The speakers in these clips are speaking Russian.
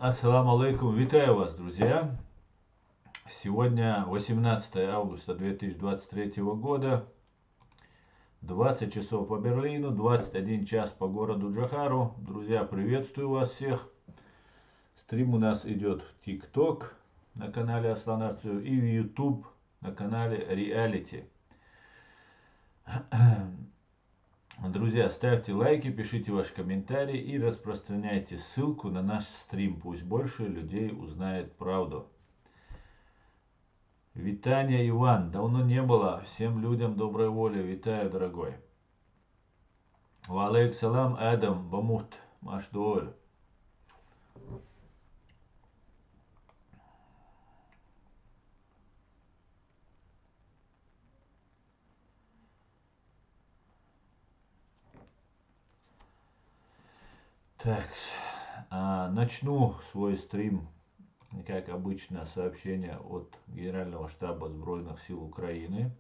Ассаламу алейкум, витаю вас, друзья. Сегодня 18 августа 2023 года, 20 часов по Берлину, 21 час по городу Джохару. Друзья, приветствую вас всех. Стрим у нас идет в TikTok на канале Аслан Арцию и в YouTube на канале Reality. Друзья, ставьте лайки, пишите ваши комментарии и распространяйте ссылку на наш стрим. Пусть больше людей узнает правду. Витание, Иван. Давно не было. Всем людям доброй воли. Витаю, дорогой. Валейк салам, Адам, Бамут, Машдуоль. Так, начну свой стрим, как обычно, сообщение от Генерального штаба Сбройных сил Украины.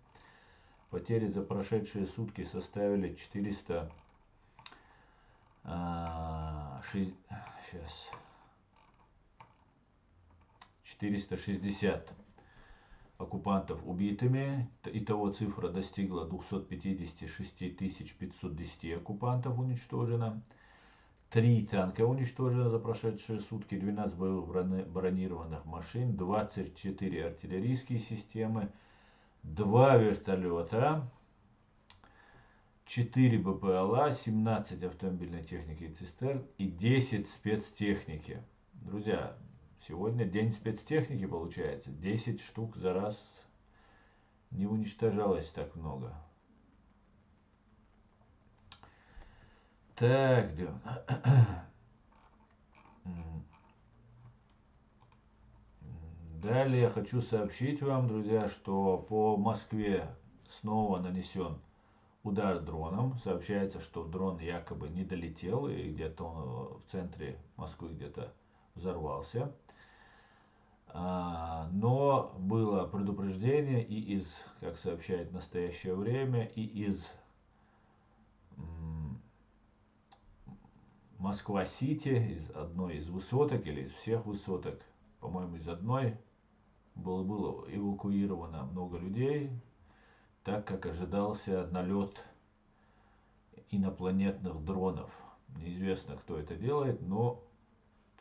Потери за прошедшие сутки составили 460 оккупантов убитыми. Итого цифра достигла 256 510 оккупантов уничтожено. 3 танка уничтожено за прошедшие сутки, 12 боевых бронированных машин, 24 артиллерийские системы, 2 вертолета, 4 БПЛА, 17 автомобильной техники и цистерн и 10 спецтехники. Друзья, сегодня день спецтехники получается. 10 штук за раз не уничтожалось так много. Так, далее я хочу сообщить вам, друзья, что по Москве снова нанесен удар дроном. Сообщается, что дрон якобы не долетел и где-то он в центре Москвы где-то взорвался. Но было предупреждение и из, как сообщает в настоящее время, и из Москва-Сити, из одной из высоток или из всех высоток, по-моему, из одной, было эвакуировано много людей, так как ожидался налет инопланетных дронов. Неизвестно, кто это делает, но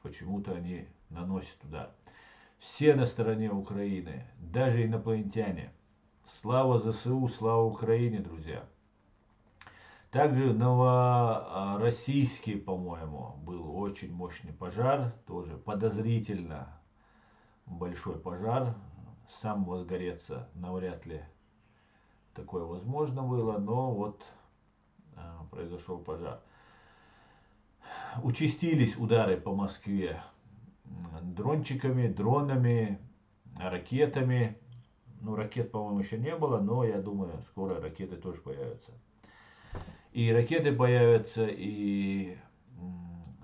почему-то они наносят удар. Все на стороне Украины, даже инопланетяне. Слава ЗСУ, слава Украине, друзья. Также новороссийский, по-моему, был очень мощный пожар, тоже подозрительно большой пожар. Сам возгореться навряд ли такое возможно было, но вот произошел пожар. Участились удары по Москве дрончиками, дронами, ракетами. Ну, ракет, по-моему, еще не было, но я думаю, скоро ракеты тоже появятся. И ракеты появятся, и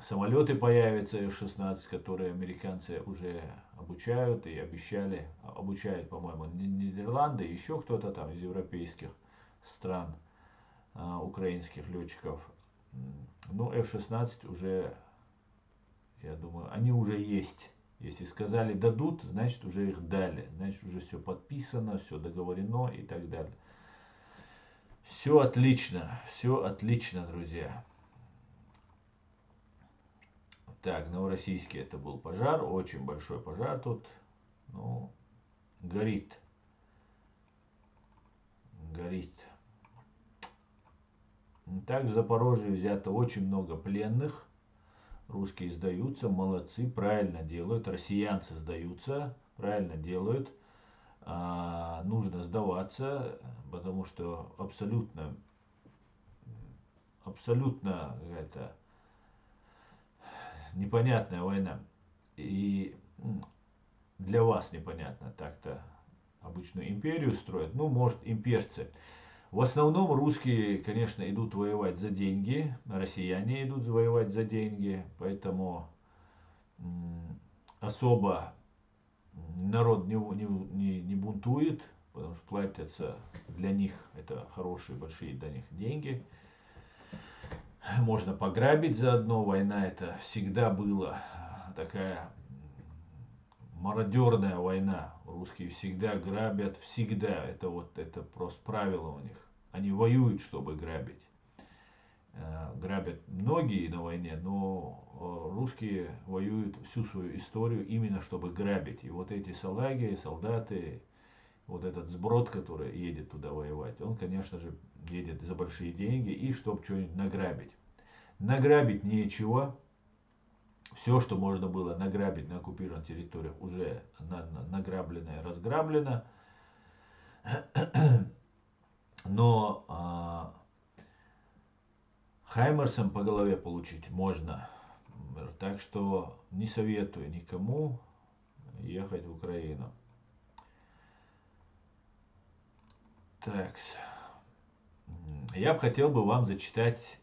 самолеты появятся F-16, которые американцы уже обучают и обещали. Обучают, по-моему, Нидерланды, еще кто-то там из европейских стран, украинских летчиков. Ну, F-16 уже, я думаю, они уже есть. Если сказали дадут, значит уже их дали. Значит уже все подписано, все договорено и так далее. Все отлично, друзья. Так, Новороссийский это был пожар, очень большой пожар тут. Ну, горит. Также в Запорожье взято очень много пленных. Русские сдаются, молодцы, правильно делают. Россиянцы сдаются, правильно делают. Нужно сдаваться, потому что абсолютно это непонятная война. И для вас непонятно, так-то обычную империю строят. Ну, может, имперцы. В основном русские, конечно, идут воевать за деньги, россияне идут воевать за деньги, поэтому особо народ не бунтует, потому что платятся для них, это хорошие, большие для них деньги. Можно пограбить заодно, война это всегда было такая мародерная война. Русские всегда грабят, всегда. Это просто правило у них. Они воюют, чтобы грабить. Грабят многие на войне, но русские воюют всю свою историю именно чтобы грабить. И вот эти салаги, солдаты, вот этот сброд, который едет туда воевать, он, конечно же, едет за большие деньги и чтобы что-нибудь награбить. Награбить нечего. Все, что можно было награбить на оккупированных территориях, уже награблено и разграблено. Но Хаймерсом по голове получить можно. Так что не советую никому ехать в Украину. Так, я бы хотел вам зачитать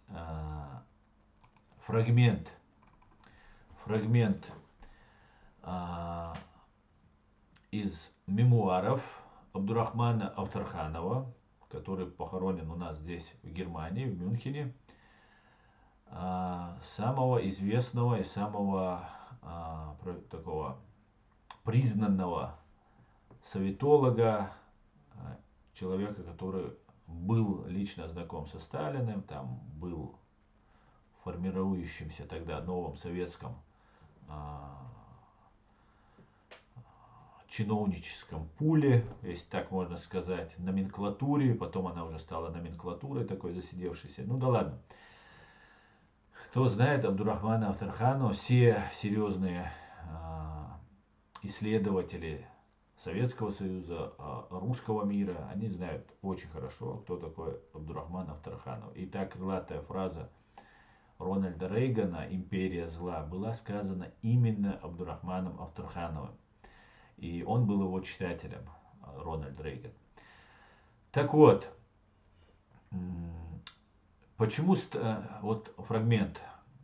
фрагмент из мемуаров Абдурахмана Авторханова, который похоронен у нас здесь в Германии, в Мюнхене, самого известного и самого такого признанного советолога, человека, который был лично знаком со Сталиным, там был в формирующемся тогда новом советском чиновническом пуле, если так можно сказать, номенклатуре, потом она уже стала номенклатурой такой засидевшейся. Ну да ладно. Кто знает Абдурахмана Авторханова, все серьезные исследователи Советского Союза, русского мира, они знают очень хорошо, кто такой Абдурахман Авторханов. И та крылатая фраза Рональда Рейгана «Империя зла» была сказана именно Абдурахманом Авторхановым. И он был его читателем, Рональд Рейган. Так вот, почему, вот фрагмент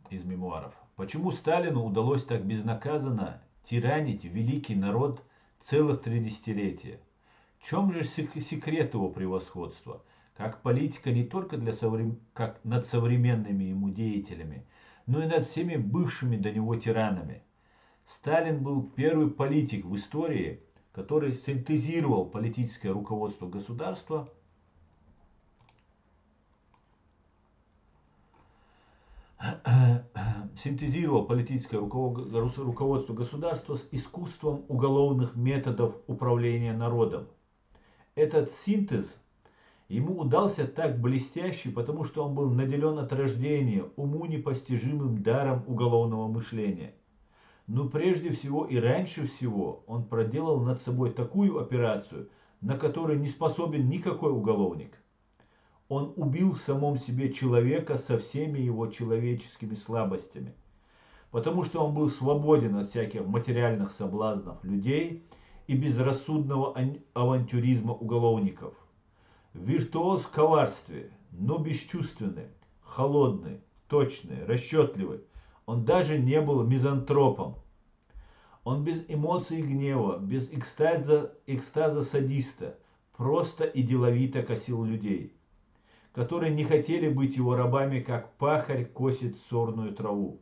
из мемуаров. Почему Сталину удалось так безнаказанно тиранить великий народ целых 3 десятилетия? В чем же секрет его превосходства? Как политика не только как над современными ему деятелями, но и над всеми бывшими до него тиранами. Сталин был первый политик в истории, который синтезировал политическое руководство государства с искусством уголовных методов управления народом. Этот синтез ему удался так блестяще, потому что он был наделен от рождения уму непостижимым даром уголовного мышления. Но прежде всего и раньше всего он проделал над собой такую операцию, на которую не способен никакой уголовник. Он убил в самом себе человека со всеми его человеческими слабостями, потому что он был свободен от всяких материальных соблазнов людей и безрассудного авантюризма уголовников. Виртуоз в коварстве, но бесчувственный, холодный, точный, расчетливый. Он даже не был мизантропом. Он без эмоций и гнева, без экстаза садиста, просто и деловито косил людей, которые не хотели быть его рабами, как пахарь косит сорную траву.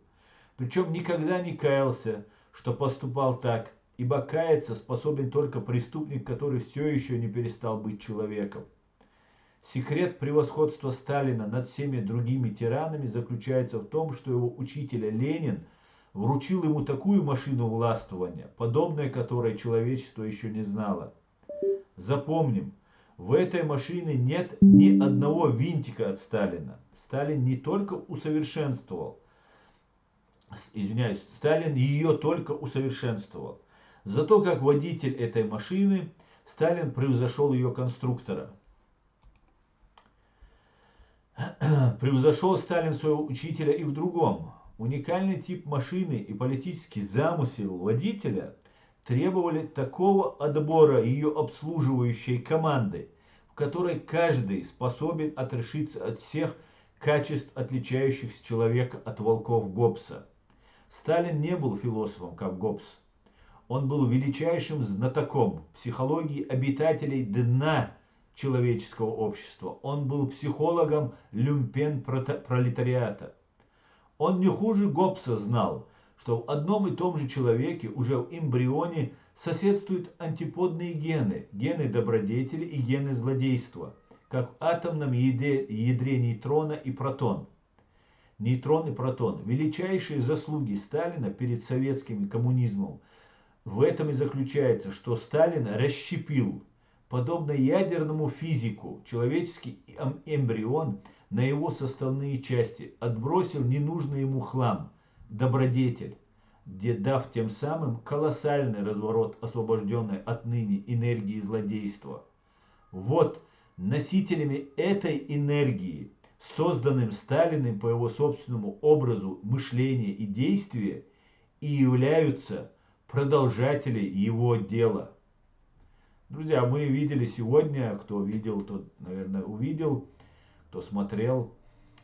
Причем никогда не каялся, что поступал так, ибо каяться способен только преступник, который все еще не перестал быть человеком. Секрет превосходства Сталина над всеми другими тиранами заключается в том, что его учитель Ленин вручил ему такую машину властвования, подобной которой человечество еще не знало. Запомним, в этой машине нет ни одного винтика от Сталина. Сталин не только Сталин ее только усовершенствовал. Зато как водитель этой машины Сталин превзошел ее конструктора. Превзошел Сталин своего учителя и в другом. Уникальный тип машины и политический замысел водителя требовали такого отбора ее обслуживающей команды, в которой каждый способен отрешиться от всех качеств, отличающих человека от волков Гоббса. Сталин не был философом, как Гоббс. Он был величайшим знатоком психологии обитателей дна человеческого общества. Он был психологом люмпен-пролетариата. Он не хуже Гоббса знал, что в одном и том же человеке уже в эмбрионе соседствуют антиподные гены, гены добродетели и гены злодейства, как в атомном ядре нейтрона и протон. Нейтрон и протон. Величайшие заслуги Сталина перед советским коммунизмом в этом и заключается, что Сталин расщепил, подобно ядерному физику, человеческий эмбрион на его составные части, отбросил ненужный ему хлам, добродетель, дав тем самым колоссальный разворот освобожденной отныне энергии злодейства. Вот носителями этой энергии, созданным Сталиным по его собственному образу мышления и действия, и являются продолжатели его дела. Друзья, мы видели сегодня, кто видел, тот, наверное, увидел, кто смотрел,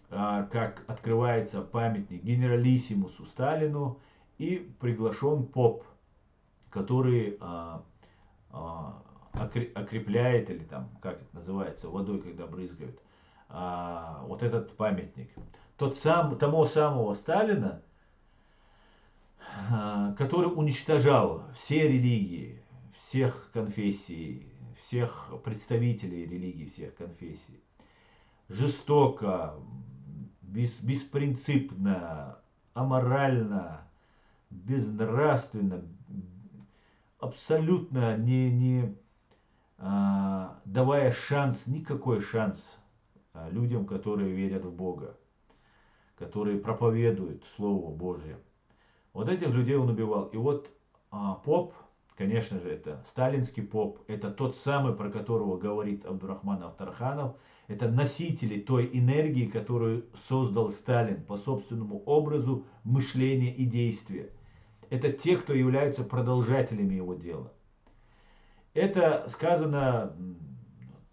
как открывается памятник генералиссимусу Сталину и приглашен поп, который окрепляет, или там, как это называется, водой, когда брызгают, вот этот памятник. Того самого Сталина, который уничтожал все религии, всех конфессий, всех представителей религий, всех конфессий. Жестоко, беспринципно, аморально, безнравственно, абсолютно не давая шанс, никакой шанс людям, которые верят в Бога, которые проповедуют Слово Божье. Вот этих людей он убивал. И вот поп, конечно же, это сталинский поп, это тот самый, про которого говорит Абдурахман Авторханов, это носители той энергии, которую создал Сталин по собственному образу мышления и действия. Это те, кто являются продолжателями его дела. Это сказано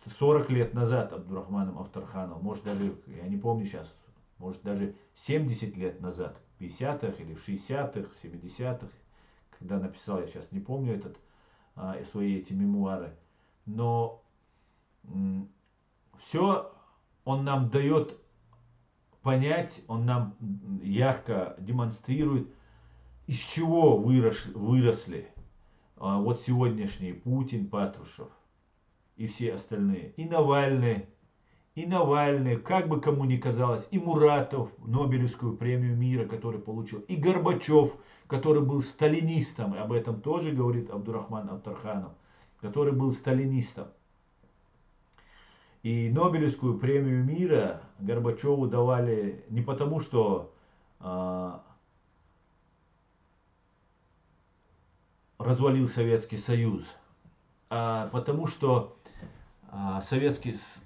40 лет назад Абдурахманом Авторхановым, может даже, я не помню сейчас, может даже 70 лет назад, в 50-х или в 60-х, 70-х, когда написал, я сейчас не помню свои эти мемуары, но все он нам дает понять, он нам ярко демонстрирует, из чего выросли вот сегодняшний Путин, Патрушев и все остальные, и Навальный, как бы кому ни казалось, и Муратов, Нобелевскую премию мира, который получил, и Горбачев, который был сталинистом, и об этом тоже говорит Абдурахман Авторханов, который был сталинистом. И Нобелевскую премию мира Горбачеву давали не потому, что развалил Советский Союз, а потому что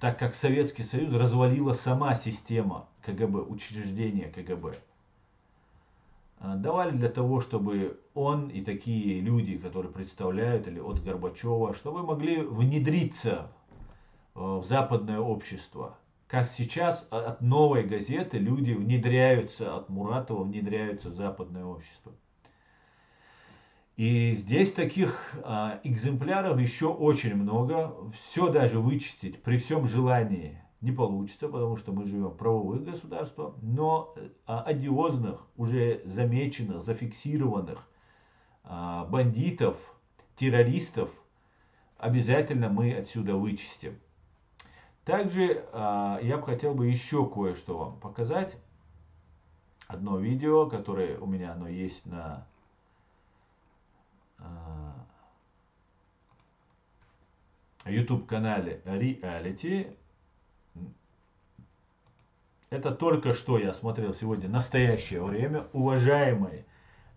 так как Советский Союз развалила сама система КГБ, учреждения КГБ. Давали для того, чтобы он и такие люди, которые представляют, или от Горбачева, чтобы могли внедриться в западное общество. Как сейчас от Новой газеты люди внедряются, от Муратова внедряются в западное общество. И здесь таких экземпляров еще очень много. Все даже вычистить при всем желании не получится, потому что мы живем в правовых государствах. Но одиозных, уже замеченных, зафиксированных бандитов, террористов обязательно мы отсюда вычистим. Также я бы хотел еще кое-что вам показать. Одно видео, которое у меня оно есть на YouTube-канале Reality. Это только что я смотрел сегодня «Настоящее время». Уважаемый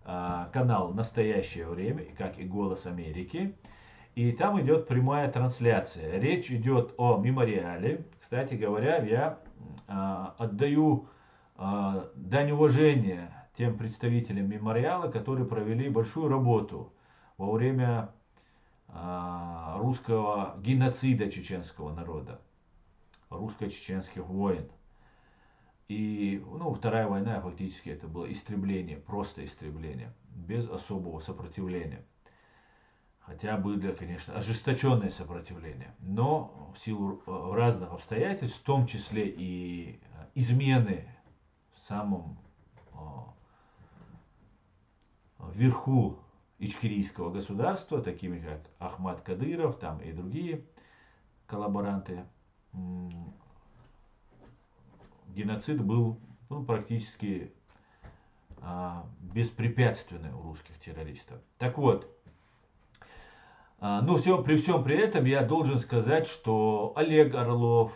канал «Настоящее время», как и «Голос Америки». И там идет прямая трансляция. Речь идет о мемориале. Кстати говоря, я отдаю дань уважения тем представителям мемориала, которые провели большую работу во время русского геноцида чеченского народа, русско-чеченских войн. И Вторая война фактически это было истребление, просто истребление, без особого сопротивления. Хотя было, конечно, ожесточенное сопротивление, но в силу разных обстоятельств, в том числе и измены в самом вверху ичкерийского государства, такими как Ахмад Кадыров там и другие коллаборанты, геноцид был практически беспрепятственный у русских террористов. Так вот, но при всем при этом я должен сказать, что Олег Орлов,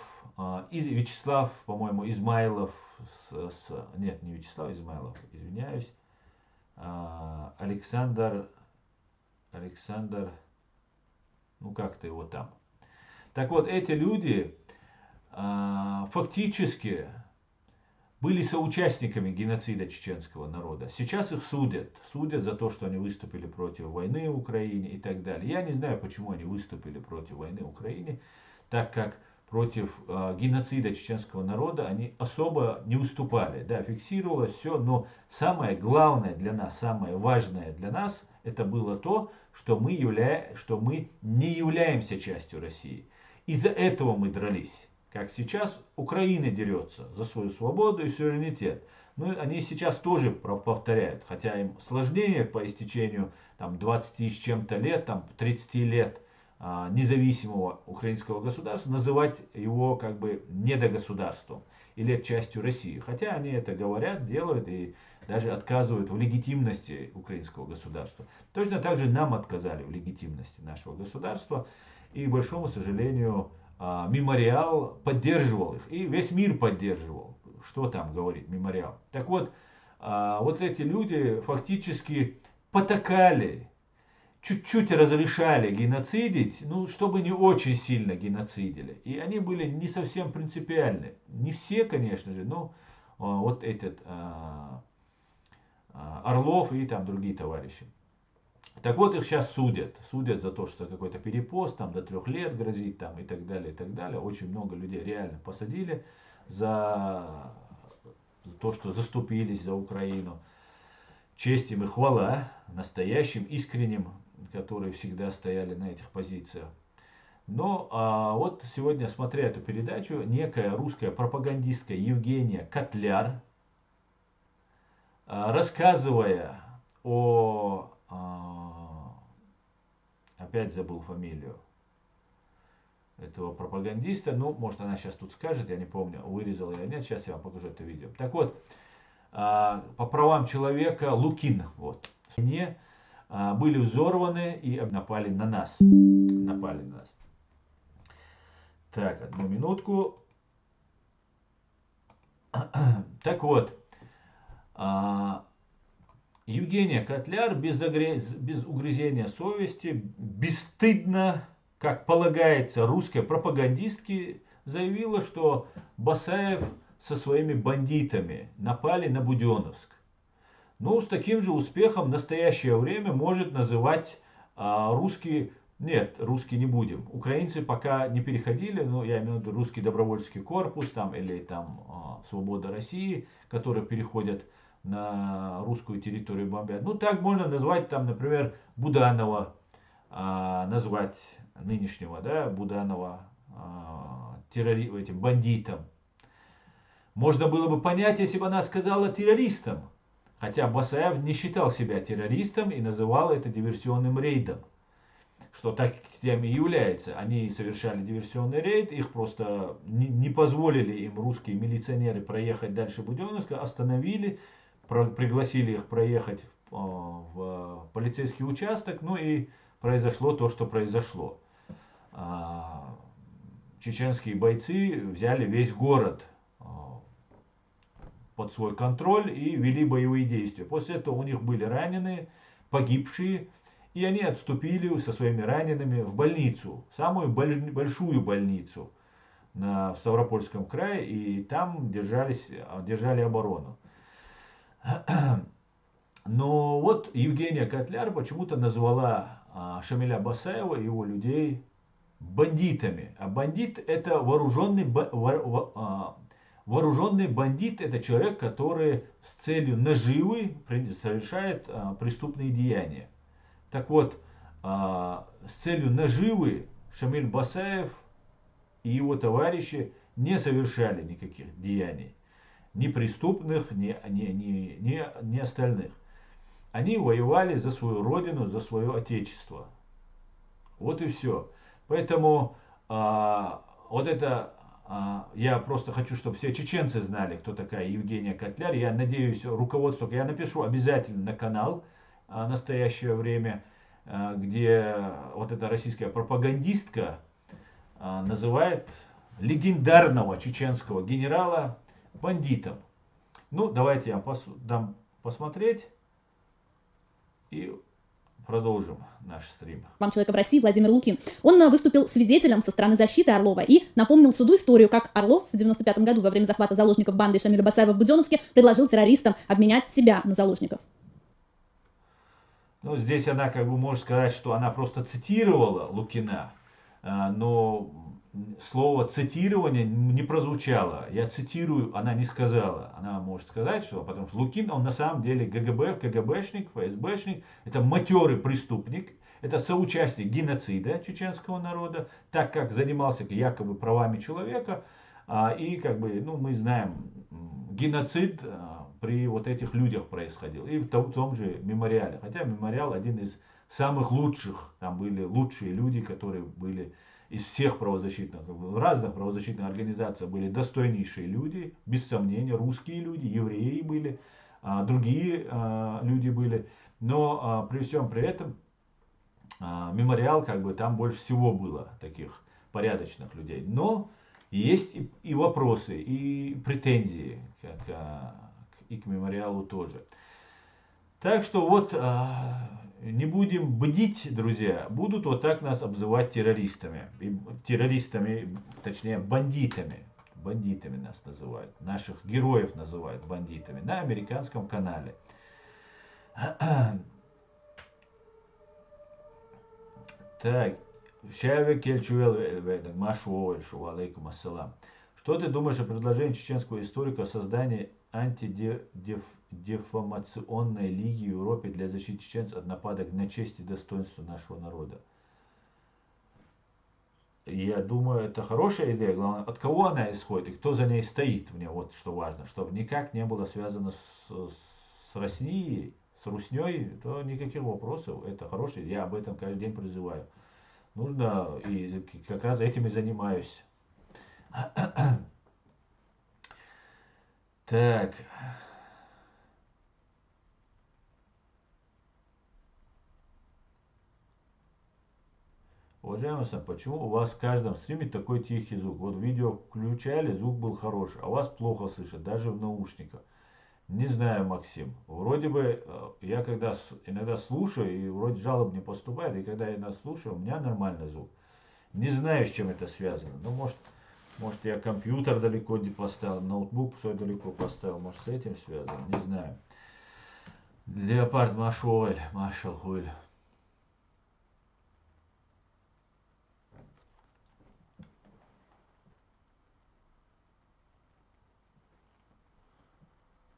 и Вячеслав, по-моему, Измайлов, нет, не Вячеслав Измайлов, извиняюсь, Александр, ну как-то его там. Так вот, эти люди фактически были соучастниками геноцида чеченского народа. Сейчас их судят за то, что они выступили против войны в Украине и так далее. Я не знаю, почему они выступили против войны в Украине, так как против геноцида чеченского народа они особо не выступали. Да, фиксировалось все, но самое главное для нас, самое важное для нас, это было то, что мы не являемся частью России. Из-за этого мы дрались. Как сейчас Украина дерется за свою свободу и суверенитет. Но они сейчас тоже повторяют, хотя им сложнее по истечению 20 с чем-то лет, 30 лет независимого украинского государства, называть его как бы недогосударством или частью России. Хотя они это говорят, делают и даже отказывают в легитимности украинского государства. Точно так же нам отказали в легитимности нашего государства. И, к большому сожалению, Мемориал поддерживал их. И весь мир поддерживал. Что там говорит Мемориал? Так вот, вот эти люди фактически потакали, чуть-чуть разрешали геноцидить, чтобы не очень сильно геноцидили. И они были не совсем принципиальны. Не все, конечно же, но вот этот Орлов и там другие товарищи. Так вот, их сейчас судят. Судят за то, что какой-то перепост, до 3 лет грозит, и так далее, и так далее. Очень много людей реально посадили за то, что заступились за Украину. Честь им и хвала настоящим, искренним, которые всегда стояли на этих позициях. Но вот сегодня, смотря эту передачу, некая русская пропагандистка Евгения Котляр, рассказывая опять забыл фамилию этого пропагандиста, может она сейчас тут скажет, я не помню, вырезал я или нет, сейчас я вам покажу это видео. Так вот, по правам человека Лукин, они были взорваны и напали на нас. Так, одну минутку. Так вот, Евгения Котляр без угрызения совести, бесстыдно, как полагается русской пропагандистке, заявила, что Басаев со своими бандитами напали на Буденновск. С таким же успехом в настоящее время может называть русский, нет, русский не будем. Украинцы пока не переходили, я имею в виду русский добровольческий корпус или Свобода России, которые переходят на русскую территорию бомбят. Так можно назвать, например, Буданова, назвать нынешнего, Буданова этим бандитом. Можно было бы понять, если бы она сказала террористом. Хотя Басаев не считал себя террористом и называл это диверсионным рейдом. Что так тем и является. Они совершали диверсионный рейд, их просто не позволили им русские милиционеры проехать дальше Буденновска, остановили, пригласили их проехать в полицейский участок, и произошло то, что произошло. Чеченские бойцы взяли весь город под свой контроль и вели боевые действия. После этого у них были раненые, погибшие, и они отступили со своими ранеными в больницу, самую большую больницу в Ставропольском крае, и там держали оборону. Но вот Евгения Котляр почему-то назвала Шамиля Басаева и его людей бандитами. А бандит — это вооруженный бандит, это человек, который с целью наживы совершает преступные деяния. Так вот, с целью наживы Шамиль Басаев и его товарищи не совершали никаких деяний. Ни преступных, ни остальных. Они воевали за свою родину, за свое отечество. Вот и все. Поэтому вот это, я просто хочу, чтобы все чеченцы знали, кто такая Евгения Котляр. Я надеюсь, руководство, я напишу обязательно на канал «Настоящее время», где вот эта российская пропагандистка называет легендарного чеченского генерала бандитом. Ну, давайте я дам посмотреть и продолжим наш стрим. Вам человека в России Владимир Лукин. Он выступил свидетелем со стороны защиты Орлова и напомнил суду историю, как Орлов в 95 году во время захвата заложников банды Шамиля Басаева в Буденновске предложил террористам обменять себя на заложников. Ну, здесь она как бы может сказать, что она просто цитировала Лукина, но слово цитирование не прозвучало. Я цитирую, она не сказала. Она может сказать, что потому что Лукин, он на самом деле КГБшник, ФСБшник, это матерый преступник, это соучастник геноцида чеченского народа, так как занимался якобы правами человека. И как бы, ну, мы знаем, геноцид при вот этих людях происходил. И в том же мемориале. Хотя мемориал один из самых лучших. Там были лучшие люди, которые были из всех правозащитных, в разных правозащитных организациях были достойнейшие люди, без сомнения, русские люди, евреи были, другие люди были. Но при всем при этом мемориал, как бы там больше всего было таких порядочных людей. Но есть и вопросы, и претензии и к мемориалу тоже. Так что вот не будем бдить, друзья. Будут вот так нас обзывать террористами. И террористами, точнее бандитами. Бандитами нас называют. Наших героев называют бандитами. На американском канале. Так. Что ты думаешь о предложении чеченского историка о создании антидефамационной лиги в Европе для защиты чеченцев от нападок на честь и достоинство нашего народа? Я думаю, это хорошая идея. Главное, от кого она исходит и кто за ней стоит. Мне вот что важно. Чтобы никак не было связано с Россией, с Русней, то никаких вопросов. Это хорошая идея. Я об этом каждый день призываю. Нужно, и как раз этим и занимаюсь. Так. Уважаемый Сам, почему у вас в каждом стриме такой тихий звук? Вот видео включали, звук был хороший, а вас плохо слышат, даже в наушниках. Не знаю, Максим. Вроде бы я когда иногда слушаю, и вроде жалоб не поступает, и когда я нас слушаю, у меня нормальный звук. Не знаю, с чем это связано. Ну, может я компьютер далеко не поставил, ноутбук свой далеко поставил. Может с этим связано, не знаю. Леопард Машуэль, Машал Хуэль.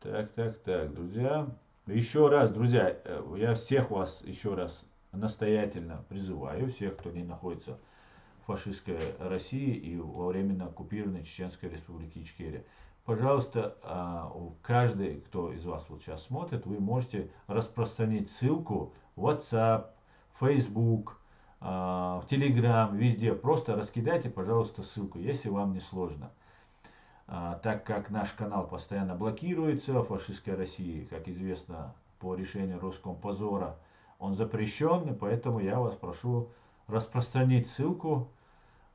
Так, друзья. Еще раз, друзья, я всех вас еще раз настоятельно призываю, всех, кто не находится в фашистской России и во временно оккупированной Чеченской Республике Ичкерия. Пожалуйста, каждый, кто из вас вот сейчас смотрит, вы можете распространить ссылку в WhatsApp, Facebook, в Telegram, везде. Просто раскидайте, пожалуйста, ссылку, если вам не сложно. Так как наш канал постоянно блокируется в фашистской России, как известно, по решению Роскомпозора, он запрещен, поэтому я вас прошу распространить ссылку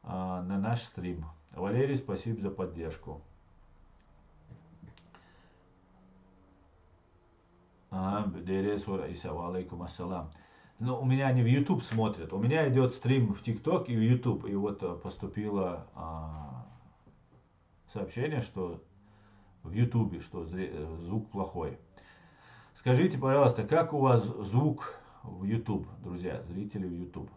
на наш стрим. Валерий, спасибо за поддержку. Но у меня они в YouTube смотрят. У меня идет стрим в TikTok и в YouTube. И вот поступило сообщение, что в YouTube, что звук плохой. Скажите, пожалуйста, как у вас звук в YouTube, друзья, зрители в YouTube?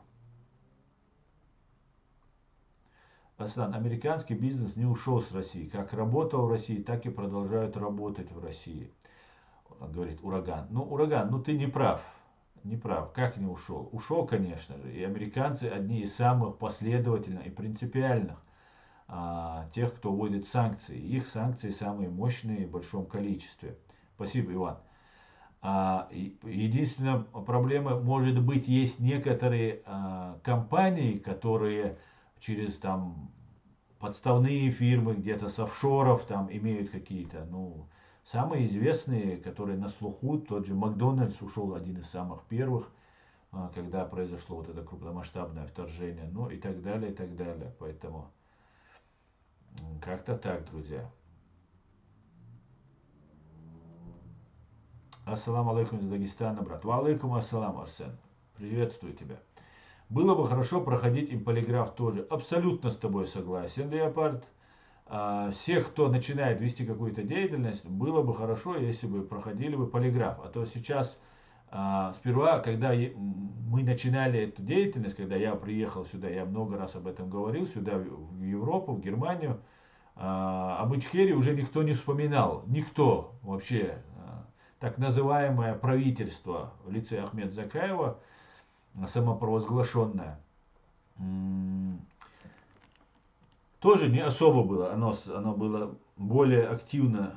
Аслан, американский бизнес не ушел с России. Как работал в России, так и продолжают работать в России. Говорит Ураган. Ну, Ураган, ну ты не прав. Не прав. Как не ушел? Ушел, конечно же. И американцы одни из самых последовательных и принципиальных тех, кто вводит санкции. Их санкции самые мощные в большом количестве. Спасибо, Иван. Единственная проблема может быть, есть некоторые компании, которые через там подставные фирмы где-то с офшоров там имеют какие-то, ну, самые известные, которые на слуху, тот же Макдональдс ушел один из самых первых, когда произошло вот это крупномасштабное вторжение, ну и так далее, и так далее. Поэтому как-то так, друзья. Ассаламу алейкум из Дагестана, брат. Ва алейкум ассалам, Арсен. Приветствую тебя. Было бы хорошо проходить им полиграф тоже. Абсолютно с тобой согласен, Леопард. Всех, кто начинает вести какую-то деятельность, было бы хорошо, если бы проходили бы полиграф. А то сейчас, сперва, когда мы начинали эту деятельность, когда я приехал сюда, я много раз об этом говорил, сюда в Европу, в Германию, об Ичкерии уже никто не вспоминал. Никто вообще. Так называемое правительство в лице Ахмед Закаева, самопровозглашенное, тоже не особо было. Оно было более активно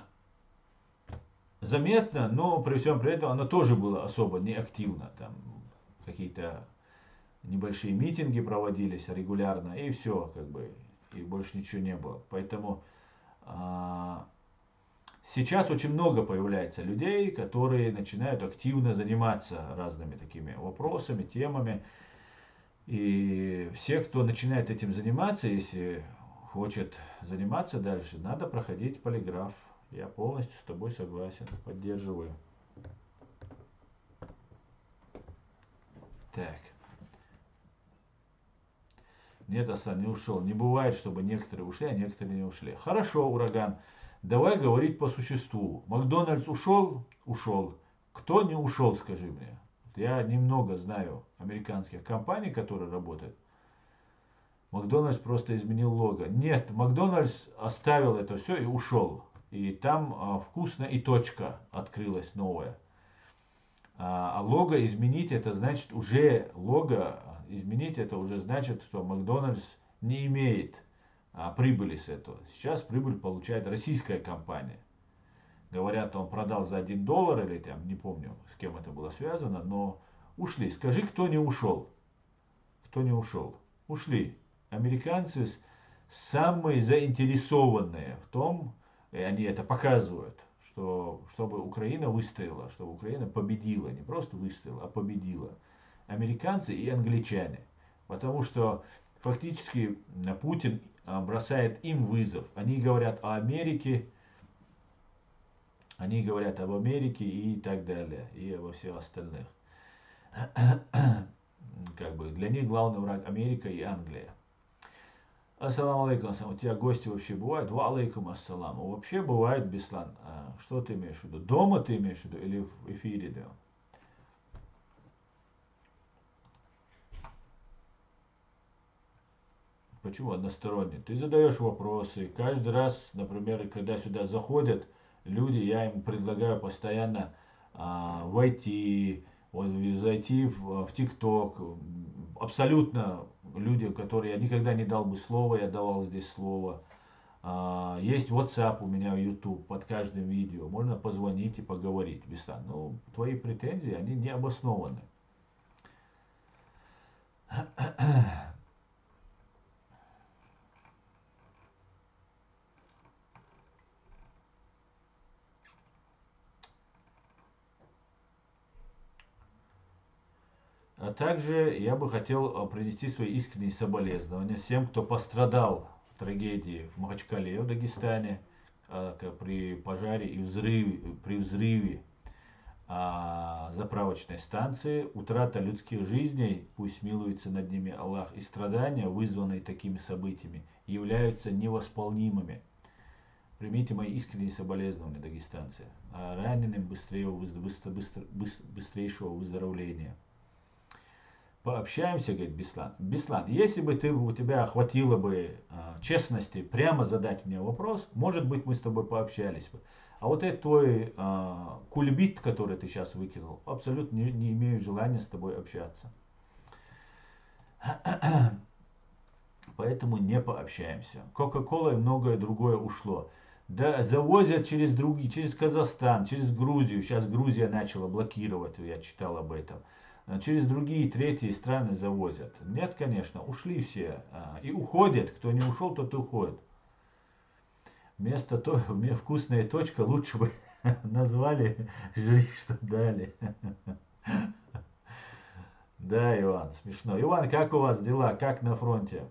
заметно, но при всем при этом оно тоже было особо не активно. Там какие-то небольшие митинги проводились регулярно, и все, как бы, и больше ничего не было. Поэтому сейчас очень много появляется людей, которые начинают активно заниматься разными такими вопросами, темами. И все, кто начинает этим заниматься, если хочет заниматься дальше, надо проходить полиграф. Я полностью с тобой согласен, поддерживаю. Так. Нет, Асан не ушел. Не бывает, чтобы некоторые ушли, а некоторые не ушли. Хорошо, Ураган. Давай говорить по существу. Макдональдс ушел? Ушел. Кто не ушел, скажи мне. Я немного знаю американских компаний, которые работают. Макдональдс просто изменил лого. Нет, Макдональдс оставил это все и ушел. И там вкусно и точка открылась новая. А лого изменить, это значит уже лого изменить, это уже значит, что Макдональдс не имеет прибыли с этого. Сейчас прибыль получает российская компания. Говорят, он продал за $1 или там, не помню, с кем это было связано, но ушли. Скажи, кто не ушел? Кто не ушел? Ушли. Американцы самые заинтересованные в том, и они это показывают, что чтобы Украина выстояла, чтобы Украина победила, не просто выстояла, а победила. Американцы и англичане. Потому что фактически Путин бросает им вызов. Они говорят о Америке, они говорят об Америке и так далее, и обо всех остальных. Как бы для них главный враг Америка и Англия. Ассаламу алейкум, у тебя гости вообще бывают? Ва алейкум ассалам. Вообще бывает, Беслан. Что ты имеешь в виду? Дома ты имеешь в виду или в эфире? Да? Почему односторонне? Ты задаешь вопросы. Каждый раз, например, когда сюда заходят люди, я им предлагаю постоянно войти, вот, зайти в ТикТок. Абсолютно люди, которые я никогда не дал бы слова, я давал здесь слово. Есть WhatsApp у меня, YouTube, под каждым видео. Можно позвонить и поговорить. Беслан, ну, твои претензии, они не обоснованы. А также я бы хотел принести свои искренние соболезнования всем, кто пострадал в трагедии в Махачкале, в Дагестане, при пожаре и при взрыве заправочной станции. Утрата людских жизней, пусть смилуется над ними Аллах, и страдания, вызванные такими событиями, являются невосполнимыми. Примите мои искренние соболезнования, дагестанцы. А раненым быстрейшего выздоровления. Пообщаемся, говорит Беслан. Беслан, если бы у тебя хватило бы честности прямо задать мне вопрос, может быть, мы с тобой пообщались бы. А вот этот твой кульбит, который ты сейчас выкинул, абсолютно не имею желания с тобой общаться. Поэтому не пообщаемся. Кока-кола и многое другое ушло. Да, завозят через другие, через Казахстан, через Грузию. Сейчас Грузия начала блокировать, я читал об этом. Через другие, третьи страны завозят. Нет, конечно, ушли все. И уходят. Кто не ушел, тот и уходит. Вместо того, вкусная точка, лучше бы назвали, жри, что дали. Да, Иван, смешно. Иван, как у вас дела? Как на фронте?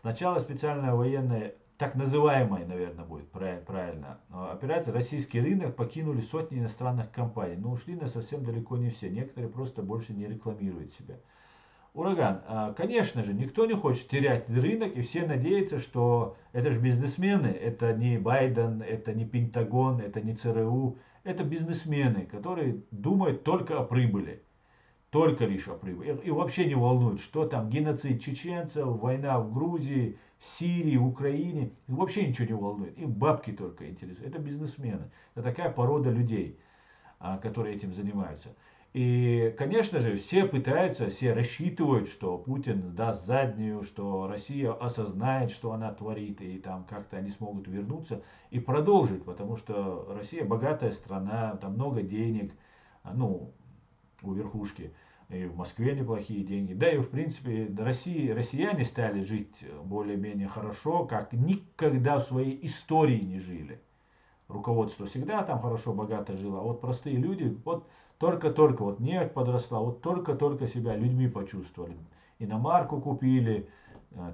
Сначала специальная военная, так называемая, наверное, будет правильно, операция. Российский рынок покинули сотни иностранных компаний, но ушли на совсем далеко не все. Некоторые просто больше не рекламируют себя. Ураган, конечно же, никто не хочет терять рынок, и все надеются, что это же бизнесмены, это не Байден, это не Пентагон, это не ЦРУ, это бизнесмены, которые думают только о прибыли. Только лишь о прибыли. И вообще не волнует, что там геноцид чеченцев, война в Грузии, Сирии, Украине. И вообще ничего не волнует. Им бабки только интересуют. Это бизнесмены. Это такая порода людей, которые этим занимаются. И, конечно же, все пытаются, все рассчитывают, что Путин даст заднюю, что Россия осознает, что она творит, и там как-то они смогут вернуться и продолжить, потому что Россия богатая страна, там много денег, ну, у верхушки. И в Москве неплохие деньги. Да и в принципе россияне стали жить более-менее хорошо, как никогда в своей истории не жили. Руководство всегда там хорошо, богато жило. А вот простые люди, вот только-только вот нефть подросла, вот только-только себя людьми почувствовали. Иномарку купили,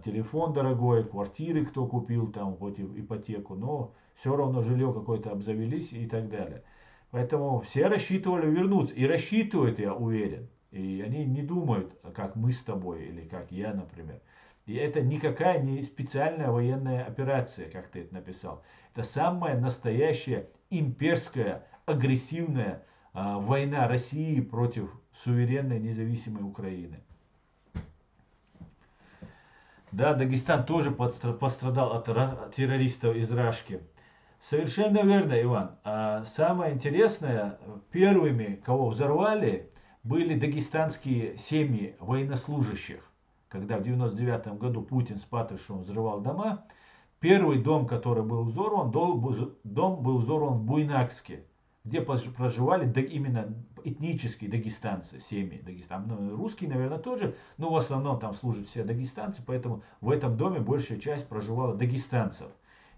телефон дорогой, квартиры кто купил, там хоть и ипотеку, но все равно жилье какое-то обзавелись и так далее. Поэтому все рассчитывали вернуться. И рассчитывают, я уверен. И они не думают, как мы с тобой или как я, например. И это никакая не специальная военная операция, как ты это написал. Это самая настоящая имперская, агрессивная война России против суверенной независимой Украины. Да, Дагестан тоже пострадал от террористов из Рашки. Совершенно верно, Иван. Самое интересное, первыми, кого взорвали, были дагестанские семьи военнослужащих. Когда в 1999 году Путин с Патрушевым взрывал дома, первый дом, который был взорван, дом был взорван в Буйнакске, где проживали именно этнические дагестанцы, семьи Дагестана. Ну, русские, наверное, тоже, но в основном там служат все дагестанцы, поэтому в этом доме большая часть проживала дагестанцев.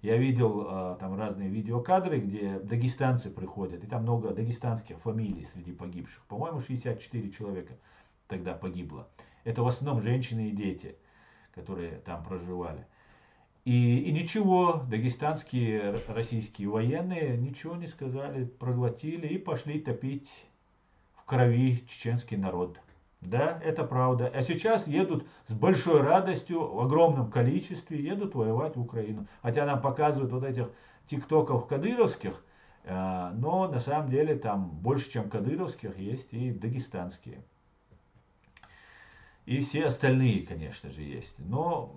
Я видел там разные видеокадры, где дагестанцы приходят, и там много дагестанских фамилий среди погибших. По-моему, 64 человека тогда погибло. Это в основном женщины и дети, которые там проживали. И ничего, дагестанские российские военные ничего не сказали, проглотили и пошли топить в крови чеченский народ. Да, это правда. А сейчас едут с большой радостью, в огромном количестве, едут воевать в Украину. Хотя нам показывают вот этих тиктоков кадыровских, но на самом деле там больше, чем кадыровских, есть и дагестанские. И все остальные, конечно же, есть. Но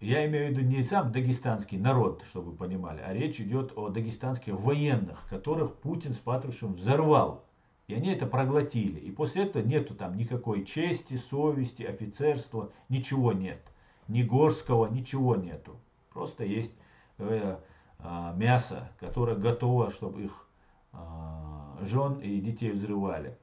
я имею в виду не сам дагестанский народ, чтобы вы понимали, а речь идет о дагестанских военных, которых Путин с Патрушевым взорвал. И они это проглотили. И после этого нету там никакой чести, совести, офицерства, ничего нет. Ни Горского, ничего нету. Просто есть мясо, которое готово, чтобы их жен и детей взрывали.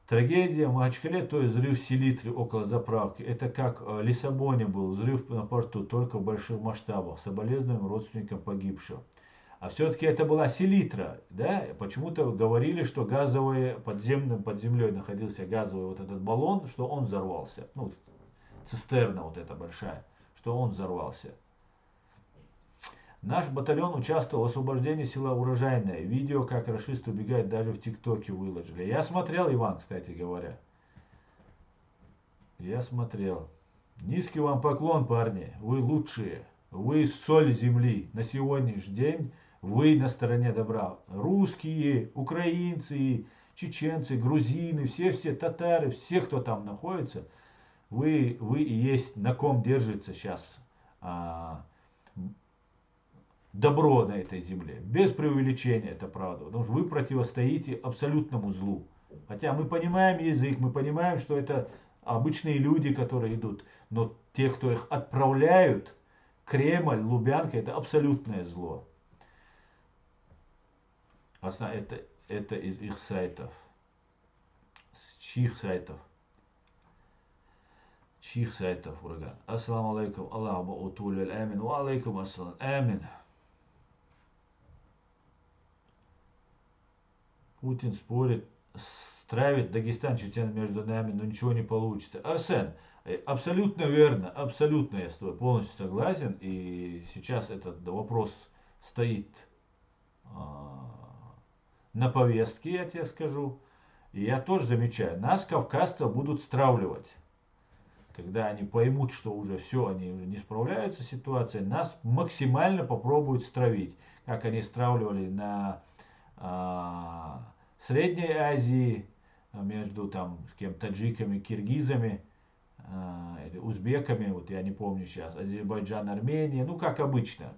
Трагедия в Махачкале, то есть взрыв в селитре около заправки. Это как в Лиссабоне был взрыв на порту, только в больших масштабах. Соболезнуем родственникам погибших. А все-таки это была селитра, да? Почему-то говорили, что газовый, под землей находился газовый вот этот баллон, что он взорвался. Ну, цистерна вот эта большая, что он взорвался. Наш батальон участвовал в освобождении села Урожайное. Видео, как рашисты убегают, даже в ТикТоке выложили. Я смотрел, Иван, кстати говоря. Я смотрел. Низкий вам поклон, парни. Вы лучшие. Вы соль земли. На сегодняшний день вы на стороне добра. Русские, украинцы, чеченцы, грузины, все татары, все, кто там находится, вы и есть на ком держится сейчас добро на этой земле. Без преувеличения, это правда. Потому что вы противостоите абсолютному злу. Хотя мы понимаем язык, мы понимаем, что это обычные люди, которые идут. Но те, кто их отправляют, Кремль, Лубянка — это абсолютное зло. Это из их сайтов. С чьих сайтов? Чьих сайтов, ураган? Ассаламу алейкум, Аллаху утулю амин, ва алейкум ассалам, амин. Путин спорит, стравит Дагестан, Чечен между нами, но ничего не получится. Арсен, абсолютно верно, абсолютно я с тобой полностью согласен. И сейчас этот вопрос стоит на повестке, я тебе скажу. И я тоже замечаю, нас, кавказцев, будут стравливать. Когда они поймут, что уже все, они уже не справляются с ситуацией, нас максимально попробуют стравить. Как они стравливали на Средней Азии, между там с кем таджиками, киргизами, или узбеками, вот я не помню сейчас, Азербайджан, Армения, ну как обычно,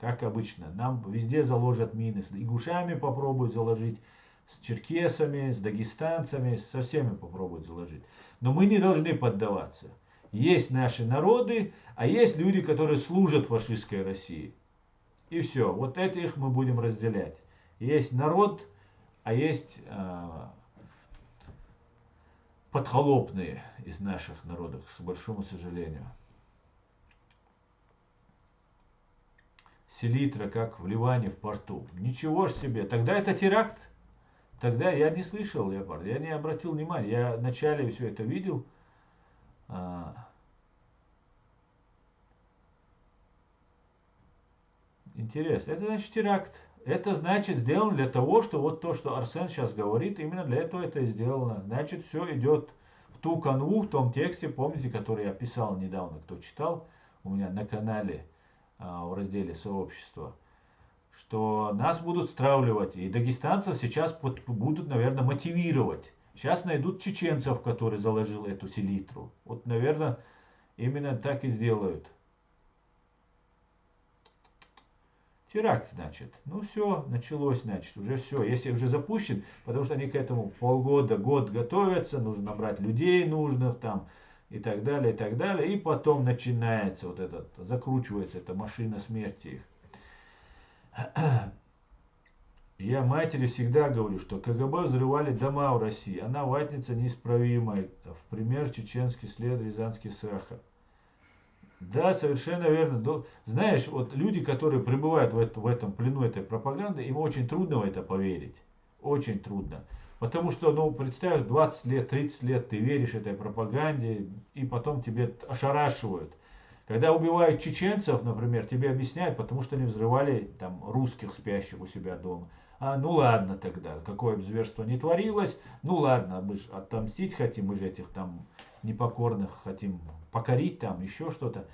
нам везде заложат мины, с ингушами попробуют заложить, с черкесами, с дагестанцами, со всеми попробуют заложить. Но мы не должны поддаваться. Есть наши народы, а есть люди, которые служат фашистской России. И все, вот этих мы будем разделять. Есть народ, а есть подхолопные из наших народов, к большому сожалению. Селитра, как в Ливане, в порту. Ничего ж себе. Тогда это теракт. Тогда я не слышал, Леопард, я не обратил внимания. Я вначале все это видел. Интересно. Это значит теракт. Это значит сделано для того, что вот то, что Арсен сейчас говорит, именно для этого это и сделано. Значит, все идет в ту канву, в том тексте, помните, который я писал недавно, кто читал у меня на канале в разделе сообщества, что нас будут стравливать, и дагестанцев сейчас будут, наверное, мотивировать. Сейчас найдут чеченцев, которые заложил эту селитру. Вот, наверное, именно так и сделают. Теракт, значит. Ну все, началось, значит, уже все. Если уже запущен, потому что они к этому полгода, год готовятся, нужно набрать людей нужных там и так далее, и так далее. И потом начинается вот этот, закручивается эта машина смерти их. Я матери всегда говорю, что КГБ взрывали дома в России. Она ватница неисправимая. В пример чеченский след, рязанский сахар. Да, совершенно верно. Знаешь, вот люди, которые пребывают в этом плену этой пропаганды, им очень трудно в это поверить. Очень трудно. Потому что, ну, представь, 20 лет, 30 лет ты веришь этой пропаганде, и потом тебе ошарашивают. Когда убивают чеченцев, например, тебе объясняют, потому что они взрывали там русских, спящих у себя дома. Ну ладно тогда, какое бы зверство не творилось, ну ладно, мы же отомстить хотим, мы же этих там непокорных хотим покорить, там еще что-то.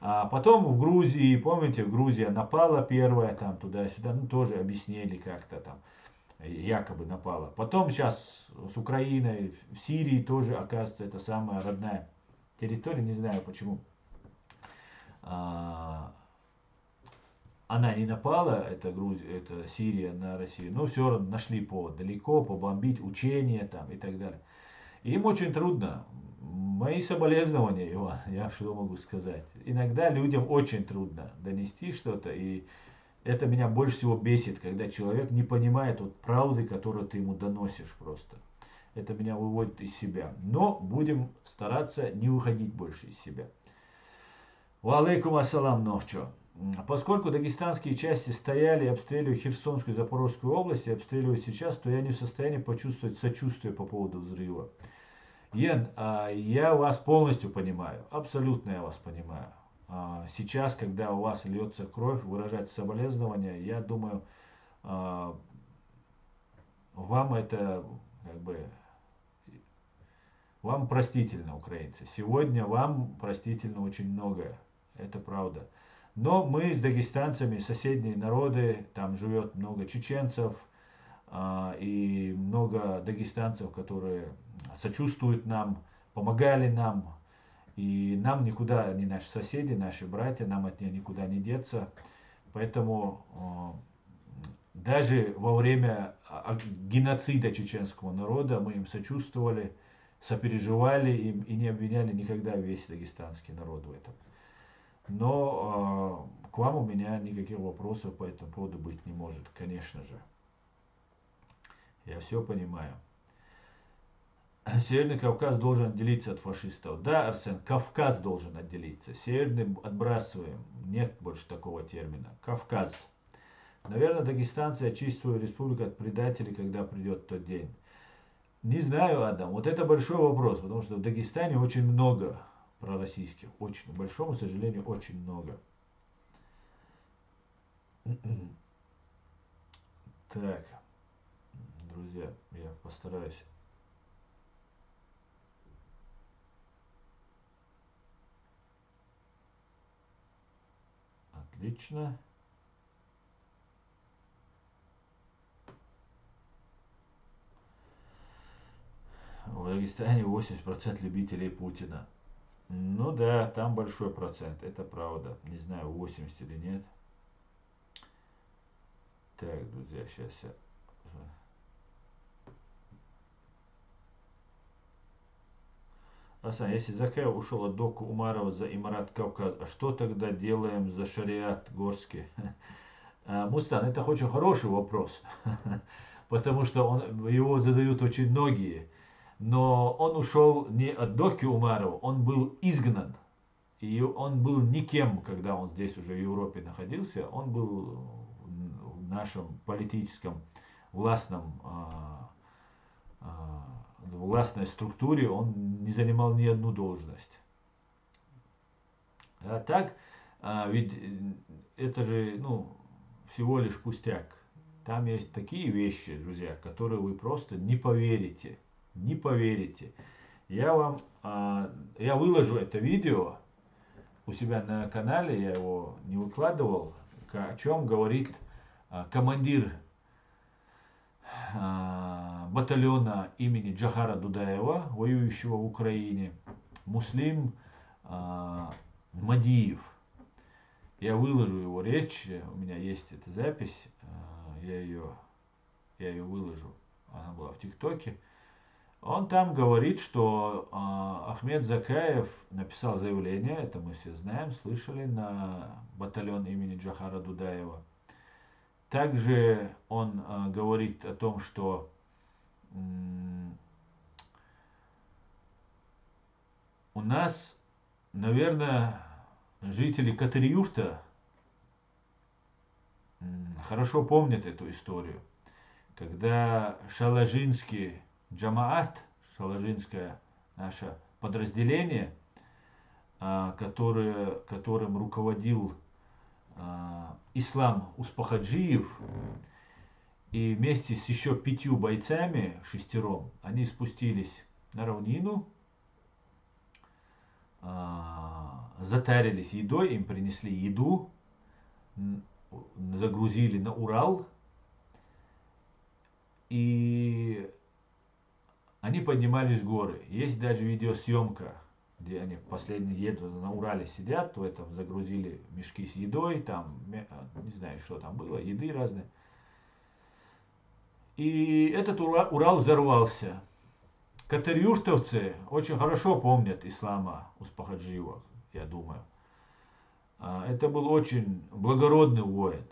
А потом в Грузии, помните, Грузия напала первая, там туда-сюда, ну тоже объяснили как-то там, якобы напала. Потом сейчас с Украиной, в Сирии тоже, оказывается, это самая родная территория, не знаю почему. Она не напала, это Грузия, это Сирия на Россию, но все равно нашли повод далеко побомбить, учения там и так далее. Им очень трудно. Мои соболезнования, Иван, я что могу сказать. Иногда людям очень трудно донести что-то, и это меня больше всего бесит, когда человек не понимает вот правды, которую ты ему доносишь просто. Это меня выводит из себя. Но будем стараться не выходить больше из себя. Ва алейкум ассалам, нохчо. Поскольку дагестанские части стояли и обстреливали Херсонскую и Запорожскую области, обстреливают сейчас, то я не в состоянии почувствовать сочувствие по поводу взрыва. Йен, я вас полностью понимаю, абсолютно я вас понимаю. Сейчас, когда у вас льется кровь, выражать соболезнования, я думаю, вам это как бы, вам простительно, украинцы. Сегодня вам простительно очень многое, это правда. Но мы с дагестанцами, соседние народы, там живет много чеченцев и много дагестанцев, которые сочувствуют нам, помогали нам. И нам никуда, они наши соседи, наши братья, нам от них никуда не деться. Поэтому даже во время геноцида чеченского народа мы им сочувствовали, сопереживали им и не обвиняли никогда весь дагестанский народ в этом. Но, к вам у меня никаких вопросов по этому поводу быть не может, конечно же. Я все понимаю. Северный Кавказ должен отделиться от фашистов. Да, Арсен, Кавказ должен отделиться. Северный отбрасываем. Нет больше такого термина. Кавказ. Наверное, дагестанцы очистят свою республику от предателей, когда придет тот день. Не знаю, Адам. Вот это большой вопрос, потому что в Дагестане очень много пророссийских. Очень, к большому сожалению, очень много. Так, друзья, я постараюсь. Отлично. В Дагестане 80% любителей Путина. Ну да, там большой процент, это правда. Не знаю, 80 или нет. Так, друзья, сейчас я... Асан, если Закаев ушел от Доку Умарова за Имарат Кавказ, а что тогда делаем за шариат Горский? Мустан, это очень хороший вопрос, потому что его задают очень многие. Но он ушел не от Доки Умарова, он был изгнан. И он был никем, когда он здесь уже в Европе находился. Он был в нашем политическом властной структуре, он не занимал ни одну должность. А так, ведь это же, всего лишь пустяк. Там есть такие вещи, друзья, которые вы просто не поверите. Не поверите. Я выложу это видео у себя на канале, я его не выкладывал, о чем говорит командир батальона имени Джахара Дудаева, воюющего в Украине, Муслим Мадиев. Я выложу его речь, у меня есть эта запись, я ее выложу, она была в ТикТоке. Он там говорит, что Ахмед Закаев написал заявление, это мы все знаем, слышали, на батальон имени Джахара Дудаева. Также он говорит о том, что у нас, наверное, жители Катыр-Юрта хорошо помнят эту историю, когда Шалажинский Джамаат, шалажинское наше подразделение, которым руководил Ислам Успахаджиев, и вместе с еще 5 бойцами, 6, они спустились на равнину, затарились едой, им принесли еду, загрузили на Урал, и они поднимались в горы. Есть даже видеосъемка, где они последние едут на Урале, сидят, в этом загрузили мешки с едой, там, не знаю, что там было, еды разные. И этот Урал взорвался. Катыр-юртовцы очень хорошо помнят Ислама Успахаджиева, я думаю. Это был очень благородный воин.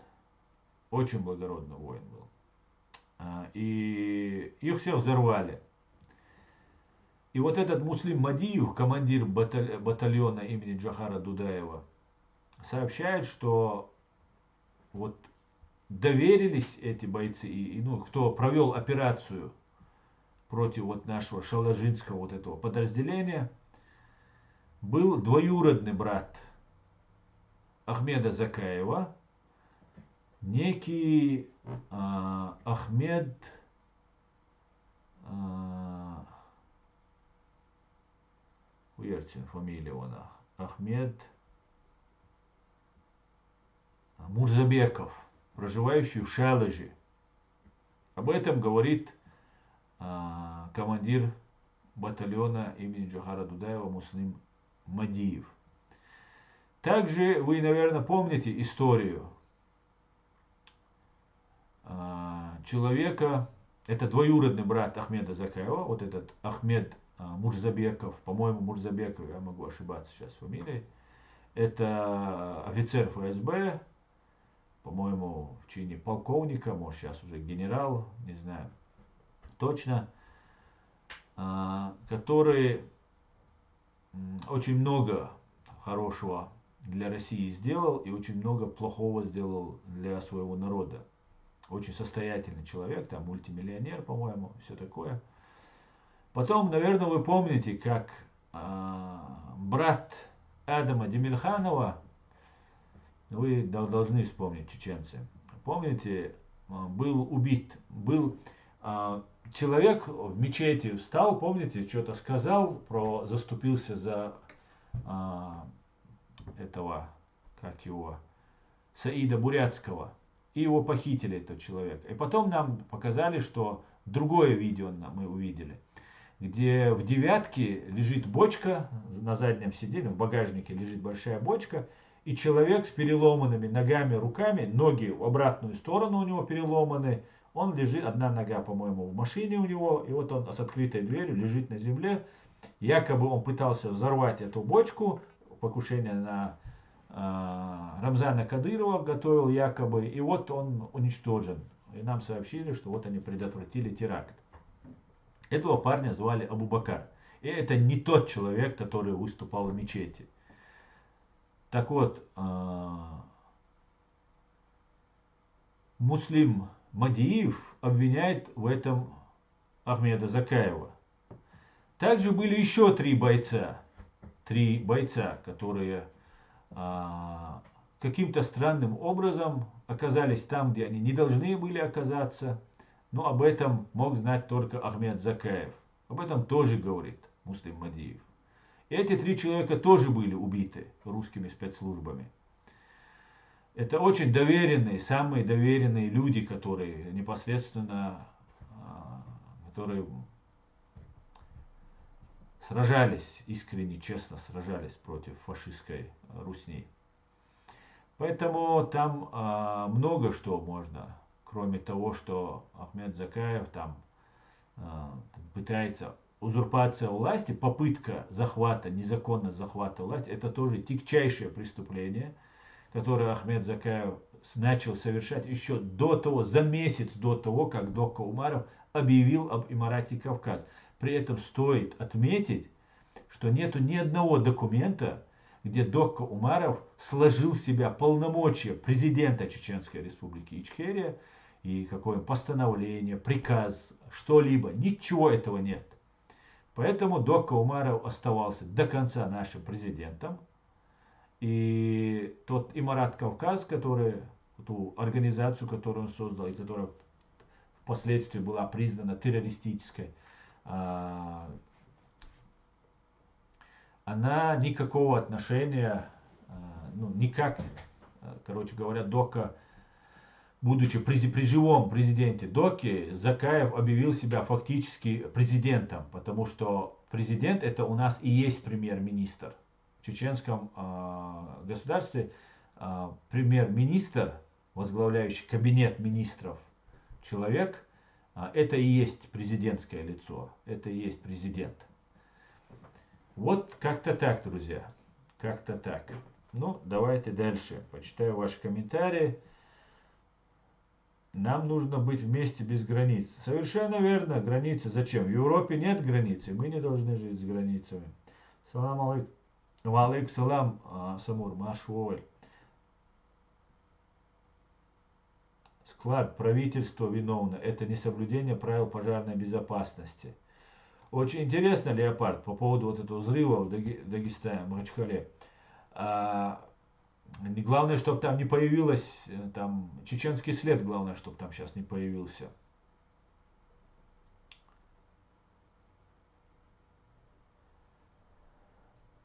Очень благородный воин был. И их всех взорвали. И вот этот Муслим Мадиев, командир батальона имени Джахара Дудаева, сообщает, что вот доверились эти бойцы, кто провел операцию против вот нашего шалажинского вот этого подразделения, был двоюродный брат Ахмеда Закаева, некий Ахмед Уерцин, фамилия Ахмед Мурзабеков, проживающий в Шалаже. Об этом говорит командир батальона имени Джахара Дудаева Муслим Мадиев. Также вы, наверное, помните историю человека, это двоюродный брат Ахмеда Закаева, вот этот Ахмед Мурзабеков, по-моему, Мурзабеков, я могу ошибаться сейчас фамилией. Это офицер ФСБ, по-моему, в чине полковника, может сейчас уже генерал, не знаю точно, который очень много хорошего для России сделал и очень много плохого сделал для своего народа. Очень состоятельный человек, там мультимиллионер, по-моему, все такое. Потом, наверное, вы помните, как брат Адама Демирханова, вы должны вспомнить, чеченцы, помните, был убит, был человек в мечети встал, помните, что-то сказал, заступился за этого, как его, Саида Бурятского. И его похитили, этот человек. И потом нам показали, что другое видео мы увидели, где в девятке лежит бочка, на заднем сиденье, в багажнике лежит большая бочка, и человек с переломанными ногами, руками, ноги в обратную сторону у него переломаны, он лежит, одна нога, по-моему, в машине у него, и вот он с открытой дверью лежит на земле, якобы он пытался взорвать эту бочку, покушение на Рамзана Кадырова готовил якобы, и вот он уничтожен. И нам сообщили, что вот они предотвратили теракт. Этого парня звали Абу-Бакар. И это не тот человек, который выступал в мечети. Так вот, Муслим Мадиев обвиняет в этом Ахмеда Закаева. Также были еще три бойца, которые каким-то странным образом оказались там, где они не должны были оказаться. Но об этом мог знать только Ахмед Закаев. Об этом тоже говорит Муслим Мадиев. Эти три человека тоже были убиты русскими спецслужбами. Это очень доверенные, самые доверенные люди, которые непосредственно, которые сражались, искренне, честно сражались против фашистской Русни. Поэтому там много что можно, кроме того, что Ахмед Закаев там пытается узурпация власти, попытка захвата, незаконного захвата власти, это тоже тягчайшее преступление, которое Ахмед Закаев начал совершать еще до того, за месяц до того, как Докко Умаров объявил об Эмирате Кавказ. При этом стоит отметить, что нету ни одного документа, где Докко Умаров сложил в себя полномочия президента Чеченской Республики Ичкерия, и какое постановление, приказ, что-либо. Ничего этого нет. Поэтому Докко Умаров оставался до конца нашим президентом. И тот Эмират Кавказ, ту организацию, которую он создал, и которая впоследствии была признана террористической, она никакого отношения, никак, короче говоря, Докко, будучи при живом президенте Докке, Закаев объявил себя фактически президентом, потому что президент это у нас и есть премьер-министр. В чеченском государстве премьер-министр, возглавляющий кабинет министров человек, это и есть президентское лицо, это и есть президент. Вот как-то так, друзья, как-то так. Ну, давайте дальше, почитаю ваши комментарии. Нам нужно быть вместе без границ. Совершенно верно, границы зачем? В Европе нет границы, мы не должны жить с границами. Салам алейкум. Валейкум салам, Самур, Машуоль. Склад, правительство виновно. Это несоблюдение правил пожарной безопасности. Очень интересно, Леопард, по поводу вот этого взрыва в Дагестане, в Махачкале. Главное, чтобы там не появилось, там, чеченский след, главное, чтобы там сейчас не появился.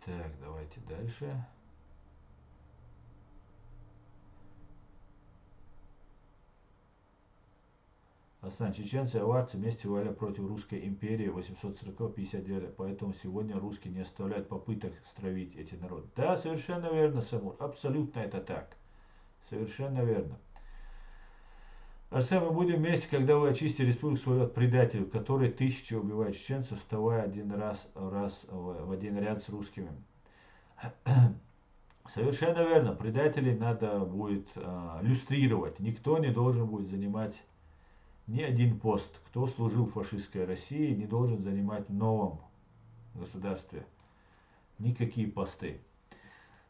Так, давайте дальше. Основные чеченцы и аварцы вместе воевали против русской империи 840-59. Поэтому сегодня русские не оставляют попыток стравить эти народы. Да, совершенно верно, Самур. Абсолютно это так. Совершенно верно. Арсен, мы будем вместе, когда вы очистите республику свою от предателей, которые тысячи убивают чеченцев, вставая в один ряд с русскими. Совершенно верно, предателей надо будет люстрировать. Никто не должен будет занимать ни один пост. Кто служил в фашистской России, не должен занимать в новом государстве никакие посты.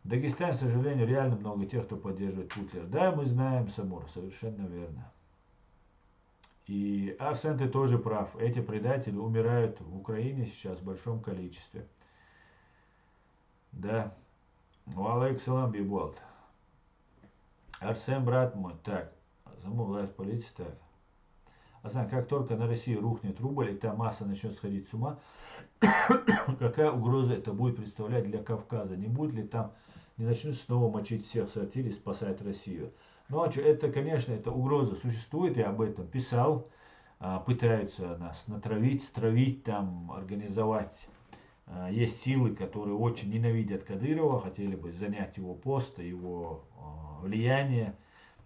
В Дагестане, к сожалению, реально много тех, кто поддерживает Путлера. Да, мы знаем, Самур, совершенно верно. И Арсен, ты тоже прав. Эти предатели умирают в Украине сейчас в большом количестве. Да. Валейк салам, биболт. Арсен, брат мой, так. Саму власть полиции, так. Арсен, как только на России рухнет рубль, и та масса начнет сходить с ума, какая угроза это будет представлять для Кавказа? Не будет ли там, не начнут снова мочить всех в сортире и спасать Россию? Ну, а что, это, конечно, эта угроза существует, я об этом писал. Пытаются нас натравить, стравить, там, организовать. Есть силы, которые очень ненавидят Кадырова, хотели бы занять его пост, его влияние.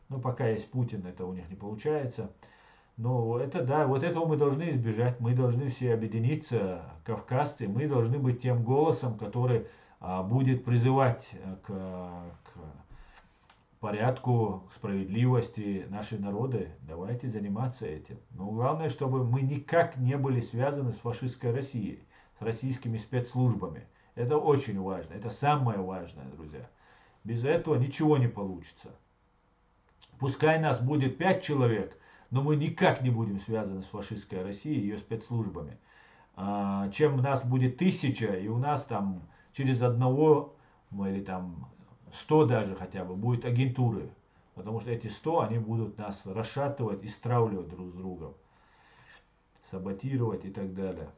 Но пока есть Путин, это у них не получается. Но это да, вот этого мы должны избежать. Мы должны все объединиться, кавказцы. Мы должны быть тем голосом, который будет призывать к порядку, к справедливости наши народы. Давайте заниматься этим. Но главное, чтобы мы никак не были связаны с фашистской Россией, с российскими спецслужбами. Это очень важно. Это самое важное, друзья. Без этого ничего не получится. Пускай нас будет 5 человек, но мы никак не будем связаны с фашистской Россией и ее спецслужбами. Чем нас будет 1000, и у нас там через одного, или там 100 даже хотя бы, будет агентуры. Потому что эти 100, они будут нас расшатывать и стравливать друг с другом. Саботировать и так далее.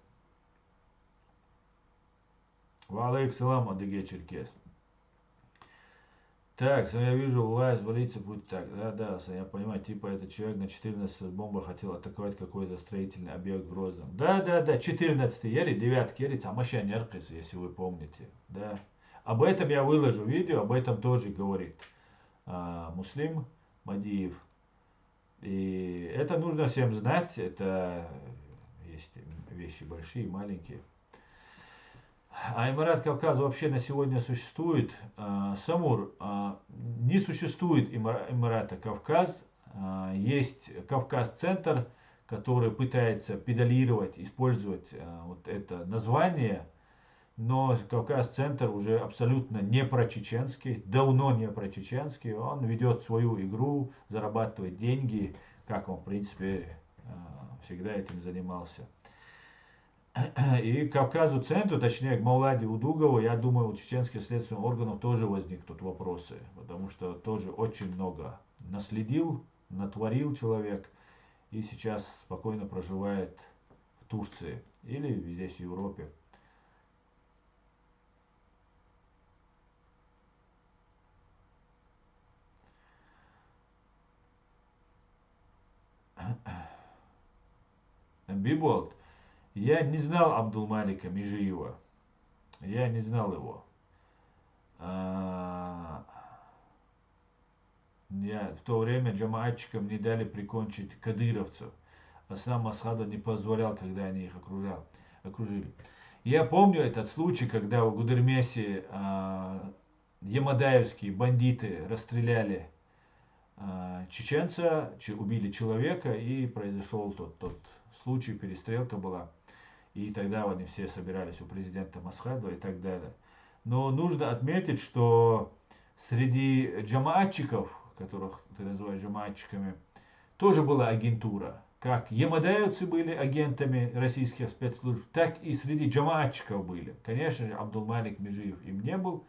Валейк салам, Адыгей Черкес. Так, я вижу, власть болится, будет так. Да, я понимаю, типа этот человек на 14 бомба хотел атаковать какой-то строительный объект в Грозном. Да, 14 ели, 9 ели, Амаша Неркес, если вы помните. Да. Об этом я выложу видео, об этом тоже говорит Муслим Мадиев. И это нужно всем знать, это есть вещи большие, маленькие. А Эмират Кавказ вообще на сегодня существует? Самур, не существует Эмирата Кавказ. Есть Кавказ-центр, который пытается педалировать, использовать вот это название. Но Кавказ-центр уже абсолютно не про-чеченский, давно не про-чеченский. Он ведет свою игру, зарабатывает деньги, как он, в принципе, всегда этим занимался. И Кавказу центру, точнее к Мауладе Удугову, я думаю, у чеченских следственных органов тоже возникнут вопросы, потому что тоже очень много наследил, натворил человек и сейчас спокойно проживает в Турции или здесь в Европе. Биболт, я не знал Абдулмалика Межиева, я не знал его. В то время джамаатчикам не дали прикончить кадыровцев, а сам Масхада не позволял, когда они их окружили. Я помню этот случай, когда в Гудермесе ямадаевские бандиты расстреляли чеченца, убили человека, и произошел тот случай, перестрелка была. И тогда они все собирались у президента Масхадова и так далее. Но нужно отметить, что среди джамаатчиков, которых ты называешь джамаатчиками, тоже была агентура. Как ямадаевцы были агентами российских спецслужб, так и среди джамаатчиков были. Конечно же, Абдулмалик Межиев им не был.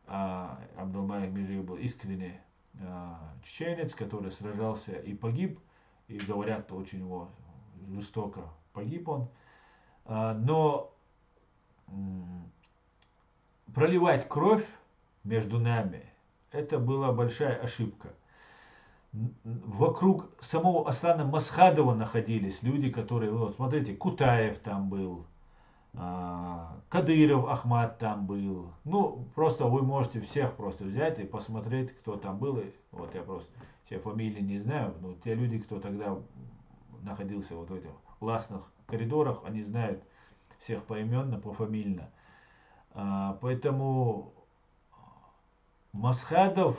Абдулмалик Межиев был искренний чеченец, который сражался и погиб. И говорят, очень его жестоко погиб он. Но проливать кровь между нами, это была большая ошибка. Вокруг самого Аслана Масхадова находились люди, которые, вот смотрите, Кутаев там был, Кадыров Ахмад там был. Ну, просто вы можете всех просто взять и посмотреть, кто там был. И вот я просто все фамилии не знаю, но те люди, кто тогда находился вот в этих властных коридорах, они знают всех поименно, пофамильно. Поэтому Масхадов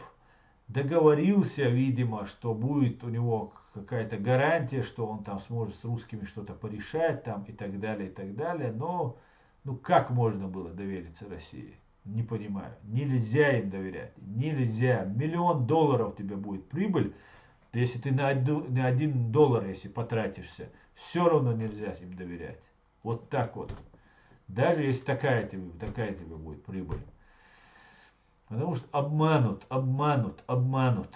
договорился, видимо, что будет у него какая-то гарантия, что он там сможет с русскими что-то порешать там и так далее, и так далее. Но ну как можно было довериться России? Не понимаю. Нельзя им доверять. Нельзя. $1 000 000 тебе будет прибыль, если ты на $1, если потратишься, все равно нельзя им доверять. Вот так вот. Даже если такая тебе будет прибыль. Потому что обманут, обманут, обманут.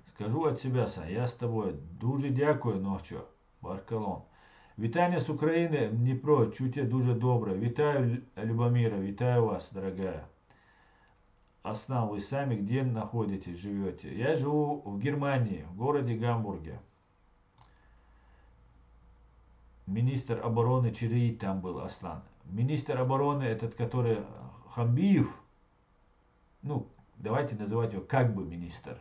Скажу от себя, Сань, я з тобою дуже дякую, ну що, Баркалон. Вітання з України, Дніпро, чуття дуже добре. Вітаю, Любомира, вітаю вас, дорогая. Асна, вы сами где находитесь, живете? Я живу в Германии, в городе Гамбурге. Министр обороны Чири там был, Аслан. Министр обороны, этот, который Хамбиев, ну, давайте называть его как бы министр.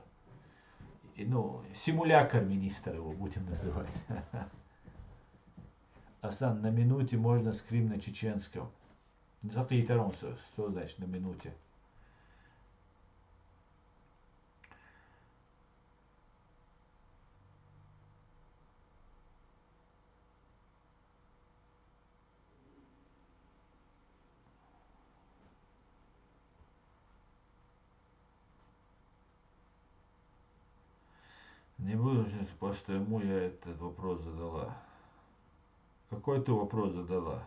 Ну, симулятор министра его будем называть. Асан, на минуте можно скрим на чеченском. Закитером, что значит на минуте? Не буду сейчас, просто ему я этот вопрос задала. Какой ты вопрос задала?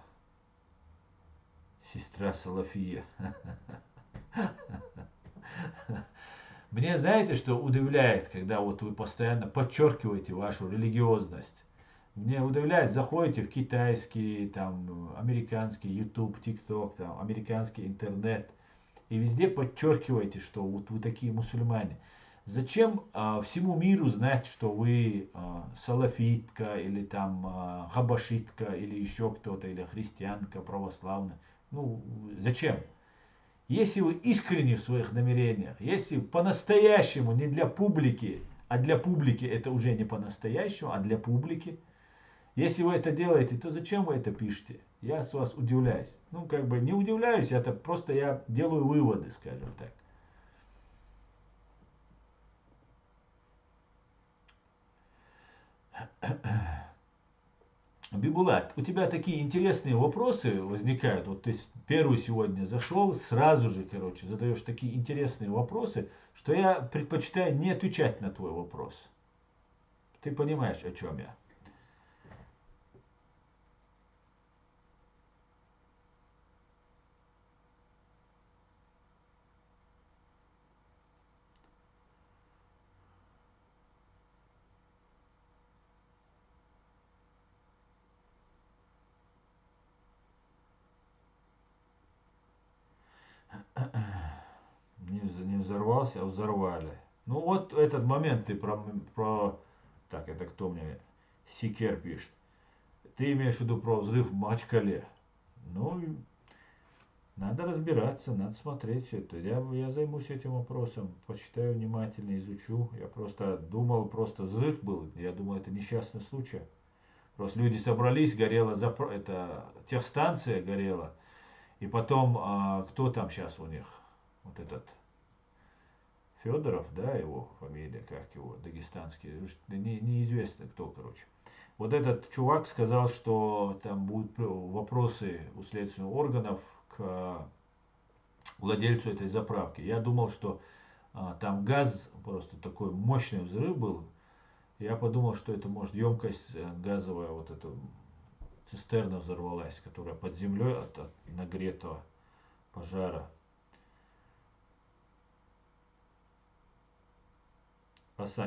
Сестра Салафия. Мне знаете, что удивляет, когда вот вы постоянно подчеркиваете вашу религиозность. Мне удивляет, заходите в китайский, там, американский YouTube, TikTok, там, американский интернет, и везде подчеркиваете, что вот вы такие мусульмане. Зачем всему миру знать, что вы салафитка, или там хабашитка, или еще кто-то, или христианка православная? Ну, зачем? Если вы искренне в своих намерениях, если по-настоящему, не для публики, а для публики это уже не по-настоящему, а для публики, если вы это делаете, то зачем вы это пишете? Я с вас удивляюсь. Ну, как бы не удивляюсь, это просто я делаю выводы, скажем так. Бибулат, у тебя такие интересные вопросы возникают. Вот ты первый сегодня зашел, сразу же, короче, задаешь такие интересные вопросы, что я предпочитаю не отвечать на твой вопрос. Ты понимаешь, о чем я? Не взорвался, а взорвали. Ну вот этот момент ты так, это кто мне? Сикер пишет. Ты имеешь в виду про взрыв в Махачкале. Ну, надо разбираться, надо смотреть все это. Я займусь этим вопросом, почитаю внимательно, изучу. Я просто думал, просто взрыв был. Я думал, это несчастный случай. Просто люди собрались, горела это техстанция горела. И потом, кто там сейчас у них? Вот этот Федоров, да, его фамилия, как его, дагестанский, неизвестно кто, короче. Вот этот чувак сказал, что там будут вопросы у следственных органов к владельцу этой заправки. Я думал, что там газ, просто такой мощный взрыв был. Я подумал, что это может емкость газовая, вот эта цистерна взорвалась, которая под землей от нагретого пожара.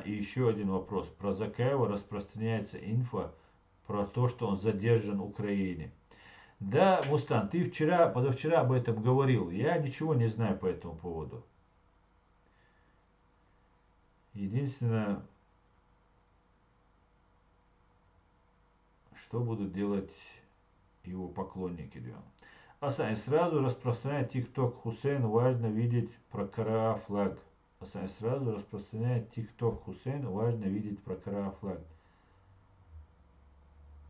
И еще один вопрос. Про Закаева распространяется инфа про то, что он задержан в Украине. Да, Мустан, ты позавчера об этом говорил. Я ничего не знаю по этому поводу. Единственное, что будут делать его поклонники. Асань, сразу распространять ТикТок Хусейн, важно видеть про Кара флаг. сразу распространяет ТикТок. Хусейн, важно видеть про Кара флаг.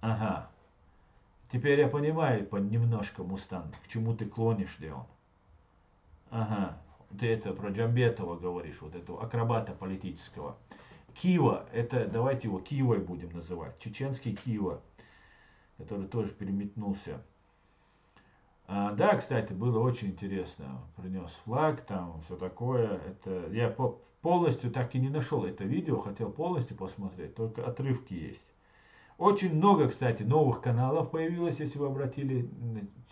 Ага. Теперь я понимаю немножко, Мустан, к чему ты клонишь, Леон. Ага. Ты это про Джамбетова говоришь, вот этого акробата политического. Кива, это давайте его Кивой будем называть. Чеченский Кива, который тоже переметнулся. Да, кстати, было очень интересно. Принес флаг, там все такое. Это я полностью так и не нашел это видео, хотел полностью посмотреть, только отрывки есть. Очень много, кстати, новых каналов появилось, если вы обратили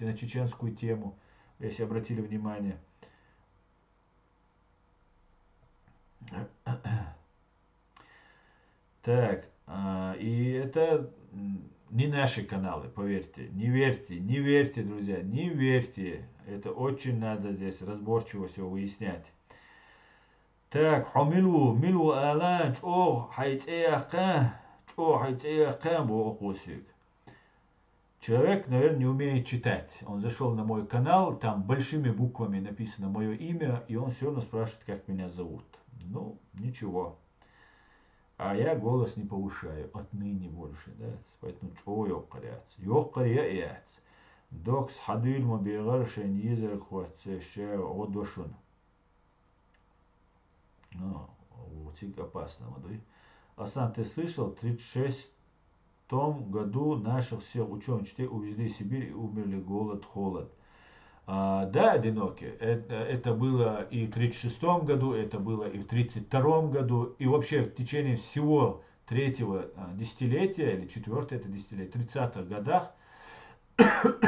на чеченскую тему, если обратили внимание. Так, и это не наши каналы, поверьте. Не верьте, не верьте, друзья, не верьте. Это очень надо здесь разборчиво все выяснять. Так, хамилу, милу алан, чо хайцеяка, бокусик. Человек, наверное, не умеет читать. Он зашел на мой канал, там большими буквами написано мое имя, и он все равно спрашивает, как меня зовут. Ну, ничего. А я голос не повышаю, отныне больше, да, поэтому чего йокаряц. Йокаряц. Докс хадвиль мобигар шенизер хватше одошун. Ну, вот опасно, да. Асан, ты слышал, в 1936 году наших всех ученых увезли в Сибирь и умерли голод, холод. Да, одиноки. Это было и в 1936 году, это было и в 1932 году, и вообще в течение всего третьего десятилетия, или четвертое это десятилетие, в 30-х годах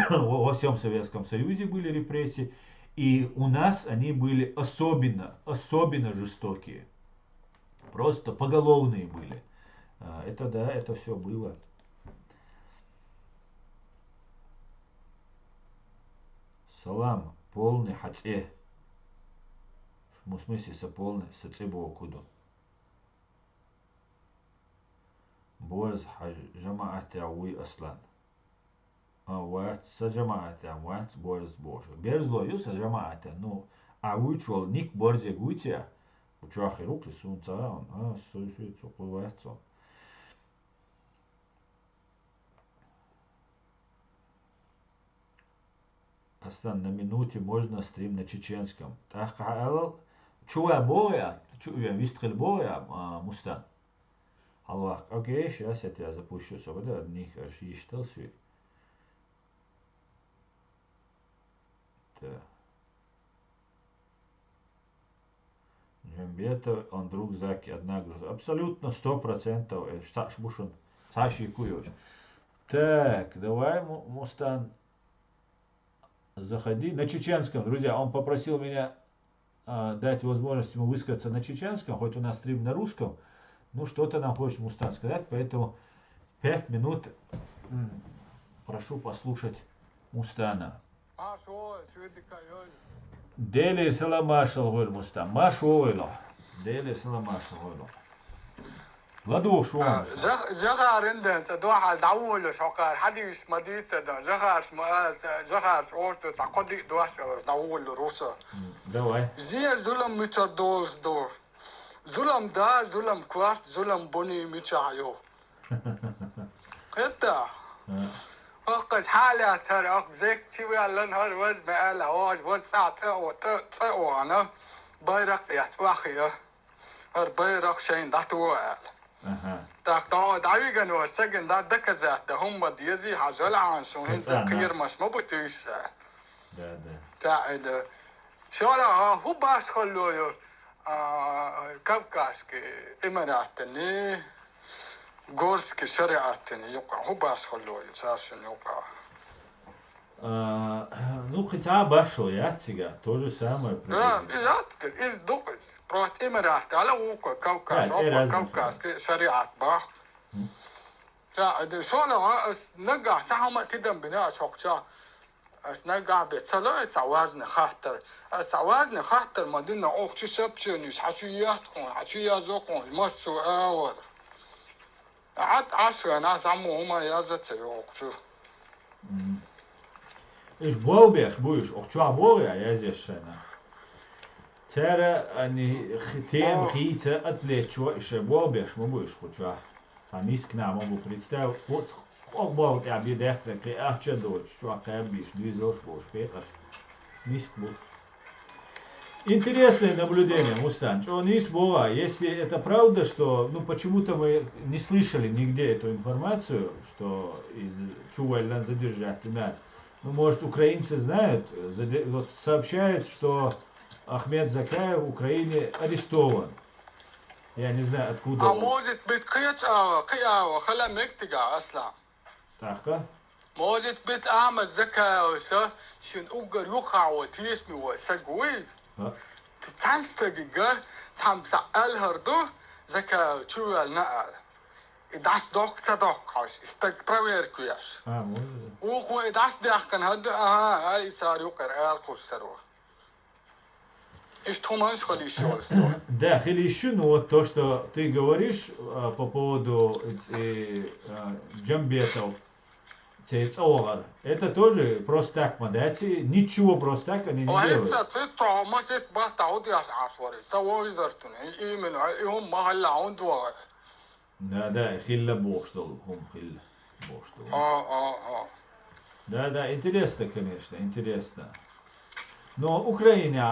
во всем Советском Союзе были репрессии, и у нас они были особенно жестокие. Просто поголовные были. Это да, это все было. Салам, полный хате. В смысле полный, сацебо куду. Борз жамаате ауи аслан. Ват сажамаате ват борз боже. Берзло ю сажамаате. Ну, ауи чол ник борзе гутия. Учахи руки сунца он. Суйсуй цукуватцо. Астан, на минуте можно стрим на чеченском. Чуя боя, вистрел боя, Мустан. Аллах, окей, сейчас я тебя запущу, свобода, одних аж ищтал свет. Так. Джамбета, он друг Заки, одна груза. Абсолютно 100%. Шбушин, Саши Куевич. Так, давай, Мустан. Заходи на чеченском, друзья. Он попросил меня дать возможность ему высказаться на чеченском, хоть у нас стрим на русском. Ну, что-то нам хочет Мустан сказать, поэтому 5 минут прошу послушать Мустана. Дели саламашал гой Мустан. Машу ойло. Дели саламашал ойло. Ладу шуан. جغار عندن تدوح دعول شقار حديث مديت ده جغار أورت تعقدي دوح دعول روسا. Давай. زي ظلم متر دولز دور. ظلم دار ظلم كوارت ظلم بني متعيو. أنت. أقد حالة ترى أق زيك تبي على نهار ود مقالة واج ود ساعة تقوى أنا بيرق يتوخيه. بيرق شين دعوة. تاخدوا دعوية نو سجن دا دكزات هم ديزي حجل عن شو هنز كير مش مبتوش Да. تاعد شو لا هو باش خلوه كافكاسكي إماراتني غورسكي شريعتني يقع هو باش خلوه ساشن يقع. Ну, хотя башо, я тебя, то же самое. Я теперь из докой. Прот Эмират, على وقع كوكاس شريعة باخ. تا شو أنا نقع سهم تدم بناء شوكشا. نقع بتصلي تعوازن خاطر. تعوازن خاطر مدينة أوكشي سبشنيس حشيات زوقون مشوا أول. عاد 10 ناس عمو هما يازت يوكشو. Ich wollte, будешь, ох, чё, я здесь шена. ترى أني ختين خيته أتلت شو إيش بوابش ما بوش خدشة ساميسك نعم أبو بريستاو вот обалт я би дехте ке ахче доч что акабиш двизош бош пекаш миск бу. Интересное наблюдение, Мустан. Что нис бова, если это правда, что ну почему-то мы не слышали нигде эту информацию, что из Чувайлан задержать, да. Ну, может, украинцы знают, вот сообщают, что Ахмед Закаев в Украине арестован. Я не знаю, откуда он. может быть, Так-ка? может быть, Ахмед Закаев, شن أجر يخع وتيسمي وسجوي تستنستجيجا تامسا الهردو زكاة شو النقل إداس دوك تدوك عش استج برير كوياش وخو إداس ده كان هذا هاي صار يقر القصروا Да, Хилищу, ну вот то, что ты говоришь по поводу джамбетов, это тоже просто так, мадати, ничего просто так они не делают. Да, хилля бошдол, хилля бошдол. Да, интересно, конечно, интересно. Но Украина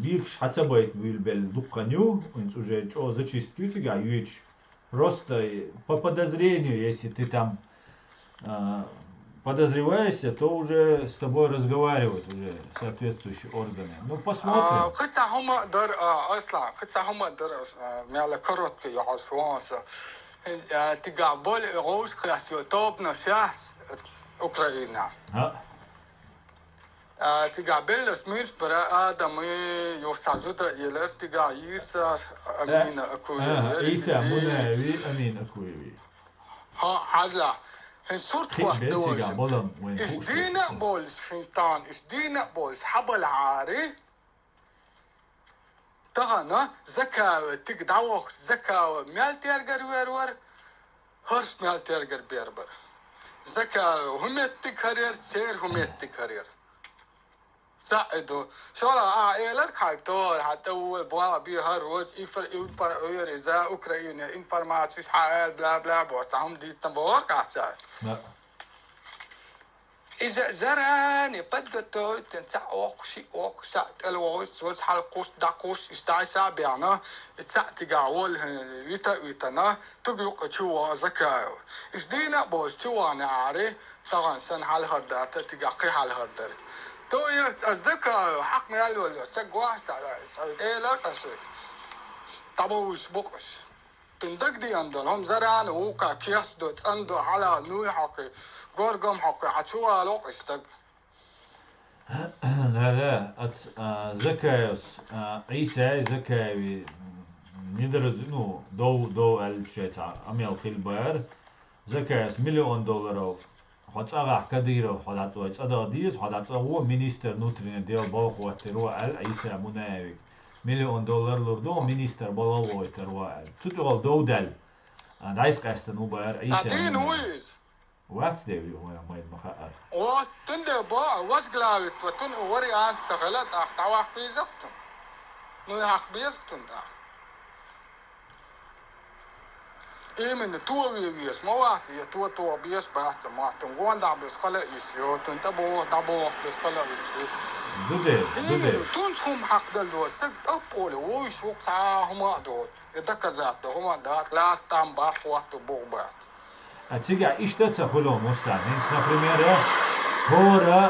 бирш хацабайт вильбел дуканю, он уже что зачистки тебя юич. Просто по подозрению, если ты там подозреваешься, то уже с тобой разговаривают уже соответствующие органы. Ну посмотрим. Украина. تقابل سميرش برا آدم يوصلت إلى تقاير صار أمين أكوي عيسى مناوي أمين أكوي هذا هنصرت واحد دوش إيش دينا بولس شيطان إيش دينا بولس حبل عاري تغنى زكاة تقدعوه زكاة مال تيرجر ويرور هرش مال تيرجر بيربر زكاة هم يتكرر سير هم يتكرر ساعدوا شغلة عائلة كايتور حتى هو بوا بيها روج يفر إذا أوكرانيا إنفورماتيش حائل بلا بلا بس هم دي تنبور كاسر إذا زراني بدكتو تنسى أوكشي الووس وش حلقوس داكوس استعيسى بيانا تساعتقاول ويتا تبيق شو زكاة إيش دينا بوش شو أنا عاري طبعا سن حال هردات تقاقي حال هردار تو الذكاء حق مالو ولا سجواش على إيه لا كسر تبوش بقش بندق دي عندهم زرعان ووكا كياس دوت عنده على نوي حقي غورغم حقي حشوا لوق استق لا زكايوس عيسى زكاوي ندرز ну до الشيء عمل في البار زكايوس $1,000,000 حتى كديرو حتى أدا ديس حتى هو مينستر نوترين ديال بالقوة تروال عيسى مناوي $1,000,000 لردو مينستر بالقوة تروال تطول دودل دايس قاست نوبر عيسى واتس ديفي هو ما يمخاء وتندى با واش غلاوت وتن وري عن سغلات احتوا في زقتم نو حق بيزقتم دا إيه من تو بيس ما واحد تو بيس بس ما تنقون دا بس خلا يسيو تنتبو دابو بس خلا يسيو دودي تنهم حق دلو سقط أبول ويش وقت هم دول إذا كذات هم دات لا تام بات وقت بوبات Сега, и что это было, Мустан? Например, hora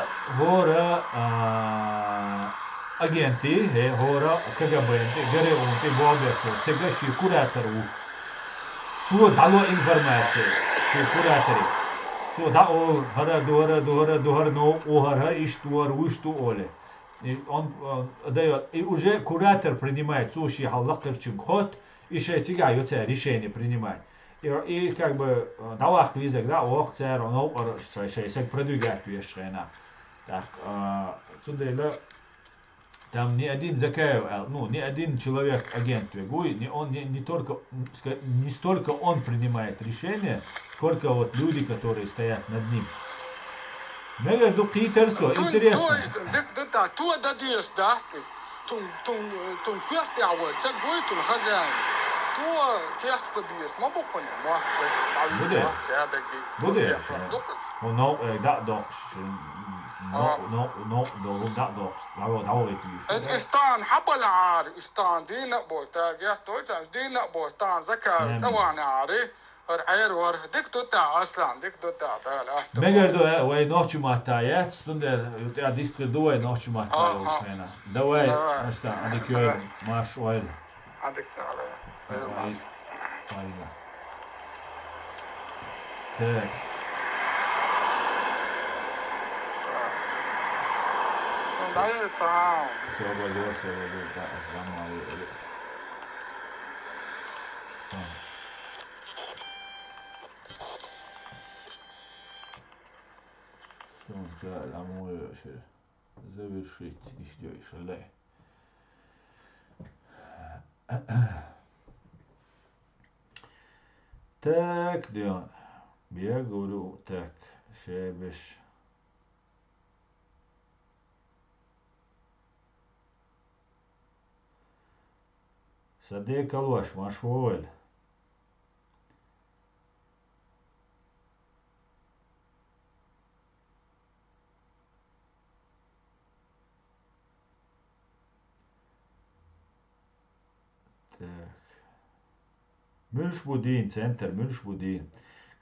агенты, hora КГБ, ГРУ, БОБС, сега ши куратору, су дало информацию, ши кураторы, су дало хара, но ухара, ишту оле. Он дает, и уже куратор принимает, суши халлахтырчик ход, и сега решение принимает. И как бы давах визак, да, ох, цер, он опор, что еще продвигать вещена. Так, сюда там не один Закаев, ну, не один человек агент Вегуй, не столько он принимает решения, сколько вот люди, которые стоят над ним. Наверное, Питер, все, интересно. тун кверх я вот сак бой тун хозяин. То тех побьешь, мы буквально, мы Bude. Och no, dat doch. Dat doch. Dat vet vi. استان حب العار استان دينا بوتا جات توجا دينا بوتان زكا تواني عاري عير ور ديك توتا اصلا ديك توتا تالا Megardo je ovaj noću matajec, sunde ja distre due noću matajec mena. Da ovaj, šta, adik joj maš ovaj. عندك تعالى Ajde. Tak. داير تعاون Slobodo, da, znamo ali. Да, ще завершить еще и шалей. Так, да. Я говорю, так, шебеш. Саде калош, машволь. Так. Мюншбудин, центр Мюншбудин.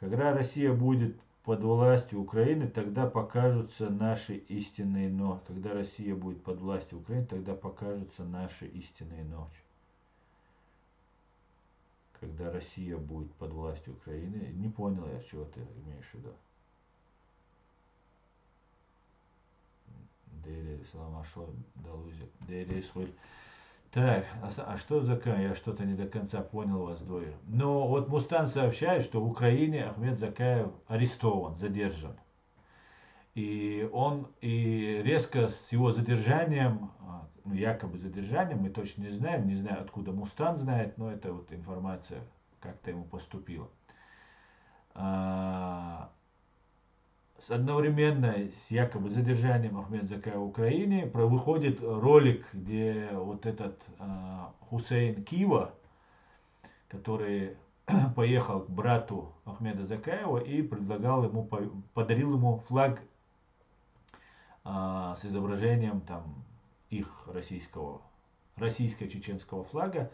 Когда Россия будет под властью Украины, тогда покажутся наши истинные ночи. Когда Россия будет под властью Украины, тогда покажутся наши истинные ночи. Когда Россия будет под властью Украины. Не понял я, чего ты имеешь в виду. Так, а что за Я что-то не до конца понял вас двое. Но вот Мустан сообщает, что в Украине Ахмед Закаев арестован, задержан. И он резко с его задержанием, ну якобы задержанием, мы точно не знаю откуда Мустан знает, но это вот информация как-то ему поступила. Одновременно с якобы задержанием Ахмед Закаева в Украине выходит ролик, где вот этот Хусейн Кива, который поехал к брату Ахмеда Закаева и подарил ему флаг с изображением там их российско-чеченского флага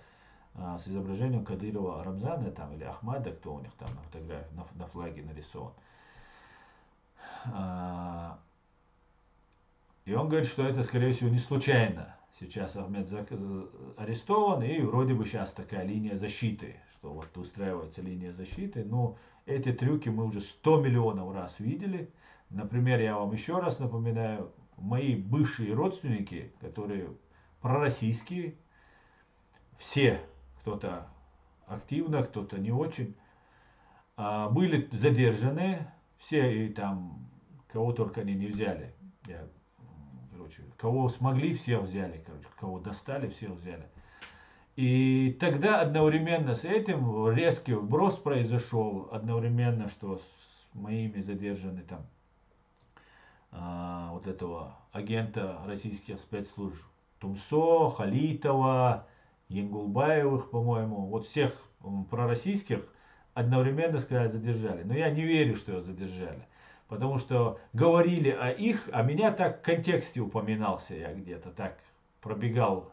с изображением Кадырова Рамзана там, или Ахмада, кто у них там на фотографии, на флаге нарисован. И он говорит, что это, скорее всего, не случайно. Сейчас Ахмед арестован, и вроде бы сейчас такая линия защиты, что вот устраивается линия защиты. Но эти трюки мы уже 100 миллионов раз видели. Например, я вам еще раз напоминаю, мои бывшие родственники, которые пророссийские, все, кто-то активно, кто-то не очень, были задержаны, все и там, кого только они не взяли. Кого смогли, всех взяли, кого достали, всех взяли. И тогда одновременно с этим резкий вброс произошел, одновременно, что с моими задержаны там вот этого агента российских спецслужб Тумсо, Халитова, Янгулбаевых, по-моему, вот всех пророссийских одновременно, сказать, задержали. Но я не верю, что его задержали. Потому что говорили о их, а меня так в контексте упоминался, я где-то так пробегал,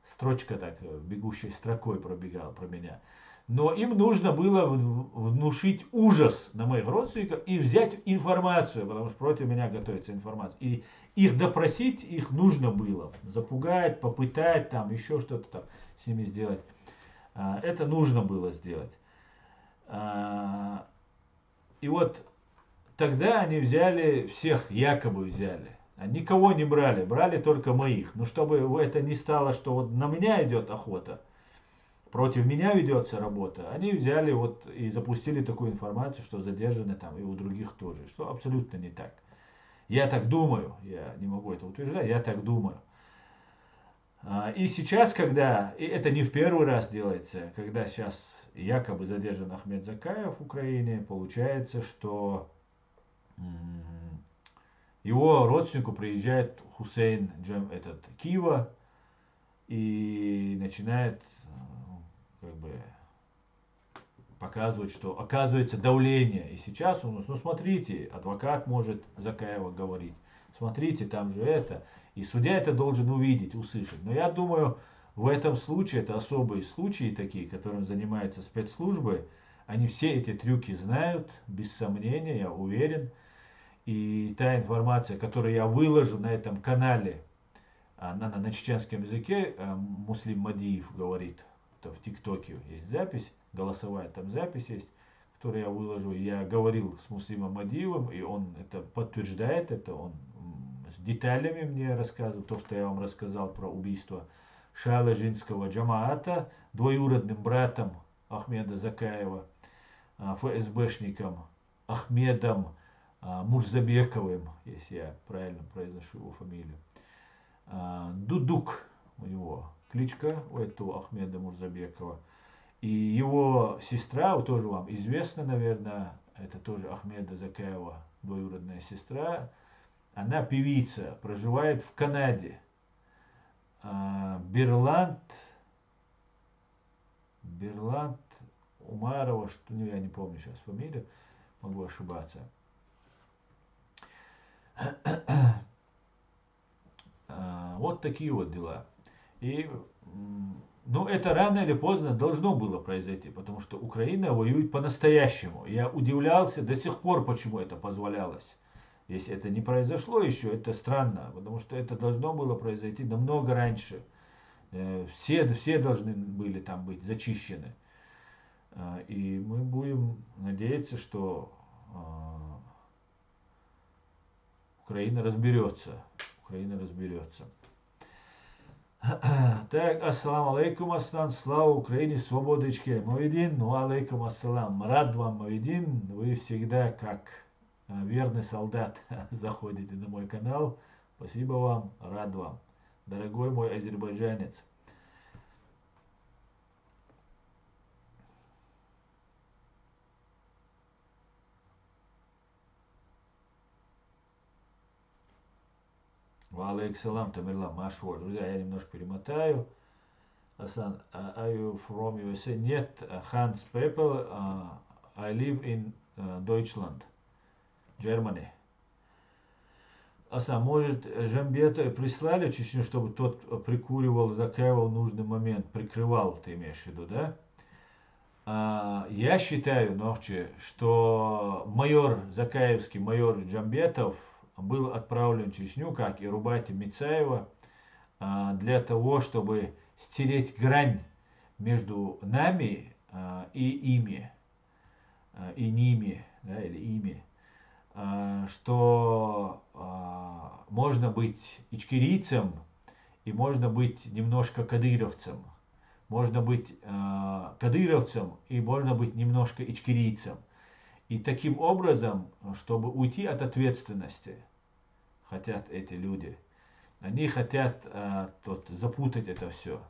строчка так, бегущей строкой пробегала про меня. Но им нужно было внушить ужас на моих родственников и взять информацию, потому что против меня готовится информация. И их допросить, их нужно было. Запугать, попытать, там еще что-то там с ними сделать. Это нужно было сделать. И вот тогда они взяли всех, якобы взяли. Никого не брали, брали только моих. Но чтобы это не стало, что вот на меня идет охота, против меня ведется работа, они взяли вот и запустили такую информацию, что задержаны там и у других тоже, что абсолютно не так. Я так думаю, я не могу это утверждать, я так думаю. И сейчас, когда, и это не в первый раз делается, когда сейчас якобы задержан Ахмед Закаев в Украине, получается, что его родственнику приезжает Хусейн Кива, и начинает как бы показывать, что оказывается давление. И сейчас у нас, ну смотрите, адвокат может Закаева говорить, смотрите, там же это. И судья это должен увидеть, услышать. Но я думаю, в этом случае, это особые случаи такие, которым занимаются спецслужбы, они все эти трюки знают, без сомнения, я уверен. И та информация, которую я выложу на этом канале, на чеченском языке, Муслим Мадиев говорит, то в ТикТоке есть запись, голосовая там запись есть, которую я выложу. Я говорил с Муслимом Мадиевым, и он это подтверждает, это он с деталями мне рассказывал, то, что я вам рассказал про убийство Шаляжинского джамаата, двоюродным братом Ахмеда Закаева, ФСБшником Ахмедом Мурзабековым, если я правильно произношу его фамилию. Дудук у него кличка, у этого Ахмеда Мурзабекова. И его сестра, тоже вам известна, наверное, это тоже Ахмеда Закаева, двоюродная сестра. Она певица, проживает в Канаде. Берланд Умарова, что, я не помню сейчас фамилию, могу ошибаться. Вот такие вот дела. И, ну, это рано или поздно должно было произойти, потому что Украина воюет по-настоящему. Я удивлялся до сих пор, почему это позволялось. Если это не произошло еще, это странно, потому что это должно было произойти намного раньше. Все должны были там быть зачищены. И мы будем надеяться, что Украина разберется. Украина разберется. Так, ассаламу алейкум, Аслан, слава Украине, свобода Ичкерия. Мавидин, ну алейкум ассалам. Рад вам, Мавидин, вы всегда как верный солдат заходите на мой канал. Спасибо вам, рад вам. Дорогой мой азербайджанец. Валейксалам, Тамирлам, Машвар. Друзья, я немножко перемотаю. Асан, are you from USA? Нет, Hans Pepel, I live in Deutschland, Germany. Асан, может, Жамбета прислали в Чечню, чтобы тот прикуривал Закаева в нужный момент, прикрывал, ты имеешь в виду, да? Я считаю, Новче, что Закаевский майор Джамбетов был отправлен в Чечню, как и Рубати Мицаева, для того, чтобы стереть грань между нами и ими, и ними, да, или ими, что можно быть ичкерийцем и можно быть немножко кадыровцем. Можно быть кадыровцем и можно быть немножко ичкерийцем. И таким образом, чтобы уйти от ответственности, хотят эти люди. Они хотят запутать это все.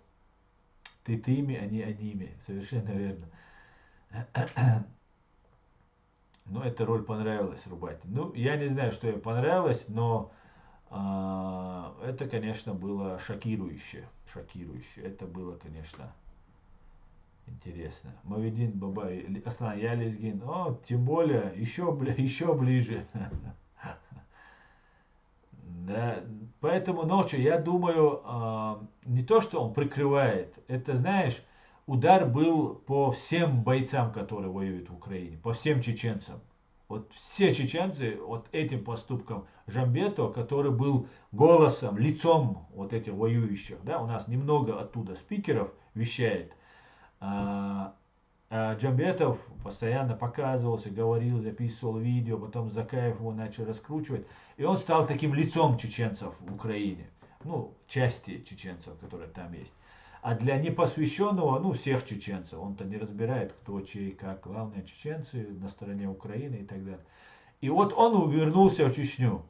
Ты ими, они одними. Совершенно верно. Но эта роль понравилась Рубате. Ну, я не знаю, что ей понравилось, но это, конечно, было шокирующе. Шокирующе. Это было, конечно, интересно. Мавидин Бабай, Аслан, я лезгин. О, тем более, еще ближе. Да, поэтому ночью, я думаю, не то, что он прикрывает, это, знаешь, удар был по всем бойцам, которые воюют в Украине, по всем чеченцам. Вот все чеченцы вот этим поступком Жамбетова, который был голосом, лицом вот этих воюющих, да, у нас немного оттуда спикеров вещает, Джамбетов постоянно показывался, говорил, записывал видео, потом Закаев его начал раскручивать. И он стал таким лицом чеченцев в Украине. Ну, части чеченцев, которые там есть. А для непосвященного, ну, всех чеченцев, он-то не разбирает, кто чей, как. Главное, чеченцы на стороне Украины и так далее. И вот он вернулся в Чечню,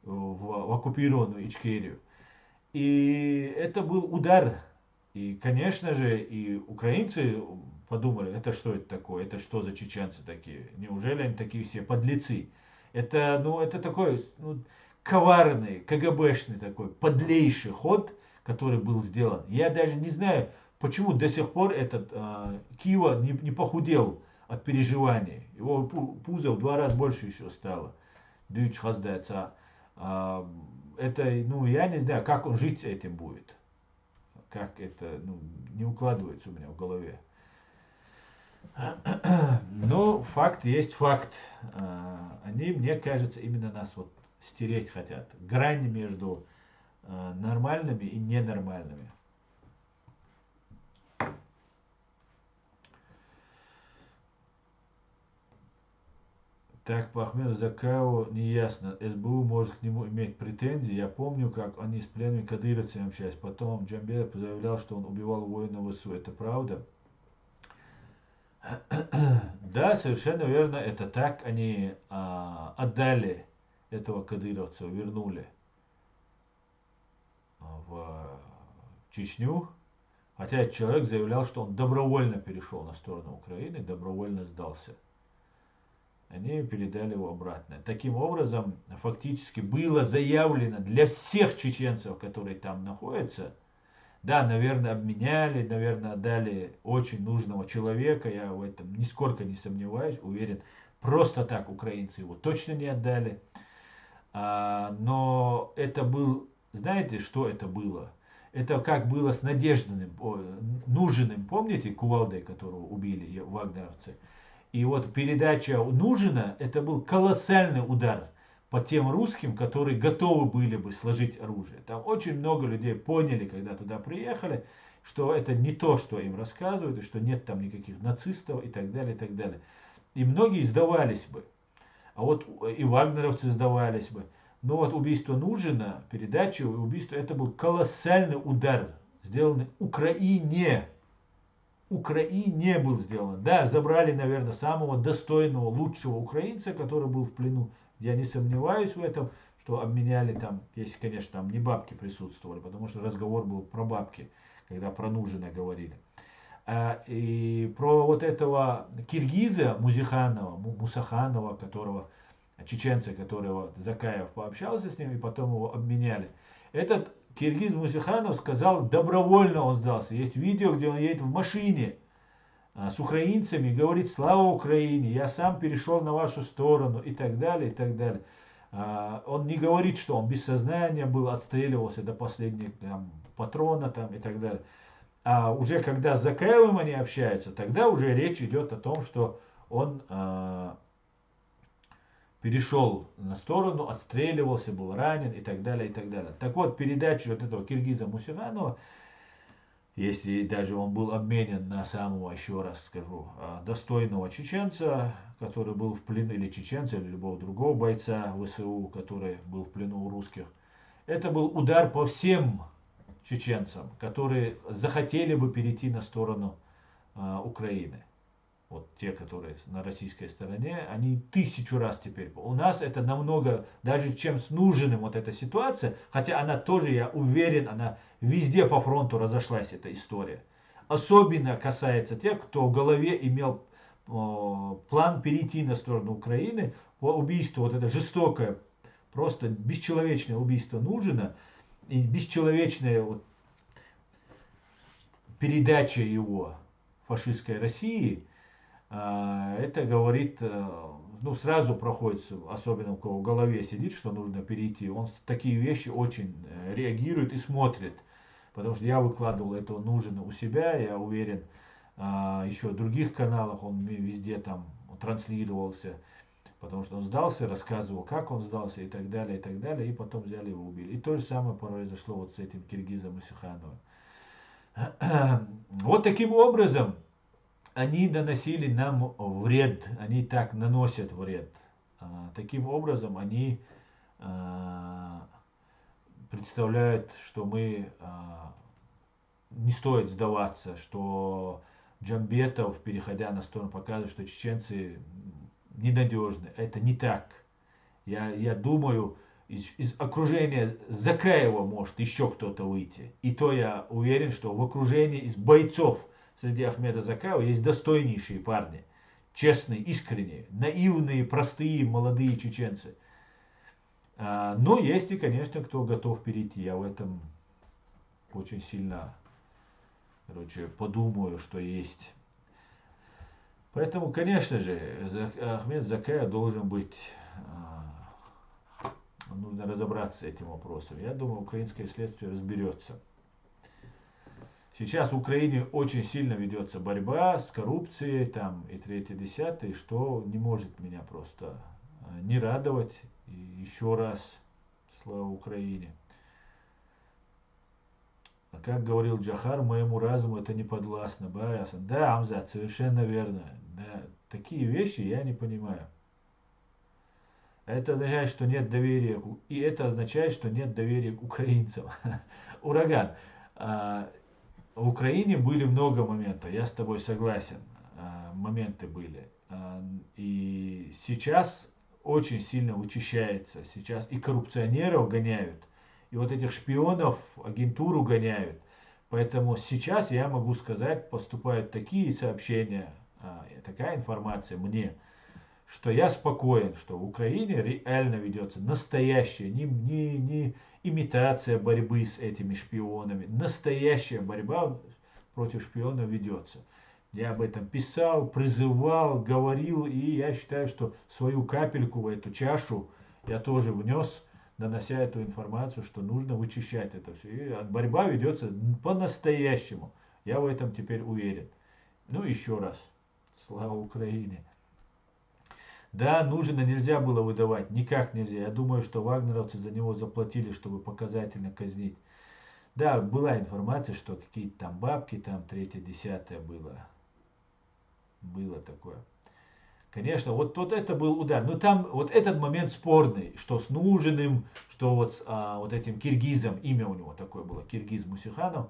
в оккупированную Ичкерию. И это был удар. И, конечно же, и украинцы подумали, это что это такое, это что за чеченцы такие, неужели они такие все подлецы. Это такой коварный, КГБшный такой, подлейший ход, который был сделан. Я даже не знаю, почему до сих пор этот Кива не похудел от переживаний. Его пузо в 2 раза больше еще стало. Это, ну, я не знаю, как он жить с этим будет. Как это, ну, не укладывается у меня в голове. Но факт есть факт. Они, мне кажется, именно нас вот стереть хотят. Грань между нормальными и ненормальными. Так, по Ахмеду Закаеву не ясно. СБУ может к нему иметь претензии. Я помню, как они с пленными кадыровцами общались. Потом Джамбетов заявлял, что он убивал воинов ВСУ. Это правда? Да, совершенно верно. Это так. Они отдали этого кадыровца, вернули в Чечню. Хотя человек заявлял, что он добровольно перешел на сторону Украины, добровольно сдался. Они передали его обратно. Таким образом, фактически было заявлено для всех чеченцев, которые там находятся, да, наверное, обменяли, наверное, отдали очень нужного человека, я в этом нисколько не сомневаюсь, уверен, просто так украинцы его точно не отдали. Но это был, знаете, что это было? Это как было с Надеждиным, Нужиным, помните, Кувалдой, которого убили вагнеровцы? И вот передача Нужина, это был колоссальный удар по тем русским, которые готовы были бы сложить оружие. Там очень много людей поняли, когда туда приехали, что это не то, что им рассказывают, и что нет там никаких нацистов и так далее, и так далее. И многие сдавались бы. А вот и вагнеровцы сдавались бы. Но вот убийство Нужина, передача убийство, это был колоссальный удар, сделанный Украине. Украине был сделан. Да, забрали, наверное, самого достойного, лучшего украинца, который был в плену. Я не сомневаюсь в этом, что обменяли там, если, конечно, там не бабки присутствовали, потому что разговор был про бабки, когда про Нужина говорили. И про вот этого киргиза Мусаханова, которого, чеченца, которого Закаев пообщался с ним, и потом его обменяли. Этот киргиз Мусиханов сказал, добровольно он сдался. Есть видео, где он едет в машине с украинцами и говорит: слава Украине, я сам перешел на вашу сторону и так далее, и так далее. Он не говорит, что он без сознания был, отстреливался до последнего патрона там, и так далее. А уже когда с Закаевым они общаются, тогда уже речь идет о том, что он перешел на сторону, отстреливался, был ранен и так далее, и так далее. Так вот, передача вот этого киргиза Мусиханова, если даже он был обменен на самого, еще раз скажу, достойного чеченца, который был в плену, или чеченца, или любого другого бойца ВСУ, который был в плену у русских, это был удар по всем чеченцам, которые захотели бы перейти на сторону Украины. Вот те, которые на российской стороне, они 1000 раз теперь. У нас это намного, даже чем с Нужиным вот эта ситуация, хотя она тоже, я уверен, она везде по фронту разошлась, эта история. Особенно касается тех, кто в голове имел план перейти на сторону Украины по убийству, вот это жестокое, просто бесчеловечное убийство Нужина и бесчеловечная вот передача его фашистской России. Это говорит, ну сразу проходит, особенно у кого в голове сидит, что нужно перейти, он такие вещи очень реагирует и смотрит. Потому что я выкладывал этого Нужина у себя, я уверен, еще в других каналах он везде там транслировался. Потому что он сдался, рассказывал, как он сдался и так далее, и потом взяли его убили. И то же самое произошло вот с этим киргизом Мусихановым. Вот таким образом они наносили нам вред, они так наносят вред. Таким образом они представляют, что мы не стоит сдаваться, что Джамбетов, переходя на сторону, показывает, что чеченцы ненадежны. Это не так. Я думаю, из окружения Закаева может еще кто-то выйти. И то я уверен, что в окружении из бойцов среди Ахмеда Закаева есть достойнейшие парни. Честные, искренние, наивные, простые, молодые чеченцы. Но есть и, конечно, кто готов перейти. Я в этом очень сильно, короче, подумаю, что есть. Поэтому, конечно же, Ахмед Закаев должен быть, нужно разобраться с этим вопросом. Я думаю, украинское следствие разберется. Сейчас в Украине очень сильно ведется борьба с коррупцией, там и третье, десятое, что не может меня просто не радовать. И еще раз, слава Украине. А как говорил Джахар, моему разуму это не подвластно. Да, Амзат, совершенно верно. Да, такие вещи я не понимаю. Это означает, что нет доверия, и это означает, что нет доверия к украинцам. Ураган. В Украине были много моментов, я с тобой согласен, моменты были. И сейчас очень сильно учащается, сейчас и коррупционеров гоняют, и вот этих шпионов, агентуру гоняют. Поэтому сейчас я могу сказать, поступают такие сообщения, такая информация мне, что я спокоен, что в Украине реально ведется настоящая, не имитация борьбы с этими шпионами, настоящая борьба против шпионов ведется. Я об этом писал, призывал, говорил, и я считаю, что свою капельку в эту чашу я тоже внес, донося эту информацию, что нужно вычищать это все. И борьба ведется по-настоящему. Я в этом теперь уверен. Ну, еще раз. Слава Украине! Да, Нужина нельзя было выдавать, никак нельзя. Я думаю, что вагнеровцы за него заплатили, чтобы показательно казнить. Да, была информация, что какие-то там бабки, там третье, десятое было. Было такое. Конечно, вот это был удар. Но там вот этот момент спорный, что с Нужиным, что вот, вот этим киргизом, имя у него такое было, Киргиз Мусиханов.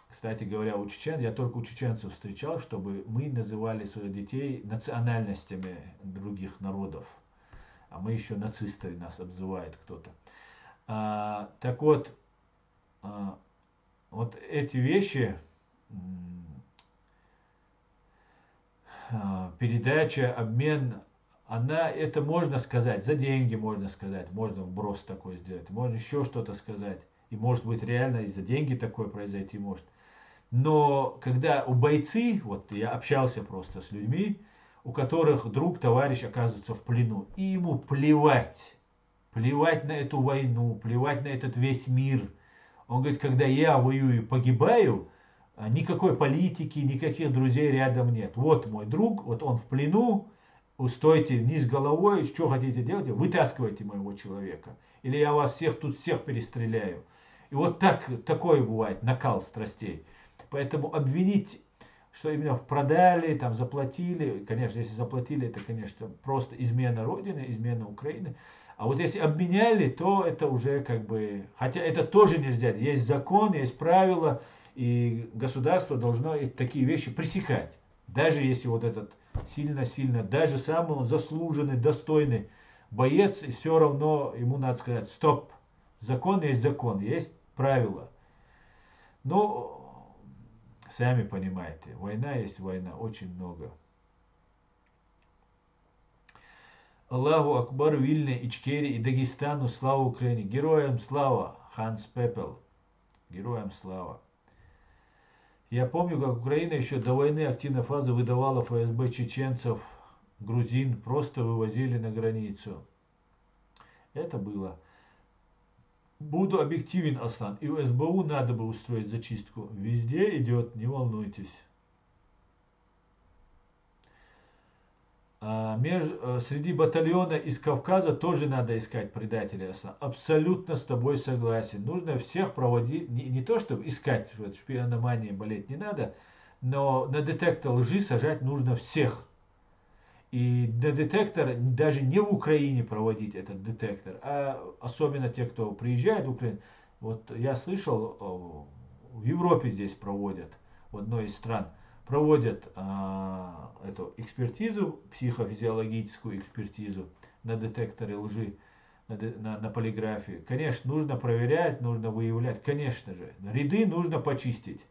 Кстати говоря, у чечен, я только у чеченцев встречал, чтобы мы называли своих детей национальностями других народов. А мы еще нацисты, нас обзывает кто-то. Так вот, вот эти вещи, передача, обмен, это можно сказать, за деньги можно сказать, можно вброс такой сделать, можно еще что-то сказать. И может быть реально и за деньги такое произойти может. Но когда у бойцы, вот я общался просто с людьми, у которых друг, товарищ оказывается в плену, и ему плевать на эту войну, плевать на этот весь мир. Он говорит, когда я воюю и погибаю, никакой политики, никаких друзей рядом нет. Вот мой друг, вот он в плену, устойте вниз головой, что хотите делать, вытаскивайте моего человека. Или я вас всех тут перестреляю. И вот такой бывает накал страстей. Поэтому обвинить, что именно продали, там заплатили, конечно, если заплатили, это, конечно, просто измена Родины, измена Украины. А вот если обменяли, то это уже как бы, хотя это тоже нельзя, есть закон, есть правила, и государство должно такие вещи пресекать. Даже если вот этот сильно, даже самый заслуженный, достойный боец, все равно ему надо сказать, стоп, закон, есть правила. Но сами понимаете, война есть война, очень много. Аллаху Акбар, Вильне, Ичкерии и Дагестану, слава Украине. Героям слава, Ханс Пепел. Героям слава. Я помню, как Украина еще до войны активной фазы выдавала ФСБ чеченцев, грузин, просто вывозили на границу. Это было. Буду объективен, Аслан. И в СБУ надо бы устроить зачистку. Везде идет, не волнуйтесь. Среди батальона из Кавказа тоже надо искать предателей, Аслан. Абсолютно с тобой согласен. Нужно всех проводить, не то чтобы искать, что это шпиономания болеть не надо, но на детектор лжи сажать нужно всех. И на детектор даже не в Украине проводить этот детектор, а особенно те, кто приезжает в Украину. Вот я слышал, в Европе здесь проводят, в одной из стран, проводят эту экспертизу, психофизиологическую экспертизу на детекторе лжи, на полиграфии. Конечно, нужно проверять, нужно выявлять, конечно же. Ряды нужно почистить.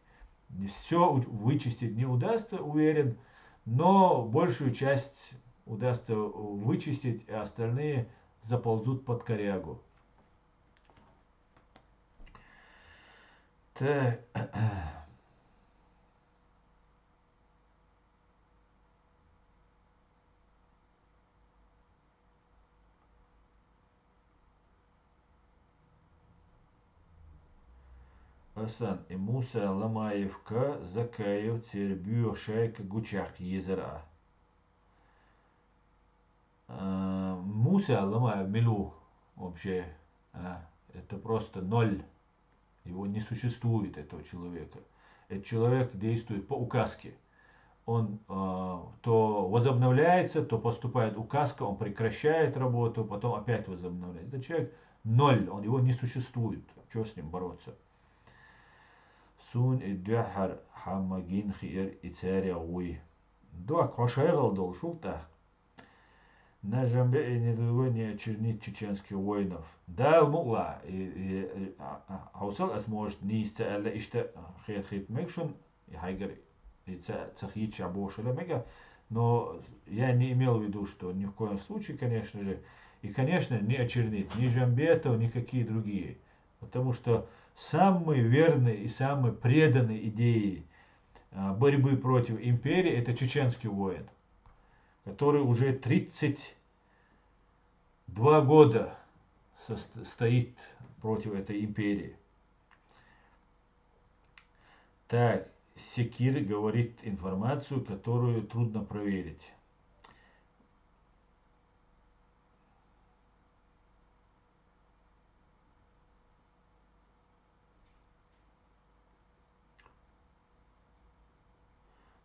Все вычистить не удастся, уверен. Но большую часть удастся вычистить, а остальные заползут под корягу. Так. Hasan Musa Lamaevka Zakаев Тербюр Шайка Гучак Езера. Муса Ламаев Милу вообще это просто ноль. Его не существует, этого человека. Этот человек действует по указке. Он то возобновляется, то поступает указка, он прекращает работу, потом опять возобновляет. Этот человек ноль, его не существует. Что с ним бороться? Сун и дюхар хамагин хир и царя уй. Дуа квашайгал дол шулта. На жамбе и недовольно очернить чеченских воинов. Да, мула. Хаусал сможет нести, але иште хит мекшун, и хайгер и цахит чабошеля мега. Но я не имел в виду, что ни в коем случае, конечно же, и, конечно, не очернить ни Жамбетов, ни какие другие. Потому что самые верные и самые преданные идеи борьбы против империи это чеченский воин, который уже 32 года стоит против этой империи. Так, Секир говорит информацию, которую трудно проверить.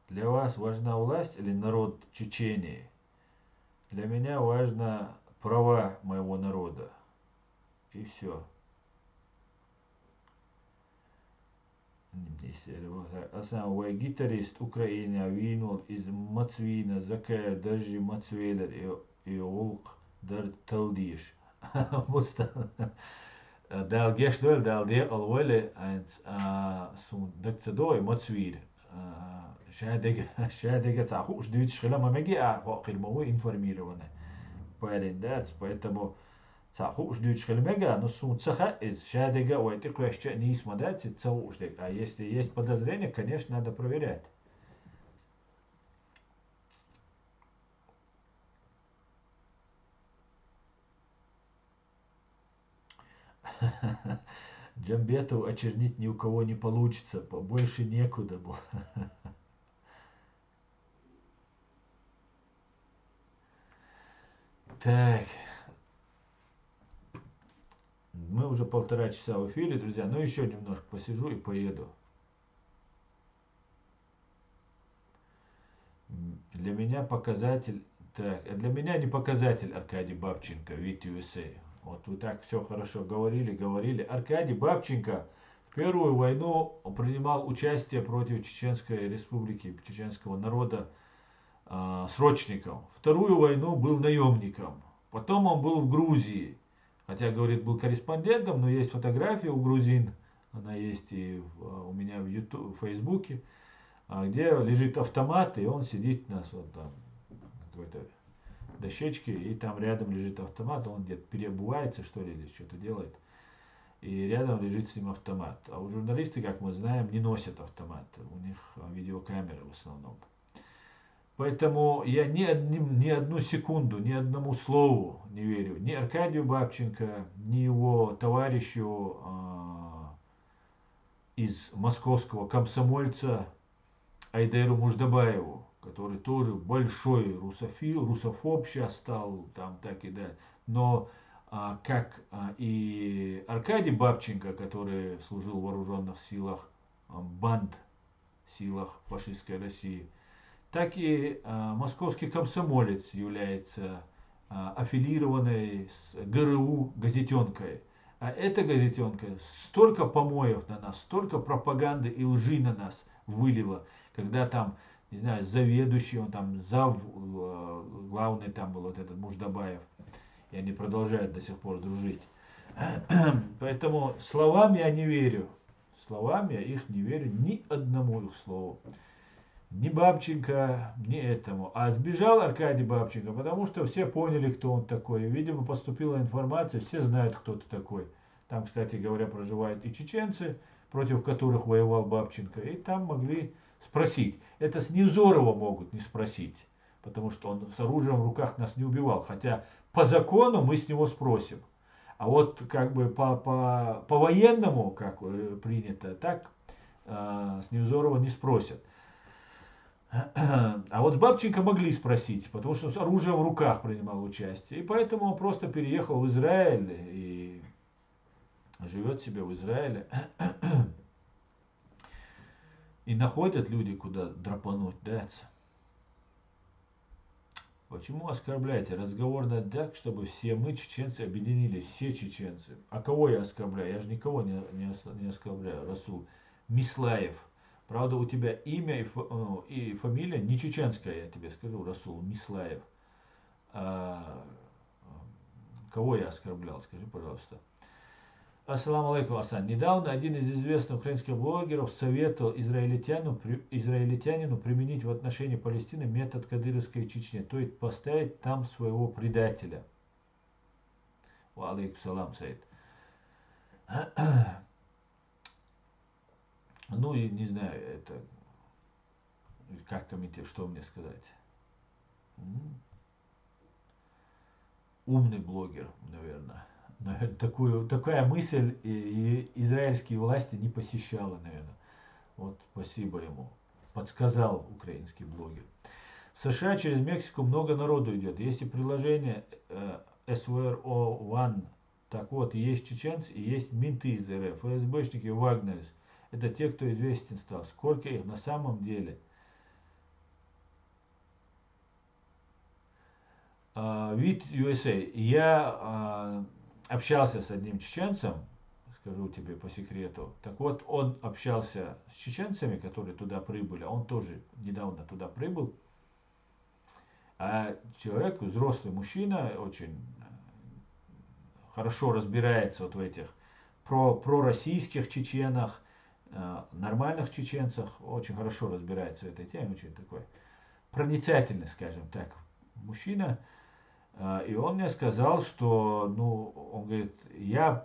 Для вас важна власть или народ Чечении? Для меня важно права моего народа. И все. Асам вай гитарист Украины винул из Мацвина, Закая, даже Мацвейлер и Олк дар Талдиш. Далгеш дуэль далде алвеле айнс сун дакцадой Мацвир. Шадега цаху уж две шхела мамеги хилмову информированы. Поэтому цаху уж две шхела мега, но сун цаха из шадега уайти квеща не смотрят цаху уж дег. А если есть подозрение, конечно, надо проверять. Джамбетов очернить ни у кого не получится, больше некуда было. Так. Мы уже 1,5 часа в эфире, друзья. Но еще немножко посижу и поеду. Для меня показатель... Так, для меня не показатель Аркадий Бабченко, Вит USA. Вот вы так все хорошо говорили. Аркадий Бабченко в Первую войну принимал участие против Чеченской республики, чеченского народа срочником. Вторую войну был наемником. Потом он был в Грузии. Хотя, говорит, был корреспондентом, но есть фотография у грузин. Она есть и у меня в YouTube, в Фейсбуке, где лежит автомат, и он сидит на какой-то дощечке, и там рядом лежит автомат, он где-то переобувается, что ли, или что-то делает. И рядом лежит с ним автомат. А у журналисты, как мы знаем, не носят автомат. У них видеокамеры в основном. Поэтому я ни одну секунду, ни одному слову не верю. Ни Аркадию Бабченко, ни его товарищу из московского комсомольца Айдеру Муждабаеву, который тоже большой русофил, русофоб сейчас стал, там так и далее. Но как и Аркадий Бабченко, который служил в вооруженных силах, силах фашистской России, так и московский комсомолец является аффилированной с ГРУ газетенкой. А эта газетенка столько помоев на нас, столько пропаганды и лжи на нас вылила, когда там, не знаю, заведующий, он там главный там был вот этот Муждабаев, и они продолжают до сих пор дружить. Поэтому словам я не верю. Словам я их не верю, ни одному их слову. Ни Бабченко, ни этому. А сбежал Аркадий Бабченко, потому что все поняли, кто он такой. Видимо, поступила информация, все знают, кто ты такой. Там, кстати говоря, проживают и чеченцы, против которых воевал Бабченко, и там могли спросить. Это с Невзорова могут не спросить, потому что он с оружием в руках нас не убивал, хотя по закону мы с него спросим. А вот как бы по военному, как принято, так с Невзорова не спросят. А вот с Бабченко могли спросить, потому что с оружием в руках принимал участие. И поэтому он просто переехал в Израиль и живет себе в Израиле. И находят люди, куда драпануть, даться. Почему оскорбляете? Разговор надо так, чтобы все мы, чеченцы, объединились. Все чеченцы. А кого я оскорбляю? Я же никого не оскорбляю. Расул Мислаев. Правда, у тебя имя и фамилия не чеченская, я тебе скажу, Расул Мислаев. Кого я оскорблял? Скажи, пожалуйста. Ассаламу алейкум, Асан. Недавно один из известных украинских блогеров советовал израильтянину применить в отношении Палестины метод кадыровской Чечни, то есть поставить там своего предателя. Ва алейкум салам, Саид. Ну и не знаю, это как комментировать, что мне сказать. Умный блогер, наверное. Такая мысль и израильские власти не посещала, наверное. Вот спасибо ему. Подсказал украинский блогер. В США через Мексику много народу идет. Если приложение SVRO One, так вот, есть чеченцы и есть менты из РФ, ФСБшники, Вагнерс. Это те, кто известен стал. Сколько их на самом деле? Вид USA. Я общался с одним чеченцем, скажу тебе по секрету. Так вот, он общался с чеченцами, которые туда прибыли. Он тоже недавно туда прибыл. А человек, взрослый мужчина, очень хорошо разбирается вот в этих пророссийских чеченах, нормальных чеченцах, очень хорошо разбирается в этой теме, очень такой проницательный, скажем так, мужчина. И он мне сказал, что, он говорит,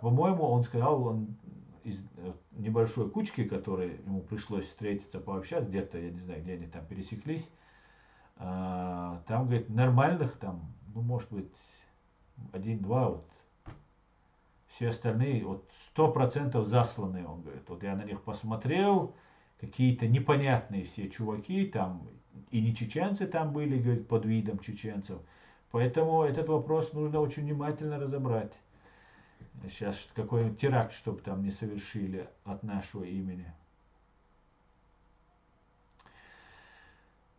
по-моему, он сказал, он из небольшой кучки, которой ему пришлось встретиться, пообщаться, где-то, я не знаю, где они там пересеклись, там, говорит, нормальных там, может быть, 1-2, вот, все остальные, вот, 100% засланные, он говорит, вот я на них посмотрел, какие-то непонятные все чуваки, там, и не чеченцы там были, говорит, под видом чеченцев. Поэтому этот вопрос нужно очень внимательно разобрать. Сейчас какой-нибудь теракт, чтобы там не совершили от нашего имени.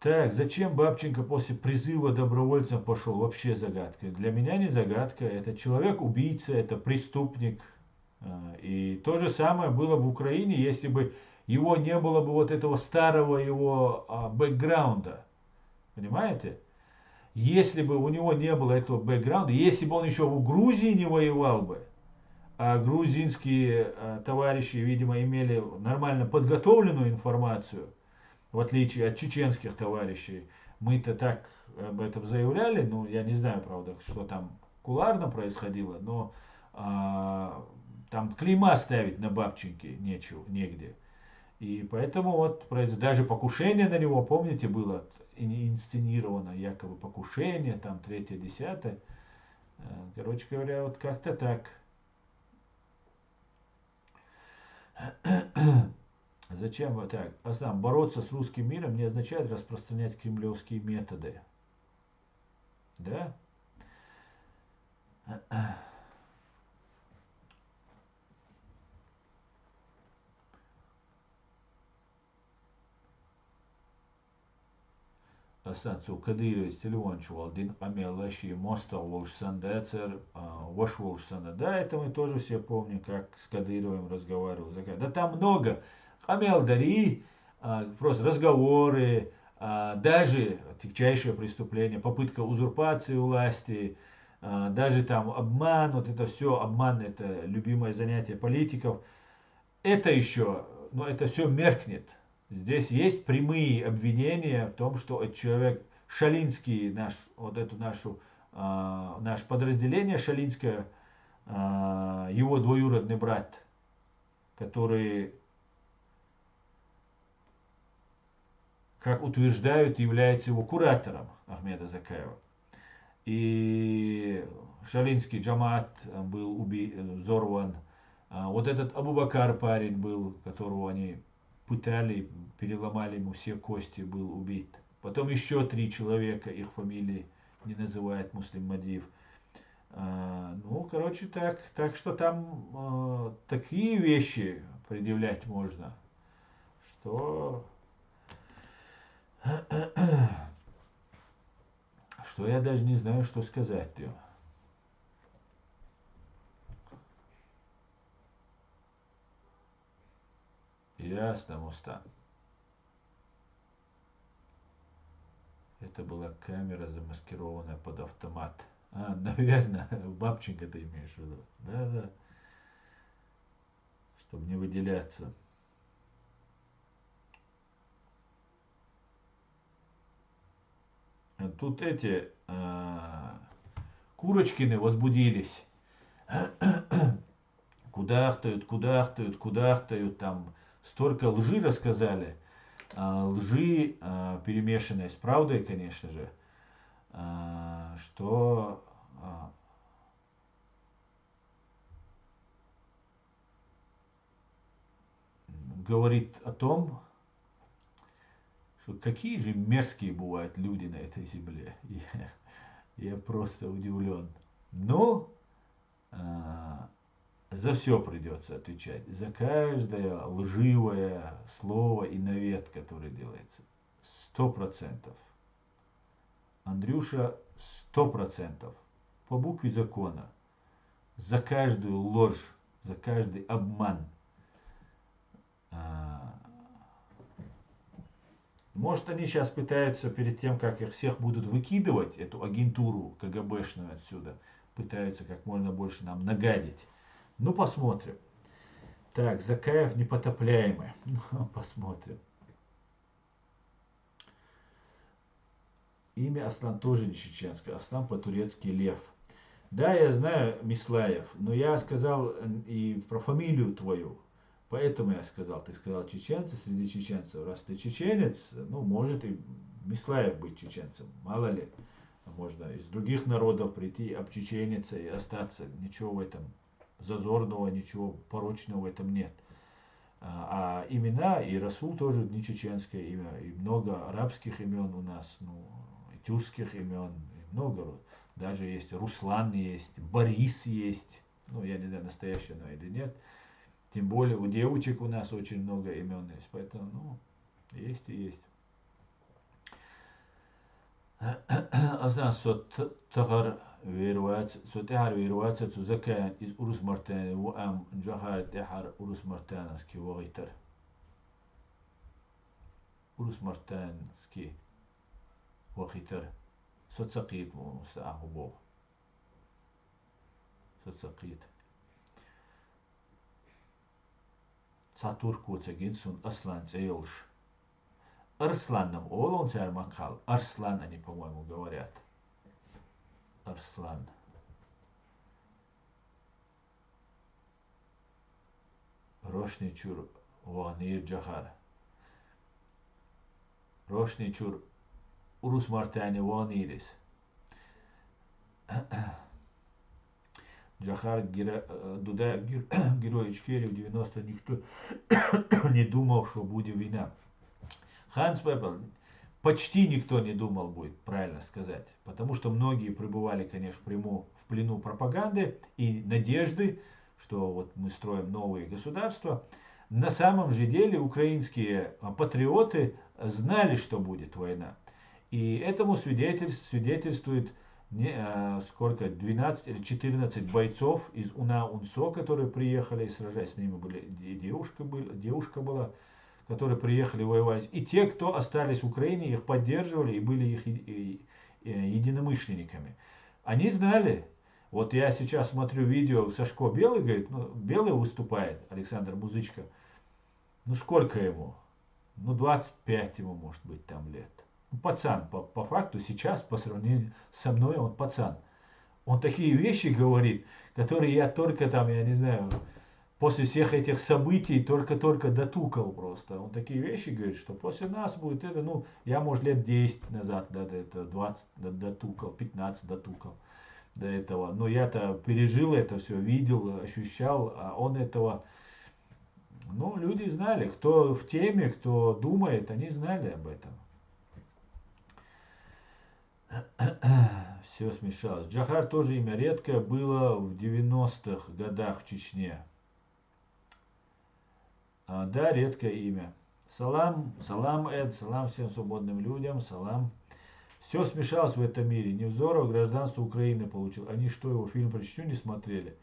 Так, зачем Бабченко после призыва добровольцем пошел? Вообще загадка. Для меня не загадка. Это человек-убийца, это преступник. И то же самое было бы в Украине, если бы его не было бы вот этого старого его бэкграунда. Понимаете? Если бы у него не было этого бэкграунда, если бы он еще в Грузии не воевал бы, а грузинские товарищи, видимо, имели нормально подготовленную информацию, в отличие от чеченских товарищей, мы-то так об этом заявляли, я не знаю, правда, что там кулуарно происходило, но там клейма ставить на Бабченке негде. И поэтому вот даже покушение на него, помните, было инсценировано, якобы покушение, там 3-10. Короче говоря, вот как-то так. Зачем вот так? Бороться с русским миром не означает распространять кремлевские методы. Да? Асанцу Кадырович телефончу один амелаши моста волшсандецер ваш волшсанда. Да, это мы тоже все помним, как с Кадыровым разговаривал. Да там много. Амелдари, просто разговоры, даже тягчайшее преступление, попытка узурпации власти, даже там обман, вот это все, обман это любимое занятие политиков. Это еще, это все меркнет. Здесь есть прямые обвинения в том, что человек Шалинский, наше подразделение Шалинское, его двоюродный брат, который как утверждают, является его куратором Ахмеда Закаева. И шалинский джамаат был взорван. Вот этот Абу-Бакар парень был, которого они пытали, переломали ему все кости, был убит. Потом еще 3 человека, их фамилии не называет Муслим Мадиев. Ну, короче, так что там такие вещи предъявлять можно, что я даже не знаю, что сказать-то. Ясно, Мустан. Это была камера, замаскированная под автомат. Наверное, Бабченко ты имеешь в виду. Да. Чтобы не выделяться. Тут эти Курочкины возбудились. Кудахтают, там столько лжи рассказали. Лжи, перемешанной с правдой, конечно же, что говорит о том, что какие же мерзкие бывают люди на этой земле. Я просто удивлен. Но за все придется отвечать. За каждое лживое слово и навет, который делается. 100%. Андрюша, 100%. По букве закона. За каждую ложь, за каждый обман. Может, они сейчас пытаются, перед тем, как их всех будут выкидывать, эту агентуру КГБшную отсюда, пытаются как можно больше нам нагадить. Ну, посмотрим. Так, Закаев непотопляемый. Посмотрим. Имя Аслан тоже не чеченское. Аслан по-турецки Лев. Да, я знаю, Мислаев, но я сказал и про фамилию твою. Поэтому я сказал, ты сказал чеченцы среди чеченцев. Раз ты чеченец, ну, может и Мислаев быть чеченцем. Мало ли, можно из других народов прийти, обчечениться и остаться. Ничего в этом зазорного, ничего порочного в этом нет. А имена, и Расул тоже не чеченское имя, и много арабских имен у нас, ну, и тюркских имен, и много. Даже есть Руслан есть, Борис есть. Ну, я не знаю, настоящее оно или нет. Тем более у девочек у нас очень много имен есть. Поэтому, ну, есть и есть. Aztán tahar verváce, co zakán iz Urus Martán, am Jahar Tehar Urus Martánski Vajter. Urus Martánski Vajter. Szocakít Muszáhubó. Szocakít. Цатурку цегинсун Аслан Цейлш. Арсланом он царь Макхал. Арслан они, по-моему, говорят. Арслан. Рошничур Ванир Джахар. Рошничур Урус Мартане Ванирис. Джахар Дуда Героич Керри в 90 никто не думал, что будет война. Ханс Пеппер почти никто не думал будет, правильно сказать. Потому что многие пребывали, конечно, в плену пропаганды и надежды, что вот мы строим новые государства. На самом же деле украинские патриоты знали, что будет война. И этому свидетельствует сколько, 12 или 14 бойцов из УНА-УНСО, которые приехали и сражались. С ними были девушка была, которые приехали воевать. И те, кто остались в Украине, их поддерживали и были их единомышленниками. Они знали. Вот я сейчас смотрю видео, Сашко Белый, говорит, ну, Белый выступает, Александр Музычка. Ну, сколько ему? Ну, 25 ему, может быть, там лет. Ну, пацан, по факту, сейчас, по сравнению со мной, он пацан. Он такие вещи говорит, которые я только там, я не знаю, после всех этих событий только-только дотукал просто. Он такие вещи говорит, что после нас будет это, ну, я, может, лет 10 назад, да, это 20 дотукал, 15 дотукал до этого. Но я-то пережил это все, видел, ощущал, а он этого, ну, люди знали, кто в теме, кто думает, они знали об этом. Все смешалось. Джохар тоже имя редкое было в 90-х годах в Чечне. Да, редкое имя. Салам, салам, Эд, салам всем свободным людям, салам. Все смешалось в этом мире. Невзоров гражданство Украины получил. Они что, его фильм про Чечню не смотрели?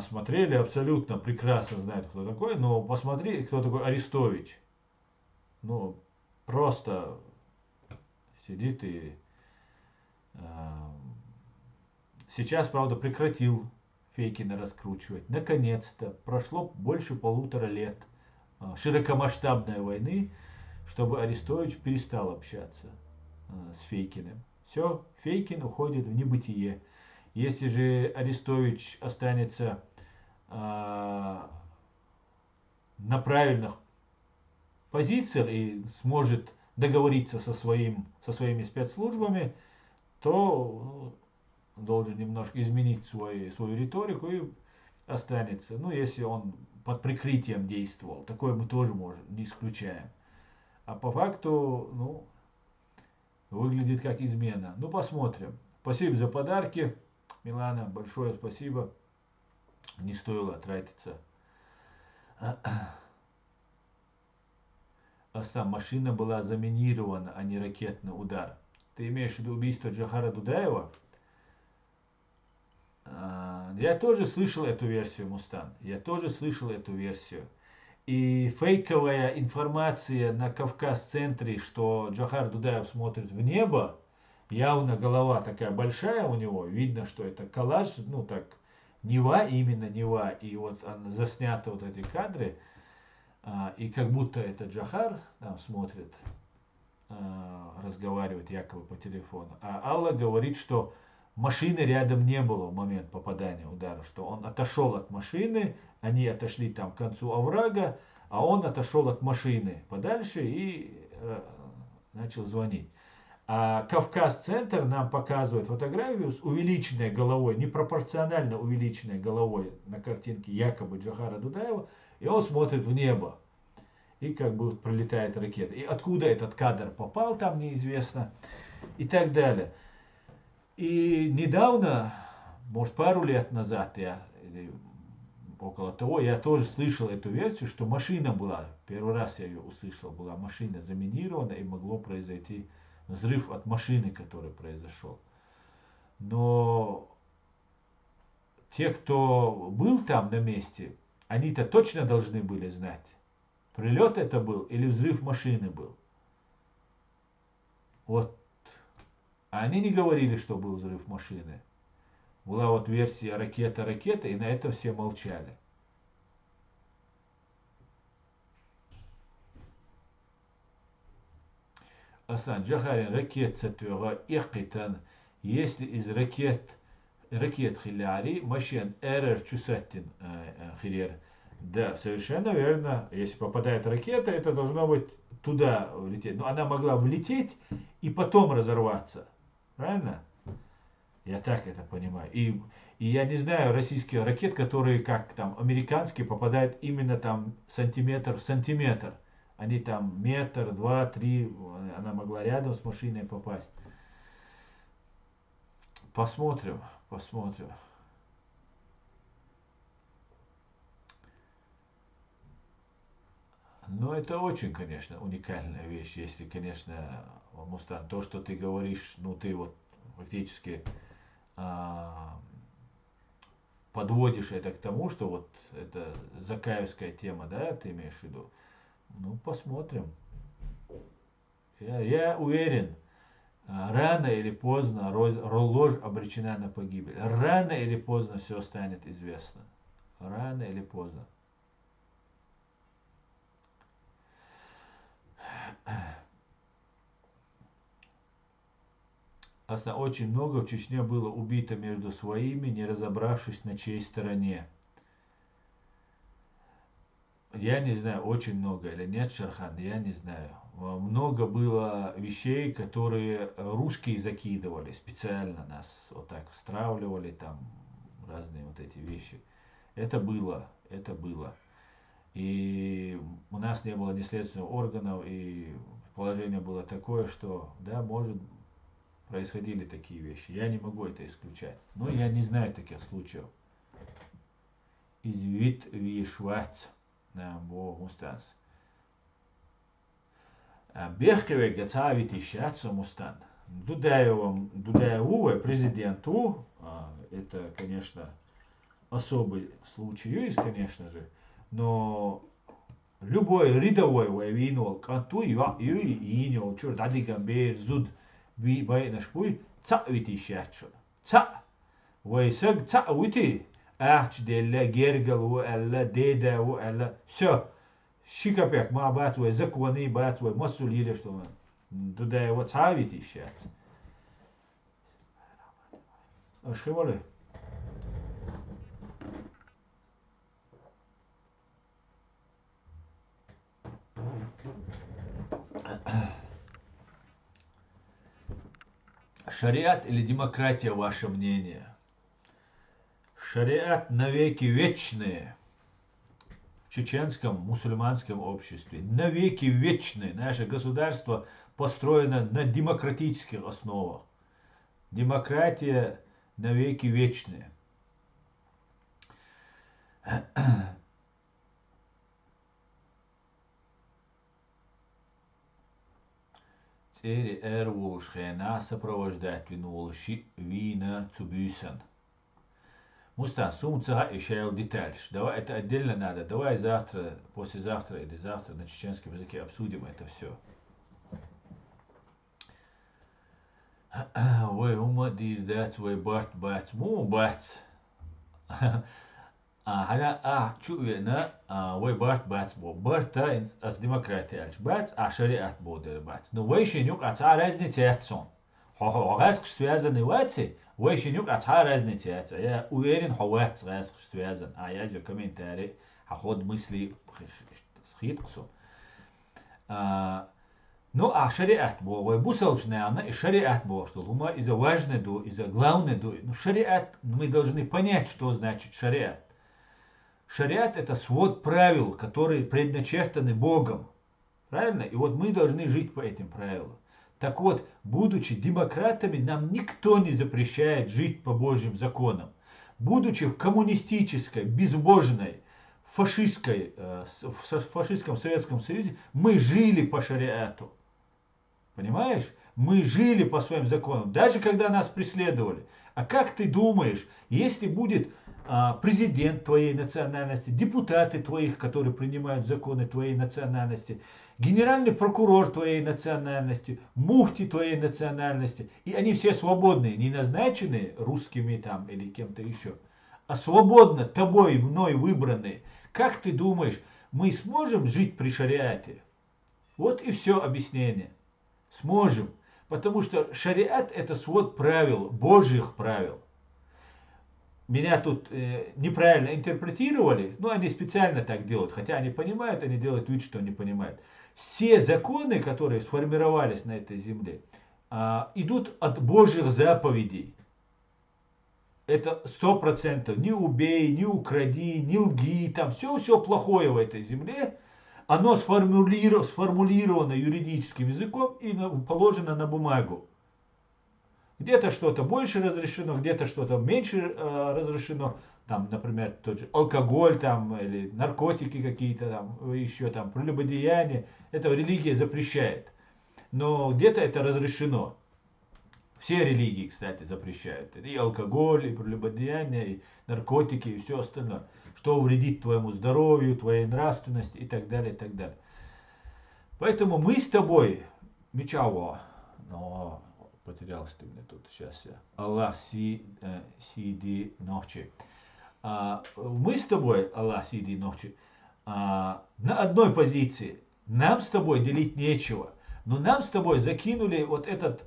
Смотрели абсолютно, прекрасно знают, кто такой, но посмотри, кто такой Арестович. Ну, просто сидит и... Сейчас, правда, прекратил Фейкина раскручивать. Наконец-то. Прошло больше 1,5 лет широкомасштабной войны, чтобы Арестович перестал общаться с Фейкиным. Все, Фейкин уходит в небытие. Если же Арестович останется на правильных позициях и сможет договориться со своими спецслужбами, то должен немножко изменить свою риторику и останется. Ну, если он под прикрытием действовал, такое мы тоже не исключаем. А по факту, ну, выглядит как измена. Ну, посмотрим. Спасибо за подарки, Милана, большое спасибо. Не стоило тратиться. Там машина была заминирована, а не ракетный удар. Ты имеешь в виду убийство Джохара Дудаева? Я тоже слышал эту версию, Мустан. Я тоже слышал эту версию. И фейковая информация на Кавказ-центре, что Джохар Дудаев смотрит в небо, явно голова такая большая у него, видно, что это коллаж, ну так, Нева, именно Нева, и вот заснято вот эти кадры, и как будто это Джохар там смотрит, разговаривает якобы по телефону. А Алла говорит, что машины рядом не было в момент попадания удара, что он отошел от машины, они отошли там к концу оврага, а он отошел от машины подальше и начал звонить. А Кавказ-центр нам показывает фотографию с увеличенной головой, непропорционально увеличенной головой на картинке якобы Джохара Дудаева, и он смотрит в небо. И как бы пролетает ракета. И откуда этот кадр попал, там неизвестно. И так далее. И недавно, может пару лет назад, или около того, я тоже слышал эту версию, что машина была, первый раз я ее услышал, была машина заминирована и могло произойти взрыв от машины, который произошел. Но те, кто был там на месте, они-то точно должны были знать, прилет это был или взрыв машины был. Вот. А они не говорили, что был взрыв машины. Была вот версия ракета, и на этом все молчали. Асан Джахарин ракет сатура ихтан, если из ракет хиляри, машин эрер чусаттин хилер. Да, совершенно верно. Если попадает ракета, это должно быть туда влететь. Но она могла влететь и потом разорваться. Правильно? Я так это понимаю. И я не знаю российских ракет, которые, как там, американские, попадают именно там сантиметр в сантиметр. Они там метр, 2, 3, она могла рядом с машиной попасть. Посмотрим, посмотрим. Но это очень, конечно, уникальная вещь. Если, конечно, Мустан, то, что ты говоришь, ну ты вот фактически подводишь это к тому, что вот это закаевская тема, да, ты имеешь в виду? Ну, посмотрим. Я уверен, рано или поздно ложь обречена на погибель. Рано или поздно все станет известно. Рано или поздно. Очень много в Чечне было убито между своими, не разобравшись на чьей стороне. я не знаю, очень много или нет, Шерхан, я не знаю. Много было вещей, которые русские закидывали, специально нас вот так стравливали, там разные вот эти вещи. Это было, это было. И у нас не было ни следственных органов, и положение было такое, что, да, может, происходили такие вещи. Я не могу это исключать. Но я не знаю таких случаев. Извит ви Шварц на Мустанс. Бехкеве гацавити шаца Мустан. Дудаеву президенту, это, конечно, особый случай есть, конечно же, но любой рядовой воевинол, канту и инил, чур дадигамбер, зуд, ви байнашпуй, ца вити шачу. Ца, вайсаг ца вити, делла гергал, элла деда, элла, все. Шикапек, ма бацуэ, законы бацуэ, масулире, что мы. Дудаева ца вити шац. Ашхеволе. Шариат или демократия, ваше мнение? Шариат навеки вечные в чеченском мусульманском обществе. Навеки вечные. Наше государство построено на демократических основах. Демократия навеки вечная. Цери эрвулшхена сопровождать винулши вина цубюсен. Мустан, сумца и шейл детальш. Давай, это отдельно надо. Давай завтра, послезавтра или завтра на чеченском языке обсудим это все. Вы ума дирдать, вы барт бац, му бац. Хана чувственно, вы барт бац бо. Барта с демократией альч бац, а шариат бодер бац. Но вы еще нюк отца разница отцом. Хогаск связаны вацы, вы еще нюк отца разница отца. Я уверен, хогаск связан. А я же комментарий, ход мысли схитксу. Ну, а шариат бо, вы бусалчная она и шариат бо, что лума из-за важной до, из-за главной до. Ну, шариат, мы должны понять, что значит шариат. Шариат это свод правил, которые предначертаны Богом. Правильно? И вот мы должны жить по этим правилам. Так вот, будучи демократами, нам никто не запрещает жить по Божьим законам. Будучи в коммунистической, безбожной, в фашистском Советском Союзе, мы жили по шариату. Понимаешь? Мы жили по своим законам, даже когда нас преследовали. А как ты думаешь, если будет президент твоей национальности, депутаты твоих, которые принимают законы твоей национальности, генеральный прокурор твоей национальности, муфти твоей национальности, и они все свободные, не назначенные русскими там или кем-то еще, а свободно тобой, мной выбранные, как ты думаешь, мы сможем жить при шариате? Вот и все объяснение. Сможем. Потому что шариат это свод правил, Божьих правил. Меня тут неправильно интерпретировали, но они специально так делают, хотя они понимают, они делают вид, что не понимают. Все законы, которые сформировались на этой земле, идут от Божьих заповедей. Это 100%. Не убей, не укради, не лги, там все плохое в этой земле. Оно сформулировано юридическим языком и положено на бумагу. Где-то что-то больше разрешено, где-то что-то меньше разрешено. Там, например, тот же алкоголь там, или наркотики какие-то, там, еще там, прелюбодеяние. Это религия запрещает. Но где-то это разрешено. Все религии, кстати, запрещают. И алкоголь, и прелюбодеяние, и наркотики, и все остальное. Что вредит твоему здоровью, твоей нравственности и так далее, и так далее. Поэтому мы с тобой, Мичаво, но потерялся ты мне тут, сейчас я. Аллах сиди ночи. Мы с тобой, Аллах сиди ночи, на одной позиции. Нам с тобой делить нечего. Но нам с тобой закинули вот этот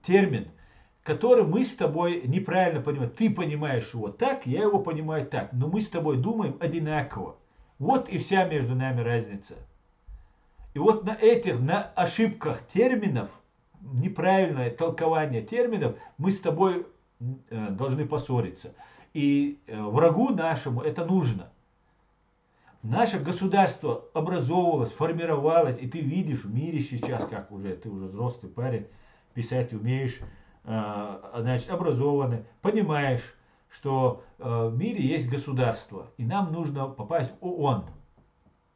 термин, который мы с тобой неправильно понимаем. Ты понимаешь его так, я его понимаю так. Но мы с тобой думаем одинаково. Вот и вся между нами разница. И вот на ошибках терминов, неправильное толкование терминов, мы с тобой должны поссориться. И врагу нашему это нужно. Наше государство образовывалось, формировалось, и ты видишь в мире сейчас, как ты уже взрослый парень, писать умеешь, значит, образованный, понимаешь, что в мире есть государство, и нам нужно попасть в ООН.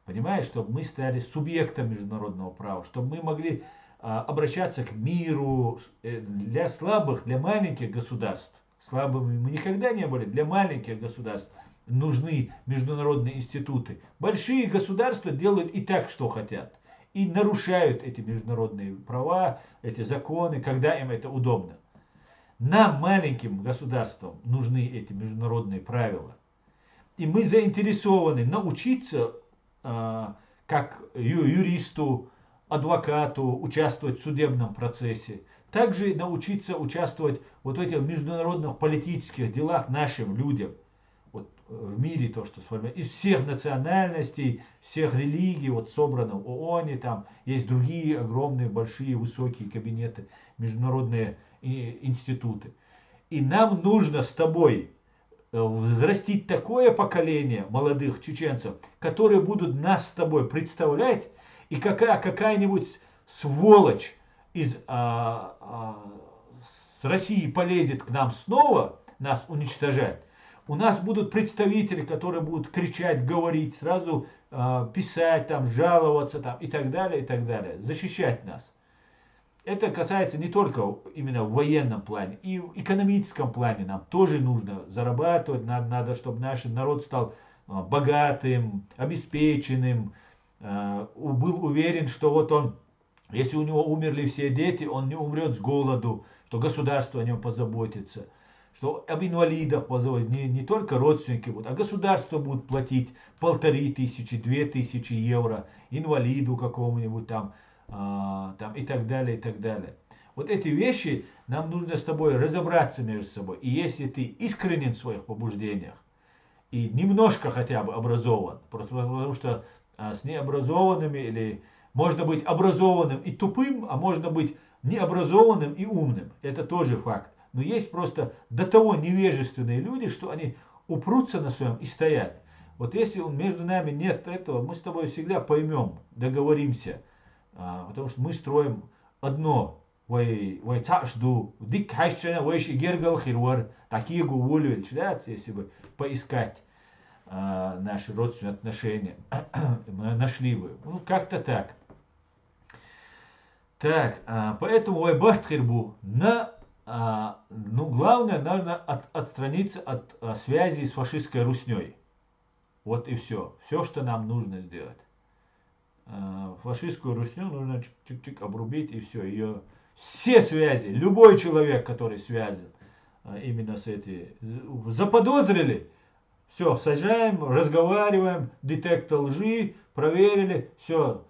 Понимаешь, чтобы мы стали субъектом международного права, чтобы мы могли обращаться к миру для слабых, для маленьких государств. Слабыми мы никогда не были, для маленьких государств нужны международные институты. Большие государства делают и так, что хотят. И нарушают эти международные права, эти законы, когда им это удобно. Нам, маленьким государствам, нужны эти международные правила. И мы заинтересованы научиться, как юристу, адвокату, участвовать в судебном процессе. Также научиться участвовать вот в этих международных политических делах нашим людям. Вот в мире то, что сформировано. Из всех национальностей, всех религий, вот собрано в ООН, там есть другие огромные, большие, высокие кабинеты, международные институты. И нам нужно с тобой взрастить такое поколение молодых чеченцев, которые будут нас с тобой представлять, и какая-нибудь сволочь с России полезет к нам снова, нас уничтожать, у нас будут представители, которые будут кричать, говорить, сразу писать, там, жаловаться там, и так далее, защищать нас. Это касается не только именно в военном плане, и в экономическом плане нам тоже нужно зарабатывать, надо, чтобы наш народ стал богатым, обеспеченным, был уверен, что вот он, если у него умерли все дети, он не умрет с голоду, что государство о нем позаботится, что об инвалидах позаботится, не только родственники будут, а государство будет платить 1500, 2000 евро инвалиду какому-нибудь там и так далее, и так далее. Вот эти вещи нам нужно с тобой разобраться между собой. И если ты искренен в своих побуждениях и немножко хотя бы образован, потому что с необразованными или можно быть образованным и тупым, а можно быть необразованным и умным. Это тоже факт. Но есть просто до того невежественные люди, что они упрутся на своем и стоят. Вот если между нами нет этого, мы с тобой всегда поймем, договоримся. Потому что мы строим одно. Такие гувулю, если бы поискать наши родственные отношения, мы нашли бы. Ну, как-то так. Так, поэтому главное, нужно отстраниться от связи с фашистской русней. Вот и все. Все, что нам нужно сделать. Фашистскую русню нужно чик-чик обрубить, и все. Все связи, любой человек, который связан именно с этой, заподозрили, все, сажаем, разговариваем, детектор лжи, проверили, все.